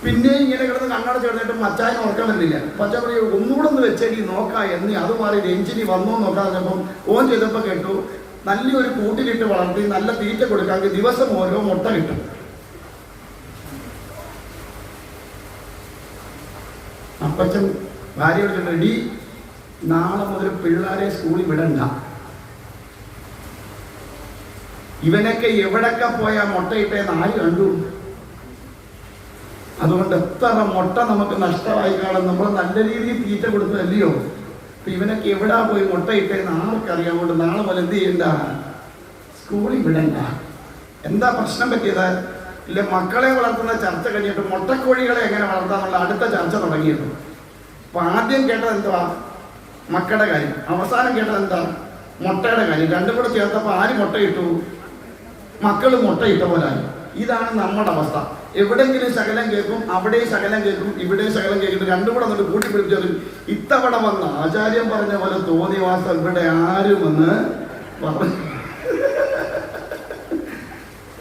പിന്നെ ഇങ്ങനെ കിടന്ന് കണ്ണടച്ച് കിടന്നിട്ടും മച്ചായന് ഉറക്കാൻ പറ്റില്ല. മച്ചാൻ പറയും ഒന്നുകൂടെ ഒന്ന് വെച്ചേക്ക് നോക്കാം എന്ന്. അത് മാറി രഞ്ജിനി വന്നോ നോക്കാൻ പറഞ്ഞപ്പം ഓൻ ചെയ്തപ്പോൾ കേട്ടു നല്ലൊരു കൂട്ടിലിട്ട് വളർത്തി നല്ല തീറ്റ കൊടുക്കാമെങ്കിൽ ദിവസം ഓരോ മുട്ട കിട്ടും. അപ്പച്ചൻ ഭാര്യയോട് റെഡി, നാളെ മുതൽ പിള്ളേരെ സ്കൂളിൽ വിടണ്ട. ഇവനൊക്കെ എവിടൊക്കെ പോയാൽ മുട്ടയിട്ടേന്ന് ആര് കണ്ടു? അതുകൊണ്ട് എത്ര മുട്ട നമുക്ക് നഷ്ടമായി കാണും. നമ്മൾ നല്ല രീതിയിൽ തീറ്റ കൊടുത്തതല്ലയോ. അപ്പൊ ഇവനൊക്കെ എവിടാ പോയി മുട്ടയിട്ടേന്ന് ആർക്കറിയാം. കൊണ്ട് നാളെ പോലെ എന്ത് ചെയ്യണ്ട, സ്കൂളിൽ വിടണ്ട. എന്താ പ്രശ്നം പറ്റിയത്? ഇല്ല, മക്കളെ വളർത്തുന്ന ചർച്ച കഴിഞ്ഞിട്ട് മുട്ടക്കോഴികളെ എങ്ങനെ വളർത്താന്നുള്ള അടുത്ത ചർച്ച തുടങ്ങിയിരുന്നു. അപ്പൊ ആദ്യം കേട്ടത് എന്തുവാ? മക്കളുടെ കാര്യം. അവസാനം കേട്ടത് എന്താ? മുട്ടയുടെ കാര്യം. രണ്ടും കൂടെ ചേർത്തപ്പോൾ ആര് മുട്ടയിട്ടു? മക്കൾ മുട്ടയിട്ട പോലായി. ഇതാണ് നമ്മുടെ അവസ്ഥ. എവിടെങ്കിലും ശകലം കേൾക്കും, അവിടെ ശകലം കേൾക്കും, ഇവിടെ ശകലം കേൾക്കും. രണ്ടും കൂടെ എന്നിട്ട് കൂട്ടിപ്പിടിച്ചു. ഇത്തവണ വന്ന ആചാര്യം പറഞ്ഞ പോലെ തോന്നിവാസം ഇവിടെ ആരും വന്ന് പറഞ്ഞു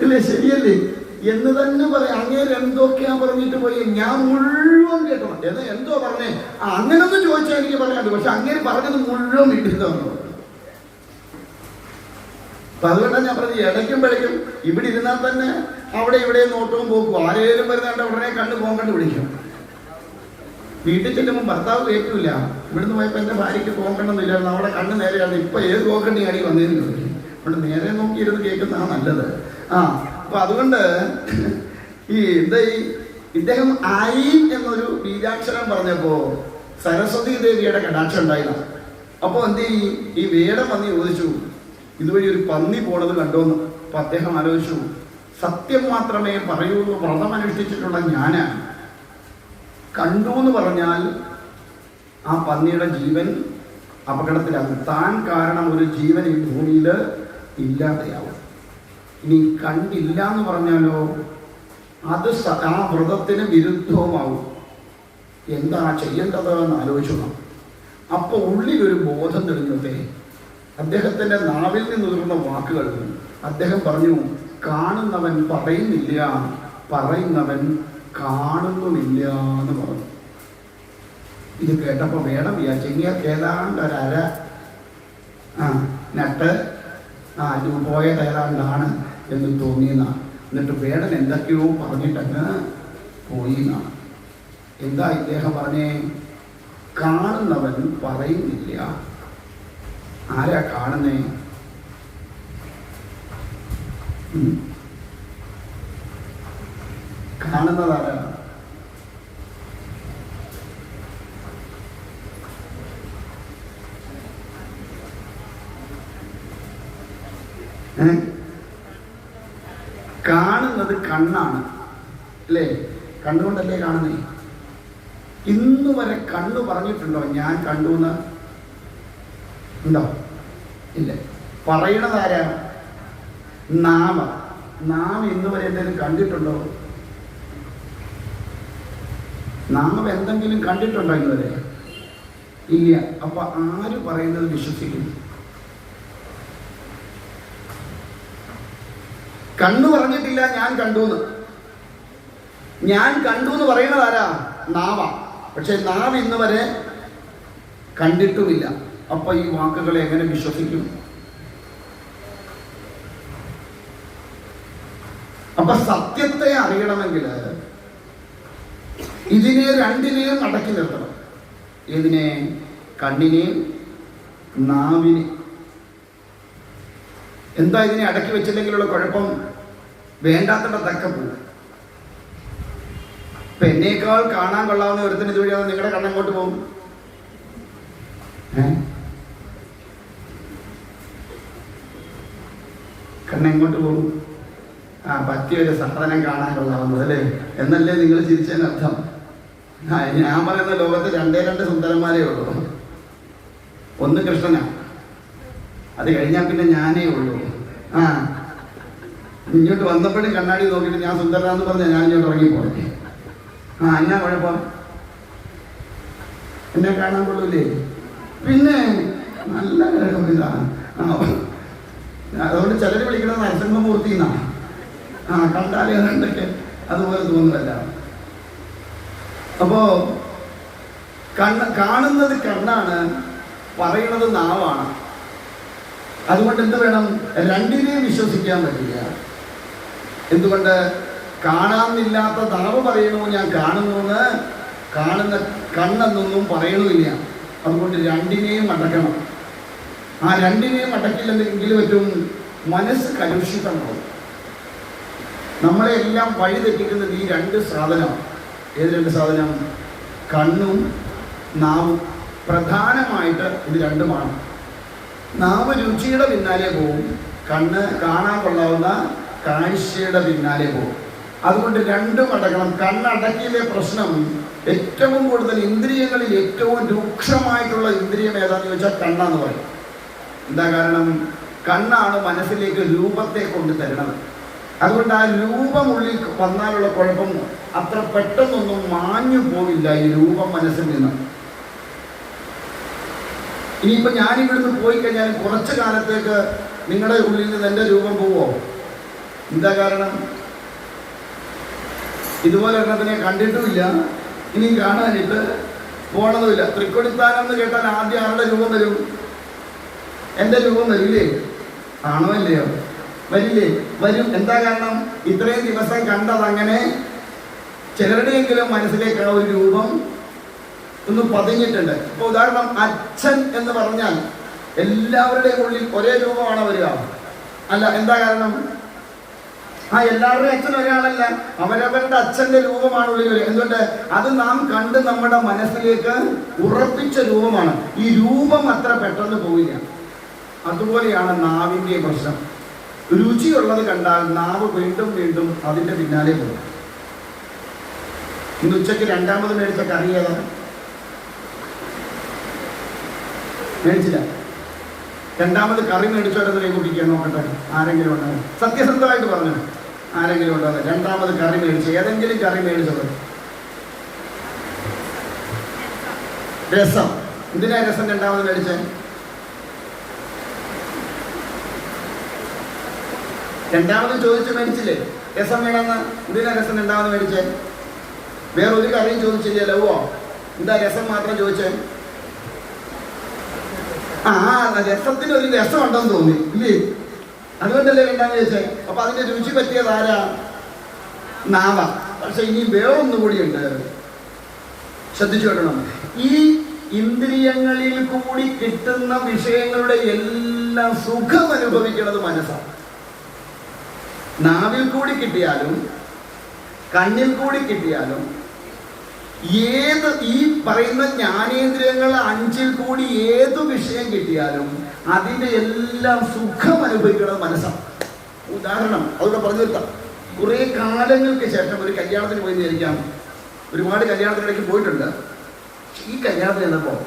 ഇല്ലേ, ശരിയല്ലേ എന്ന് തന്നെ പറയാം. അങ്ങേര് എന്തൊക്കെയാ പറഞ്ഞിട്ട് പോയി, ഞാൻ മുഴുവൻ കേട്ടോ. എന്തോ പറഞ്ഞേ, അങ്ങനൊന്നും ചോദിച്ചാൽ എനിക്ക് പറയാണ്ട്. പക്ഷെ അങ്ങേര് പറഞ്ഞത് മുഴുവൻ ഇട്ടിരുന്നു. അപ്പൊ അതുകൊണ്ടാണ് ഞാൻ പറഞ്ഞത്, ഇടയ്ക്കും പിഴയ്ക്കും ഇവിടെ ഇരുന്നാൽ തന്നെ അവിടെ ഇവിടെ നോട്ടവും പോക്കും. ആരേലും വരുന്നുണ്ട് ഉടനെ കണ്ണ് പോകണ്ട് വിളിക്കും. വീട്ടിൽ ചെല്ലുമ്പോൾ ഭർത്താവ് കേൾക്കില്ല. ഇവിടുന്ന് പോയപ്പോൾ എൻ്റെ ഭാര്യയ്ക്ക് പോകണമെന്നില്ലായിരുന്നു. അവിടെ കണ്ണ് നേരെയാണ്. ഇപ്പൊ ഏത് പോക്കണ്ടി അടി വന്നതിന് ചോദിക്കും. അവിടെ നേരെ നോക്കിയിരുന്ന് കേൾക്കുന്നതാണ് നല്ലത്. അപ്പൊ അതുകൊണ്ട് ഇദ്ദേഹം ഐ എന്നൊരു ബീജാക്ഷരം പറഞ്ഞപ്പോ സരസ്വതി ദേവിയുടെ കടാക്ഷം ഉണ്ടായിരുന്നു. അപ്പൊ എന്ത് ഈ വേടം വന്ന് ചോദിച്ചു, ഇതുവഴി ഒരു പന്നി പോണത് കണ്ടോന്ന്. അപ്പൊ അദ്ദേഹം ആലോചിച്ചു, സത്യം മാത്രമേ പറയൂ എന്ന് വ്രതം അനുഷ്ഠിച്ചിട്ടുള്ള ഞാന് കണ്ടു എന്ന് പറഞ്ഞാൽ ആ പന്നിയുടെ ജീവൻ അപകടത്തിലാകും. താൻ കാരണം ഒരു ജീവൻ ഈ ഭൂമിയിൽ ഇല്ലാതെയാവും. ഇനി കണ്ടില്ല എന്ന് പറഞ്ഞാലോ അത് ആ വ്രതത്തിന് വിരുദ്ധവുമാവും. എന്താ ചെയ്യേണ്ടത് എന്ന് ആലോചിക്കണം. അപ്പൊ ഉള്ളിലൊരു ബോധം തെളിഞ്ഞത്തെ അദ്ദേഹത്തിന്റെ നാവിൽ നിന്നുതിർന്ന വാക്കുകൾ. അദ്ദേഹം പറഞ്ഞു, കാണുന്നവൻ പറയുന്നില്ല, പറയുന്നവൻ കാണുന്നുമില്ല എന്ന് പറഞ്ഞു. ഇത് കേട്ടപ്പോ വേണം വിചാരിച്ചെങ്കിൽ ഏതാണ്ട് ഒരര നട്ട് പോയത് ഏതാണ്ടാണ് എന്ന് തോന്നിയെന്നാണ്. എന്നിട്ട് വേടൻ എന്തൊക്കെയോ പറഞ്ഞിട്ടങ്ങ് പോയിന്നാണ്. എന്താ ഇദ്ദേഹം പറഞ്ഞേ? കാണുന്നവൻ പറയുന്നില്ല. ആരാ കാണുന്നേ? കാണുന്നതാരാ? കാണുന്നത് കണ്ണാണ് അല്ലേ? കണ്ണുകൊണ്ടല്ലേ കാണുന്നേ? ഇന്നു വരെ കണ്ണു പറഞ്ഞിട്ടുണ്ടോ ഞാൻ കണ്ടു എന്ന്? ഉണ്ടോ? ഇല്ല. പറയണതാരാ? നാം ഇന്നു വരെ എന്തെങ്കിലും കണ്ടിട്ടുണ്ടോ? നാം എന്തെങ്കിലും കണ്ടിട്ടുണ്ടോ ഇന്നുവരെ? ഇല്ല. അപ്പൊ ആര് പറയുന്നത് വിശ്വസിക്കും? കണ്ണു പറഞ്ഞിട്ടില്ല ഞാൻ കണ്ടു എന്ന്. ഞാൻ കണ്ടു എന്ന് പറയുന്നത് ആരാ? നാവ. പക്ഷെ നാവ് ഇന്ന് വരെ കണ്ടിട്ടുമില്ല. അപ്പൊ ഈ വാക്കുകളെ എങ്ങനെ വിശ്വസിക്കും? അപ്പൊ സത്യത്തെ അറിയണമെങ്കിൽ ഇതിനെ രണ്ടിനെയും അടക്കി നിർത്തണം. ഇതിനെ? കണ്ണിനെയും നാവിനെ. എന്താ ഇതിനെ അടക്കി വെച്ചില്ലെങ്കിലുള്ള കുഴപ്പം? വേണ്ടാത്തിടത്തൊക്കെ പോകും. ഇപ്പൊ എന്നേക്കാൾ കാണാൻ കൊള്ളാവുന്ന ഒരുത്തിന് ഇതുവഴിയാതെ നിങ്ങളുടെ കണ്ണങ്ങോട്ട് പോകും. കണ്ണെങ്ങോട്ട് പോകും? പറ്റിയൊരു സാധനം കാണാൻ കൊള്ളാവുന്നത് അല്ലേ എന്നല്ലേ നിങ്ങൾ ചിരിച്ചതിനർത്ഥം? ഞാൻ പറയുന്ന ലോകത്ത് രണ്ട് സുന്ദരന്മാരേ ഉള്ളൂ. ഒന്ന് കൃഷ്ണനാ, അത് കഴിഞ്ഞാൽ പിന്നെ ഞാനേ ഉള്ളൂ. ഇങ്ങോട്ട് വന്നപ്പോഴും കണ്ണാടി നോക്കിയിട്ട് ഞാൻ സുന്ദരനാന്ന് പറഞ്ഞാൽ ഞാൻ ഇങ്ങോട്ട് ഇറങ്ങിപ്പോയി. എന്നാ കുഴപ്പം? എന്നെ കാണാൻ കൊള്ളൂലേ? പിന്നെ നല്ല ഇതാണ്. അതുകൊണ്ട് ചിലര് വിളിക്കുന്നത് നരസിംഹമൂർത്തി എന്നാണ്. കണ്ടാലേ കണ്ടൊക്കെ അതുപോലെ തോന്നുന്നല്ല. അപ്പോ കാണുന്നത് കണ്ണാണ്, പറയുന്നത് നാവാണ്. അതുകൊണ്ട് എന്ത് വേണം? രണ്ടിനെയും വിശ്വസിക്കാൻ പറ്റില്ല. എന്തുകൊണ്ട്? കാണാനില്ലാത്ത നാവ് പറയണു ഞാൻ കാണുന്നു, കാണുന്ന കണ്ണെന്നൊന്നും പറയണമില്ല. അതുകൊണ്ട് രണ്ടിനെയും അടക്കണം. രണ്ടിനെയും അടക്കില്ലെങ്കിൽ പറ്റും, മനസ്സ് കലുഷിതമാവും. നമ്മളെ എല്ലാം വഴി തെറ്റിക്കുന്നത് ഈ രണ്ട് സാധനം. ഏത് രണ്ട് സാധനം? കണ്ണും നാവും. പ്രധാനമായിട്ട് ഇത് രണ്ടുമാണ്. നാവ് രുചിയുടെ പിന്നാലെ പോവും, കണ്ണ് കാണാൻ കൊള്ളാവുന്ന കാഴ്ചയുടെ പിന്നാലെ പോവും. അതുകൊണ്ട് രണ്ടും അടക്കണം. കണ്ണടക്കിയിലെ പ്രശ്നം ഏറ്റവും കൂടുതൽ ഇന്ദ്രിയങ്ങളിൽ ഏറ്റവും രൂക്ഷമായിട്ടുള്ള ഇന്ദ്രിയം ഏതാന്ന് ചോദിച്ചാൽ കണ്ണാന്ന് പറയും. എന്താ കാരണം? കണ്ണാണ് മനസ്സിലേക്ക് രൂപത്തെ കൊണ്ട് തരുന്നത്. അതുകൊണ്ട് ആ രൂപമുള്ളിൽ വന്നാലുള്ള കുഴപ്പം അത്ര പെട്ടെന്നൊന്നും മാഞ്ഞു പോവില്ല. ഈ രൂപം മനസ്സിൽ നിന്ന്. ഇനിയിപ്പോൾ ഞാനിവിടുന്ന് പോയി കഴിഞ്ഞാൽ കുറച്ചു കാലത്തേക്ക് നിങ്ങളുടെ ഉള്ളിൽ നിന്ന് എൻ്റെ രൂപം പോവോ? എന്താ കാരണം? ഇതുപോലെ എണ്ണത്തിനെ കണ്ടിട്ടുമില്ല, ഇനി കാണാനിട്ട് പോണതുമില്ല. തൃക്കൊടിത്താനം എന്ന് കേട്ടാൽ ആദ്യം ആരുടെ രൂപം വരും? എൻ്റെ രൂപം വരില്ലേ? ആണോ അല്ലയോ? വരില്ലേ? വരും. എന്താ കാരണം? ഇത്രയും ദിവസം കണ്ടതങ്ങനെ ചിലരുടെയെങ്കിലും മനസ്സിലേക്ക് ആ ഒരു രൂപം ഒന്ന് പതിഞ്ഞിട്ടുണ്ട്. ഇപ്പൊ ഉദാഹരണം, അച്ഛൻ എന്ന് പറഞ്ഞാൽ എല്ലാവരുടെയും ഉള്ളിൽ ഒരേ രൂപമാണ് വരിക? അല്ല. എന്താ കാരണം? എല്ലാവരുടെയും അച്ഛൻ ഒരാളല്ല, അവരവരുടെ അച്ഛന്റെ രൂപമാണ് ഉള്ളിൽ വരിക. എന്തുകൊണ്ട്? അത് നാം കണ്ട് നമ്മുടെ മനസ്സിലേക്ക് ഉറപ്പിച്ച രൂപമാണ്. ഈ രൂപം അത്ര പെട്ടെന്ന് പോവില്ല. അതുപോലെയാണ് നാവിൻ്റെ പ്രശ്നം. രുചിയുള്ളത് കണ്ടാൽ നാവ് വീണ്ടും വീണ്ടും അതിൻ്റെ പിന്നാലെ പോകും. ഇന്ന് ഉച്ചയ്ക്ക് രണ്ടാമത് മേടിച്ച കറി ഏതാ? മേടിച്ചില്ല. രണ്ടാമത് കറി മേടിച്ചോട്ടെന്ന് കൈ കുട്ടിക്കാൻ നോക്കട്ടെ. ആരെങ്കിലും ഉണ്ടോ? സത്യസന്ധമായിട്ട് പറഞ്ഞു, ആരെങ്കിലും ഉണ്ടോ? രണ്ടാമത് കറി മേടിച്ചു, ഏതെങ്കിലും കറി മേടിച്ചത്? രസം. എന്തിനാ രസം രണ്ടാമത് മേടിച്ചേ? രണ്ടാമത് ചോദിച്ചു മേടിച്ചില്ലേ രസം വേണമെന്ന്? എന്തിനാ രസം രണ്ടാമത് മേടിച്ചേ? വേറൊരു കറിയും ചോദിച്ചില്ലല്ലോ. എന്താ രസം മാത്രം ചോദിച്ചേ? രസത്തിന് ഒരു രസം ഉണ്ടെന്ന് തോന്നി ഇല്ലേ? അതുകൊണ്ടല്ലേ രണ്ടാമത് ചോദിച്ചേ. അപ്പൊ അതിന്റെ രുചി പറ്റിയത് ആരാ? നാവ. പക്ഷെ ഇനി വേറൊന്നുകൂടിയുണ്ട്, ശ്രദ്ധിച്ചു കേട്ടണം. ഈ ഇന്ദ്രിയങ്ങളിൽ കൂടി കിട്ടുന്ന വിഷയങ്ങളുടെ എല്ലാം സുഖം അനുഭവിക്കുന്നത് മനസ്സാണ്. നാവിൽ കൂടി കിട്ടിയാലും കണ്ണിൽ കൂടി കിട്ടിയാലും ഏത് ഈ പറയുന്ന ജ്ഞാനേന്ദ്രിയങ്ങൾ അഞ്ചിൽ കൂടി ഏതു വിഷയം കിട്ടിയാലും അതിൻ്റെ എല്ലാം സുഖം അനുഭവിക്കുന്നത് മനസ്സാണ്. ഉദാഹരണം അതുകൊണ്ട് പറഞ്ഞു നിർത്താം. കുറേ കാലങ്ങൾക്ക് ശേഷം ഒരു കല്യാണത്തിന് പോയി വിചാരിക്കാം. ഒരുപാട് കല്യാണത്തിനിടയ്ക്ക് പോയിട്ടുണ്ട്. ഈ കല്യാണത്തിന് ചെന്നപ്പോൾ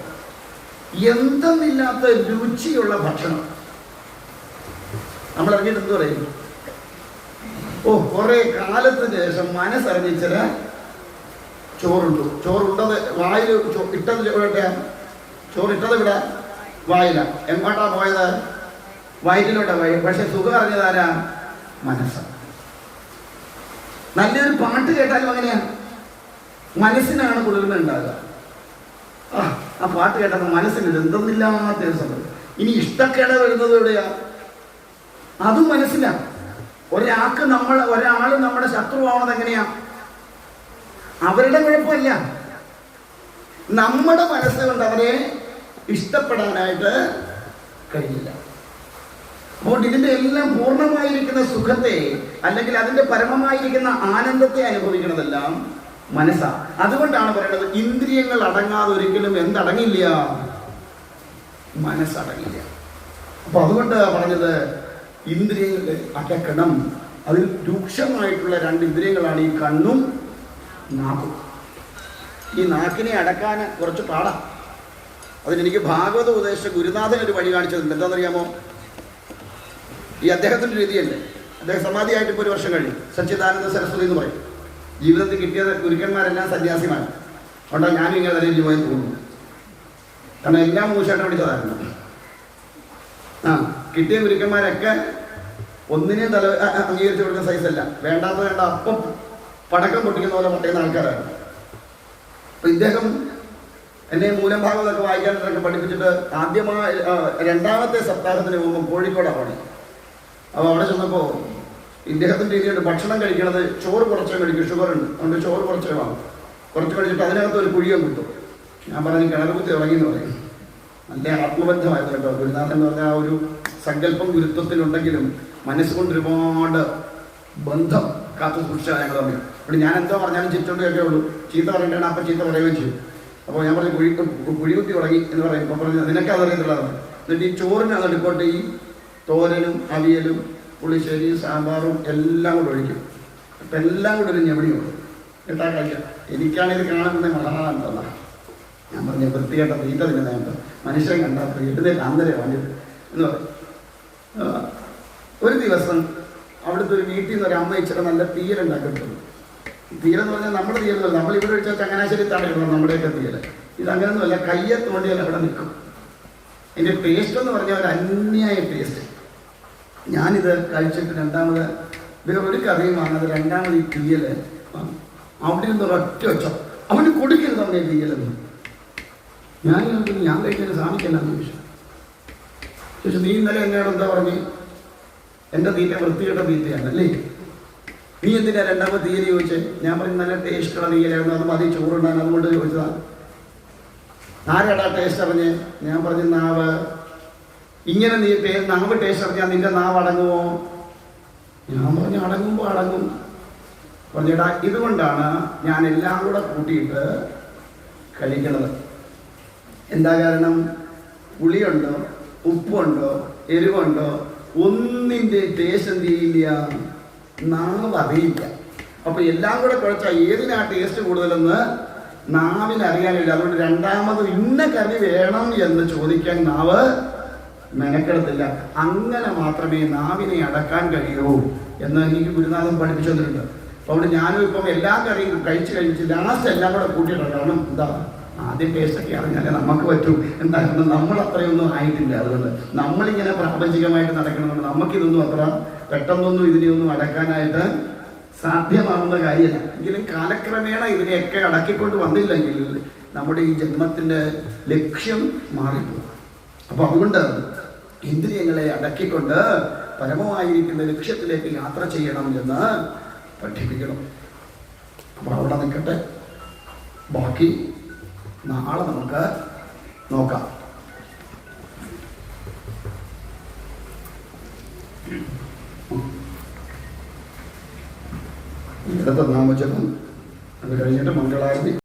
എന്തെന്നില്ലാത്ത രുചിയുള്ള ഭക്ഷണം നമ്മൾ അറിഞ്ഞിട്ട് എന്ത് പറയും? കുറെ കാലത്തിന് ശേഷം മനസ്സറിഞ്ഞിച്ചിര ചോറുണ്ടു. ചോറുണ്ടത് വായിൽ ഇട്ടത് എവിടെയാ? ചോറിട്ടത് ഇവിടെ വായില. എങ്ങോട്ടാ പോയത്? വയറ്റിലോട്ടാ പോയി. പക്ഷെ സുഖം അറിഞ്ഞതാരാ? മനസ്സാണ്. നല്ലൊരു പാട്ട് കേട്ടാലും അങ്ങനെയാണ്, മനസ്സിനാണ് കുളിർമ ഉണ്ടാകുക. ആ പാട്ട് കേട്ടപ്പോൾ മനസ്സിന് എന്തെന്നില്ലാത്ത ഒരു സംഭവം. ഇനി ഇഷ്ടക്കേട വരുന്നത് എവിടെയാ? അതും മനസ്സിലാണ്. ഒരാൾ നമ്മുടെ ശത്രുവാണത് എങ്ങനെയാ? അവരുടെ കുഴപ്പമില്ല, നമ്മുടെ മനസ്സുകൊണ്ട് അവരെ ഇഷ്ടപ്പെടാനായിട്ട് കഴിയില്ല. അപ്പോൾ ഇതിന്റെ എല്ലാം പൂർണ്ണമായിരിക്കുന്ന സുഖത്തെ അല്ലെങ്കിൽ അതിന്റെ പരമമായിരിക്കുന്ന ആനന്ദത്തെ അനുഭവിക്കുന്നതെല്ലാം മനസ്സാണ്. അതുകൊണ്ടാണ് പറയുന്നത് ഇന്ദ്രിയങ്ങൾ അടങ്ങാതെ ഒരിക്കലും എന്തടങ്ങില്ല? മനസ്സടങ്ങില്ല. അപ്പൊ അതുകൊണ്ട് പറഞ്ഞത് ഇന്ദ്രിയങ്ങളെ അടക്കണം. അതിൽ രൂക്ഷമായിട്ടുള്ള 2 ഇന്ദ്രിയങ്ങളാണ് ഈ കണ്ണും നാക്കും. ഈ നാക്കിനെ അടക്കാൻ കുറച്ച് പാടാം. അതിനെനിക്ക് ഭാഗവത ഉപദേശിച്ച ഗുരുനാഥൻ ഒരു വഴി കാണിച്ചതുണ്ട്. എന്താണെന്നറിയാമോ? ഈ അദ്ദേഹത്തിൻ്റെ രീതിയല്ലേ, അദ്ദേഹം സമാധിയായിട്ട് ഇപ്പോൾ 1 വർഷം കഴിഞ്ഞു. സച്ചിദാനന്ദ സരസ്വതി എന്ന് പറയും. ജീവിതത്തിൽ കിട്ടിയത് ഗുരുക്കന്മാരെല്ലാം സന്യാസിമാർ. അതുകൊണ്ടാണ് ഞാനും ഇങ്ങനെ തന്നെ ജീവിതം തോന്നുന്നു. കാരണം എല്ലാം മൂശാട്ടം പിടിച്ചതായിരുന്നു. കിട്ടിയ ഗുരുക്കന്മാരൊക്കെ ഒന്നിനെയും അംഗീകരിച്ചു കൊടുക്കുന്ന സൈസല്ല. വേണ്ട അപ്പം പടക്കം പൊട്ടിക്കുന്ന പോലെ പൊട്ടിക്കുന്ന ആൾക്കാരാണ്. അപ്പം ഇദ്ദേഹം എന്നെ മൂലം ഭാഗമൊക്കെ വായിക്കാനൊക്കെ പഠിപ്പിച്ചിട്ട് ആദ്യമായി 2ാമത്തെ സപ്താഹത്തിന് പോകുമ്പോൾ കോഴിക്കോടാണ് പണി. അപ്പോൾ അവിടെ ചെന്നപ്പോൾ ഇദ്ദേഹത്തിൻ്റെ രീതിയുണ്ട്, ഭക്ഷണം കഴിക്കണത് ചോറ് കുറച്ചേ കഴിക്കും, ഷുഗറുണ്ട്, അതുകൊണ്ട് ചോറ് കുറച്ചേ വാങ്ങും. കുറച്ച് കഴിച്ചിട്ട് അതിനകത്ത് ഒരു കുഴിയും കുത്തും. ഞാൻ പറഞ്ഞു കിണർ കുത്തി ഇറങ്ങിയെന്ന് പറയും. നല്ല ആത്മബന്ധമായിരുന്നു കേട്ടോ. ഗുരുനാഥൻ എന്ന് പറഞ്ഞാൽ ആ ഒരു സങ്കല്പം ഗുരുത്വത്തിലുണ്ടെങ്കിലും മനസ്സുകൊണ്ട് ഒരുപാട് ബന്ധം കാത്തു സൂക്ഷിച്ചാൽ ഞങ്ങൾ തമ്മിൽ. അപ്പോൾ ഞാൻ എന്തോ പറഞ്ഞാലും ചിരിച്ചോണ്ടൊക്കെ ഉള്ളൂ. ചീത്ത പറയേണ്ടതാണ്, അപ്പം ചീത്ത പറയുകയും ചെയ്യും. അപ്പോൾ ഞാൻ പറഞ്ഞു കുഴികുത്തി തുടങ്ങി എന്ന് പറയും. അപ്പോൾ പറഞ്ഞു നിനക്ക് അതറിയത്തുള്ളതാണ്. എന്നിട്ട് ഈ ചോറിനകത്ത് എടുക്കോട്ടെ ഈ തോരനും അവിയലും പുളിശ്ശേരിയും സാമ്പാറും എല്ലാം കൂടെ ഒഴിക്കും. അപ്പം എല്ലാം കൂടെ ഒരു ഞെവടിയുള്ളൂ. കേട്ടാ കഴിക്കാം. എനിക്കാണിത് കാണുന്നത് മഹാന്തല്ല. ഞാൻ പറഞ്ഞ വൃത്തികെട്ട തീറ്റ തിന്നുന്നുണ്ട്, മനുഷ്യൻ കണ്ടാൽ എഴുന്നേറ്റ് ആന്തരെ വേണ്ടിയിട്ട് എന്ന് പറയും. ഒരു ദിവസം അവിടുത്തെ ഒരു വീട്ടിൽ നിന്ന് ഒരു അമ്മ ഇച്ചിരി നല്ല തീയലുണ്ടാക്കിയിട്ടുണ്ട്. തീരെന്ന് പറഞ്ഞാൽ നമ്മുടെ തീയലല്ല, നമ്മളിവിടെ വെച്ചാൽ ചങ്ങനാശ്ശേരി താഴെയുള്ളത് നമ്മുടെയൊക്കെ തീയല്. ഇതങ്ങനെയൊന്നുമല്ല, കയ്യെ തോണ്ടിയാൽ അവിടെ നിൽക്കും. അതിൻ്റെ ടേസ്റ്റ് എന്ന് പറഞ്ഞാൽ ഒരു അന്യായ ടേസ്റ്റ്. ഞാനിത് കഴിച്ചിട്ട് 2ാമത് വേറെ ഒരു കറിയും വാങ്ങാതെ 2ാമത് ഈ തീയല് അവിടെ നിന്ന് ഒരൊറ്റ വെച്ച അവന് കൊടുക്കരുത് അവനെ തീയലെന്ന്. ഞാൻ കഴിക്കാൻ സാധിക്കില്ലെന്ന് ചോദിച്ചു. നീ ഇന്നലെ എന്നോട് എന്താ പറഞ്ഞ്? എൻ്റെ തീറ്റ വൃത്തികെട്ട തീറ്റയാണ് അല്ലേ, നീ എന്തിനാ 2ാമത് തീയല് ചോദിച്ചേ? ഞാൻ പറഞ്ഞു നല്ല ടേസ്റ്റുള്ള തീയലായിരുന്നു, അത് മതി ചോറുണ്ടാൻ, അതുകൊണ്ട് ചോദിച്ചതാണ്. ആരാടാ ടേസ്റ്റ് അറിഞ്ഞ്? ഞാൻ പറഞ്ഞു നാവ്. ഇങ്ങനെ നീ നാവ് ടേസ്റ്റ് അറിഞ്ഞാൽ നിന്റെ നാവ് അടങ്ങുമോ? ഞാൻ പറഞ്ഞു അടങ്ങുമ്പോൾ അടങ്ങും. പറഞ്ഞേടാ ഇതുകൊണ്ടാണ് ഞാൻ എല്ലാം കൂടെ കൂട്ടിയിട്ട് കഴിക്കണത്. എന്താ കാരണം? പുളിയുണ്ടോ, ഉപ്പുണ്ടോ, എരിവുണ്ടോ, ഒന്നിൻ്റെ ടേസ്റ്റ് എന്ത് ചെയ്യില്ല, നാവ് അറിയില്ല. അപ്പൊ എല്ലാം കൂടെ കുഴച്ചാൽ ഏതിനാ ടേസ്റ്റ് കൂടുതലെന്ന് നാവിനറിയാനില്ല. അതുകൊണ്ട് 2ാമത് ഇന്ന കറി വേണം എന്ന് ചോദിക്കാൻ നാവ് മെനക്കെടുത്തില്ല. അങ്ങനെ മാത്രമേ നാവിനെ അടക്കാൻ കഴിയൂ എന്ന് എനിക്ക് ഗുരുനാഥൻ പഠിപ്പിച്ചു തന്നിട്ടുണ്ട്. അതുകൊണ്ട് ഞാനും ഇപ്പം എല്ലാ കറിയും കഴിച്ച് ലാസ്റ്റ് എല്ലാം കൂടെ കൂട്ടിയിട്ടുണ്ട്. കാരണം എന്താ, ആദ്യം ടേസ്റ്റൊക്കെ അറിഞ്ഞാലേ നമുക്ക് പറ്റൂ. എന്തായിരുന്നു, നമ്മൾ അത്രയൊന്നും ആയിട്ടില്ല. അതുകൊണ്ട് നമ്മളിങ്ങനെ പ്രാപഞ്ചികമായിട്ട് നടക്കണമെന്ന് നമുക്കിതൊന്നും അത്ര പെട്ടെന്നൊന്നും ഇതിനെയൊന്നും അടക്കാനായിട്ട് സാധ്യമാകുന്ന കാര്യമല്ല. എങ്കിലും കാലക്രമേണ ഇതിനെയൊക്കെ അടക്കിക്കൊണ്ട് വന്നില്ലെങ്കിൽ നമ്മുടെ ഈ ജന്മത്തിൻ്റെ ലക്ഷ്യം മാറിപ്പോകും. അപ്പോൾ അതുകൊണ്ട് ഇന്ദ്രിയങ്ങളെ അടക്കിക്കൊണ്ട് പരമമായിരിക്കുന്ന ലക്ഷ്യത്തിലേക്ക് യാത്ര ചെയ്യണം എന്ന് പഠിപ്പിക്കണം. അപ്പോൾ അവിടെ നിൽക്കട്ടെ, ബാക്കി നാളെ നമുക്ക് നോക്കാം. ഇടത്തെ നാമജപം